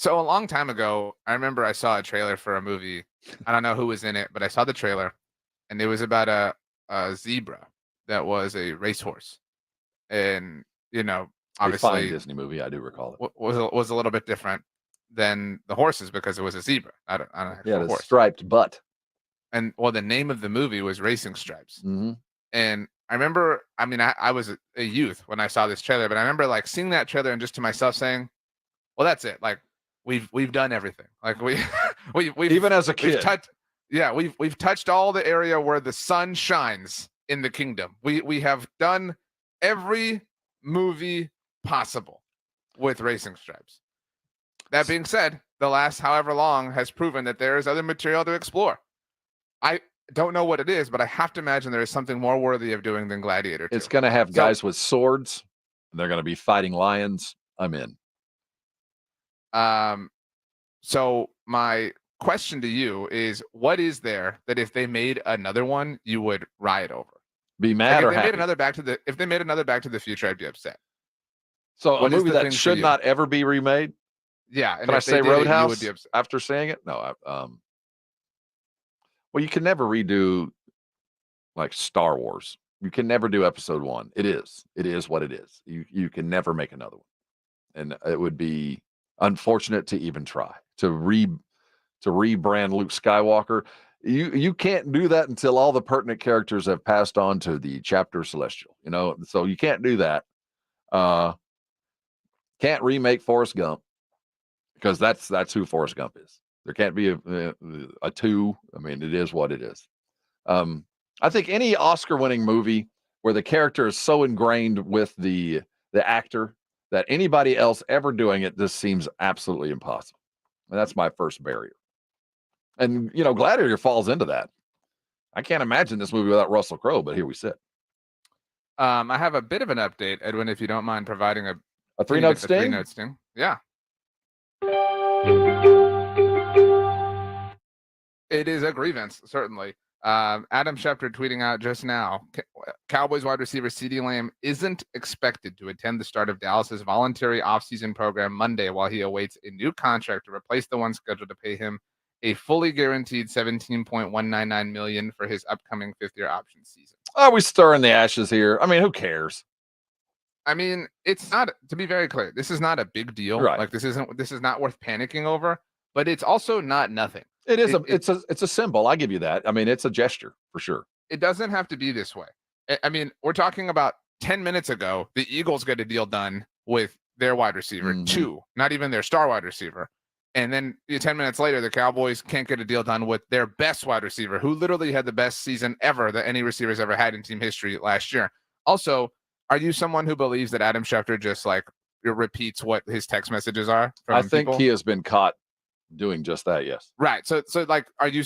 So a long time ago, I remember I saw a trailer for a movie. I don't know who was in it, but I saw the trailer, and it was about a zebra that was a racehorse, and A fine obviously Disney movie. I do recall it. was a little bit different than the horses because it was a zebra, not an actual The horse. striped butt. And the name of the movie was Racing Stripes. Mm-hmm. And I remember, I was a youth when I saw this trailer, but I remember like seeing that trailer and just to myself saying, well, that's it. Like we've done everything. Like we've even as a kid. We've touched all the area where the sun shines in the kingdom. We have done every movie possible with Racing Stripes. That being said, the last however long has proven that there is other material to explore. I don't know what it is, but I have to imagine there is something more worthy of doing than Gladiator 2. It's going to have guys with swords. They're going to be fighting lions. I'm in. So my question to you is, what is there that if they made another one, you would riot over? Be mad or happy? If they made another Back to the Future, I'd be upset. So a movie that should not ever be remade? Yeah. And Can I say Roadhouse you would be upset. after saying it? No. Well, you can never redo like Star Wars. You can never do episode 1. It is what it is. You can never make another one. And it would be unfortunate to even try to rebrand Luke Skywalker. You can't do that until all the pertinent characters have passed on to the chapter Celestial, so you can't do that. Can't remake Forrest Gump because that's who Forrest Gump is. There can't be a 2. I mean, it is what it is. I think any Oscar-winning movie where the character is so ingrained with the actor that anybody else ever doing it, this seems absolutely impossible. And that's my first barrier. And, Gladiator falls into that. I can't imagine this movie without Russell Crowe, but here we sit. I have a bit of an update, Edwin, if you don't mind providing a 3-note sting? 3-note sting. Yeah. It is a grievance, certainly. Adam Schefter tweeting out just now, Cowboys wide receiver CeeDee Lamb isn't expected to attend the start of Dallas's voluntary offseason program Monday while he awaits a new contract to replace the one scheduled to pay him a fully guaranteed $17.199 million for his upcoming 5th-year option season. Are we stirring the ashes here? I mean, who cares? I mean, it's not, to be very clear, this is not a big deal. Right. Like this is not worth panicking over, but it's also not nothing. It is it's a symbol. I give you that. I mean, it's a gesture for sure. It doesn't have to be this way. I mean, we're talking about 10 minutes ago, the Eagles got a deal done with their wide receiver, 2, not even their star wide receiver. And then 10 minutes later, the Cowboys can't get a deal done with their best wide receiver, who literally had the best season ever that any receiver's ever had in team history last year. Also, are you someone who believes that Adam Schefter just like repeats what his text messages are? I think he has been caught doing just that. Yes. Right. So like, are you,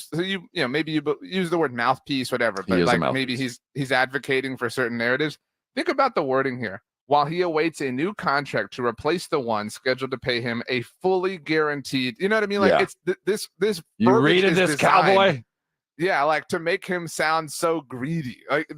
maybe you use the word mouthpiece, whatever, but like maybe he's advocating for certain narratives. Think about the wording here. While he awaits a new contract to replace the one scheduled to pay him a fully guaranteed, you know what I mean? Like it's this. You reading this, cowboy? Yeah, like to make him sound so greedy. Like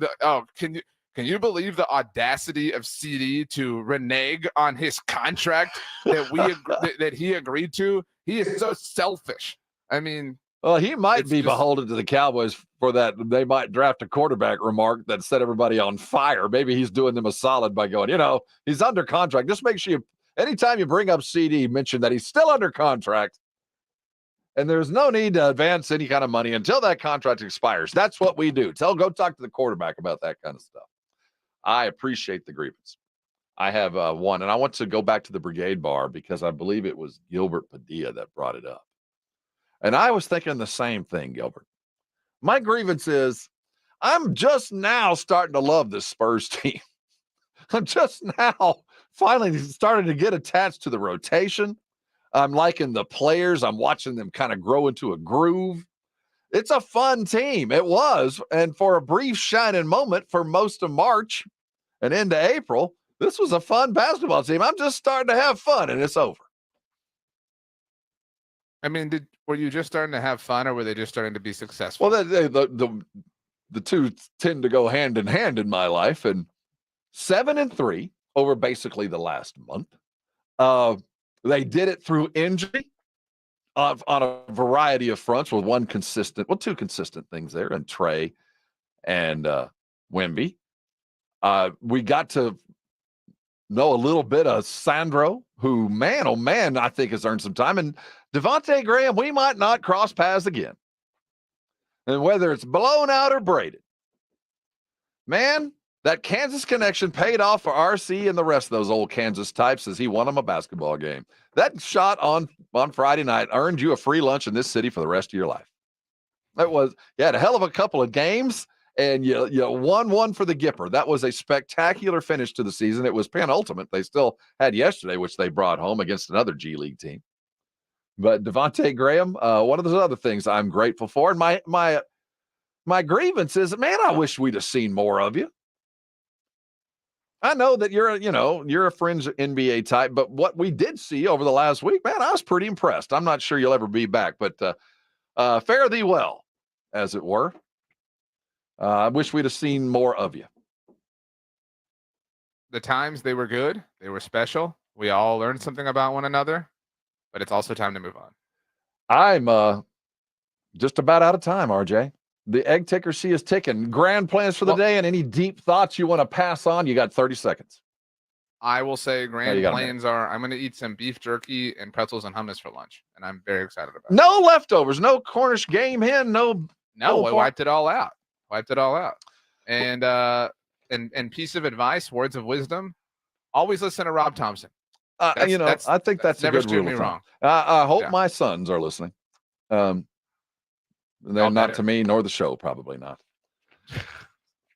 can you believe the audacity of CD to renege on his contract that he agreed to? He is so selfish. I mean, well, he might be beholden to the Cowboys for that. They might draft a quarterback remark that set everybody on fire. Maybe he's doing them a solid by going, he's under contract. Just make sure anytime you bring up CD, mention that he's still under contract. And there's no need to advance any kind of money until that contract expires. That's what we do. Go talk to the quarterback about that kind of stuff. I appreciate the grievance. I have one, and I want to go back to the Brigade Bar because I believe it was Gilbert Padilla that brought it up. And I was thinking the same thing, Gilbert. My grievance is I'm just now starting to love this Spurs team. I'm just now finally starting to get attached to the rotation. I'm liking the players. I'm watching them kind of grow into a groove. It's a fun team. It was. And for a brief shining moment for most of March and into April, this was a fun basketball team. I'm just starting to have fun, and it's over. I mean, were you just starting to have fun, or were they just starting to be successful? Well, the two tend to go hand in hand in my life, and 7-3 over basically the last month. They did it through injury on a variety of fronts with two consistent things there, and Trey and Wemby. We got to know a little bit of Sandro, who, man, oh man, I think has earned some time. And Devontae Graham, we might not cross paths again. And whether it's blown out or braided, man, that Kansas connection paid off for RC and the rest of those old Kansas types as he won them a basketball game. That shot on Friday night earned you a free lunch in this city for the rest of your life. You had a hell of a couple of games, and you won one for the Gipper. That was a spectacular finish to the season. It was penultimate. They still had yesterday, which they brought home against another G League team. But Devontae Graham, one of those other things I'm grateful for. And my grievance is, man, I wish we'd have seen more of you. I know that you're a fringe NBA type, but what we did see over the last week, man, I was pretty impressed. I'm not sure you'll ever be back, but fare thee well, as it were. I wish we'd have seen more of you. The times, they were good. They were special. We all learned something about one another, but it's also time to move on. I'm just about out of time, RJ. The egg ticker, she is ticking. Grand plans for the day and any deep thoughts you want to pass on, you got 30 seconds. I will say grand plans are I'm going to eat some beef jerky and pretzels and hummus for lunch, and I'm very excited about it. No leftovers, no Cornish game hen, no. I wiped it all out. And piece of advice, words of wisdom, always listen to Rob Thompson. I think that's never a good steered rule me of wrong. thumb. I hope my sons are listening. They're not to me, nor the show, probably not.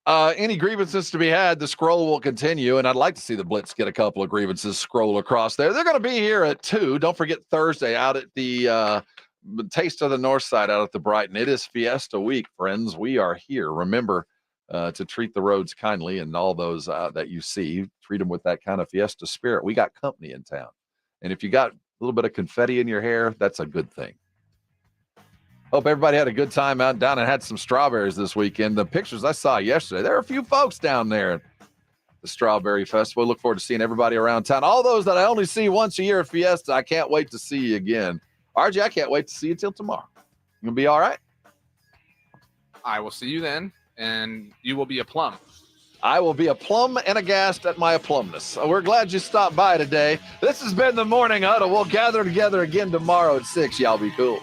Any grievances to be had, the scroll will continue, and I'd like to see the Blitz get a couple of grievances scroll across there. They're going to be here at 2. Don't forget Thursday out at the Taste of the North Side out at the Brighton. It is Fiesta Week, friends. We are here. Remember to treat the roads kindly, and all those that you see, treat them with that kind of Fiesta spirit. We got company in town, and if you got a little bit of confetti in your hair, that's a good thing. Hope everybody had a good time out down and had some strawberries this weekend. The pictures I saw yesterday, there are a few folks down there at the Strawberry Festival. Look forward to seeing everybody around town. All those that I only see once a year at Fiesta, I can't wait to see you again. RJ, I can't wait to see you till tomorrow. You gonna be all right? I will see you then, and you will be a plum. I will be a plum and aghast at my plumness. We're glad you stopped by today. This has been the Morning Huddle. We'll gather together again tomorrow at 6. Y'all be cool.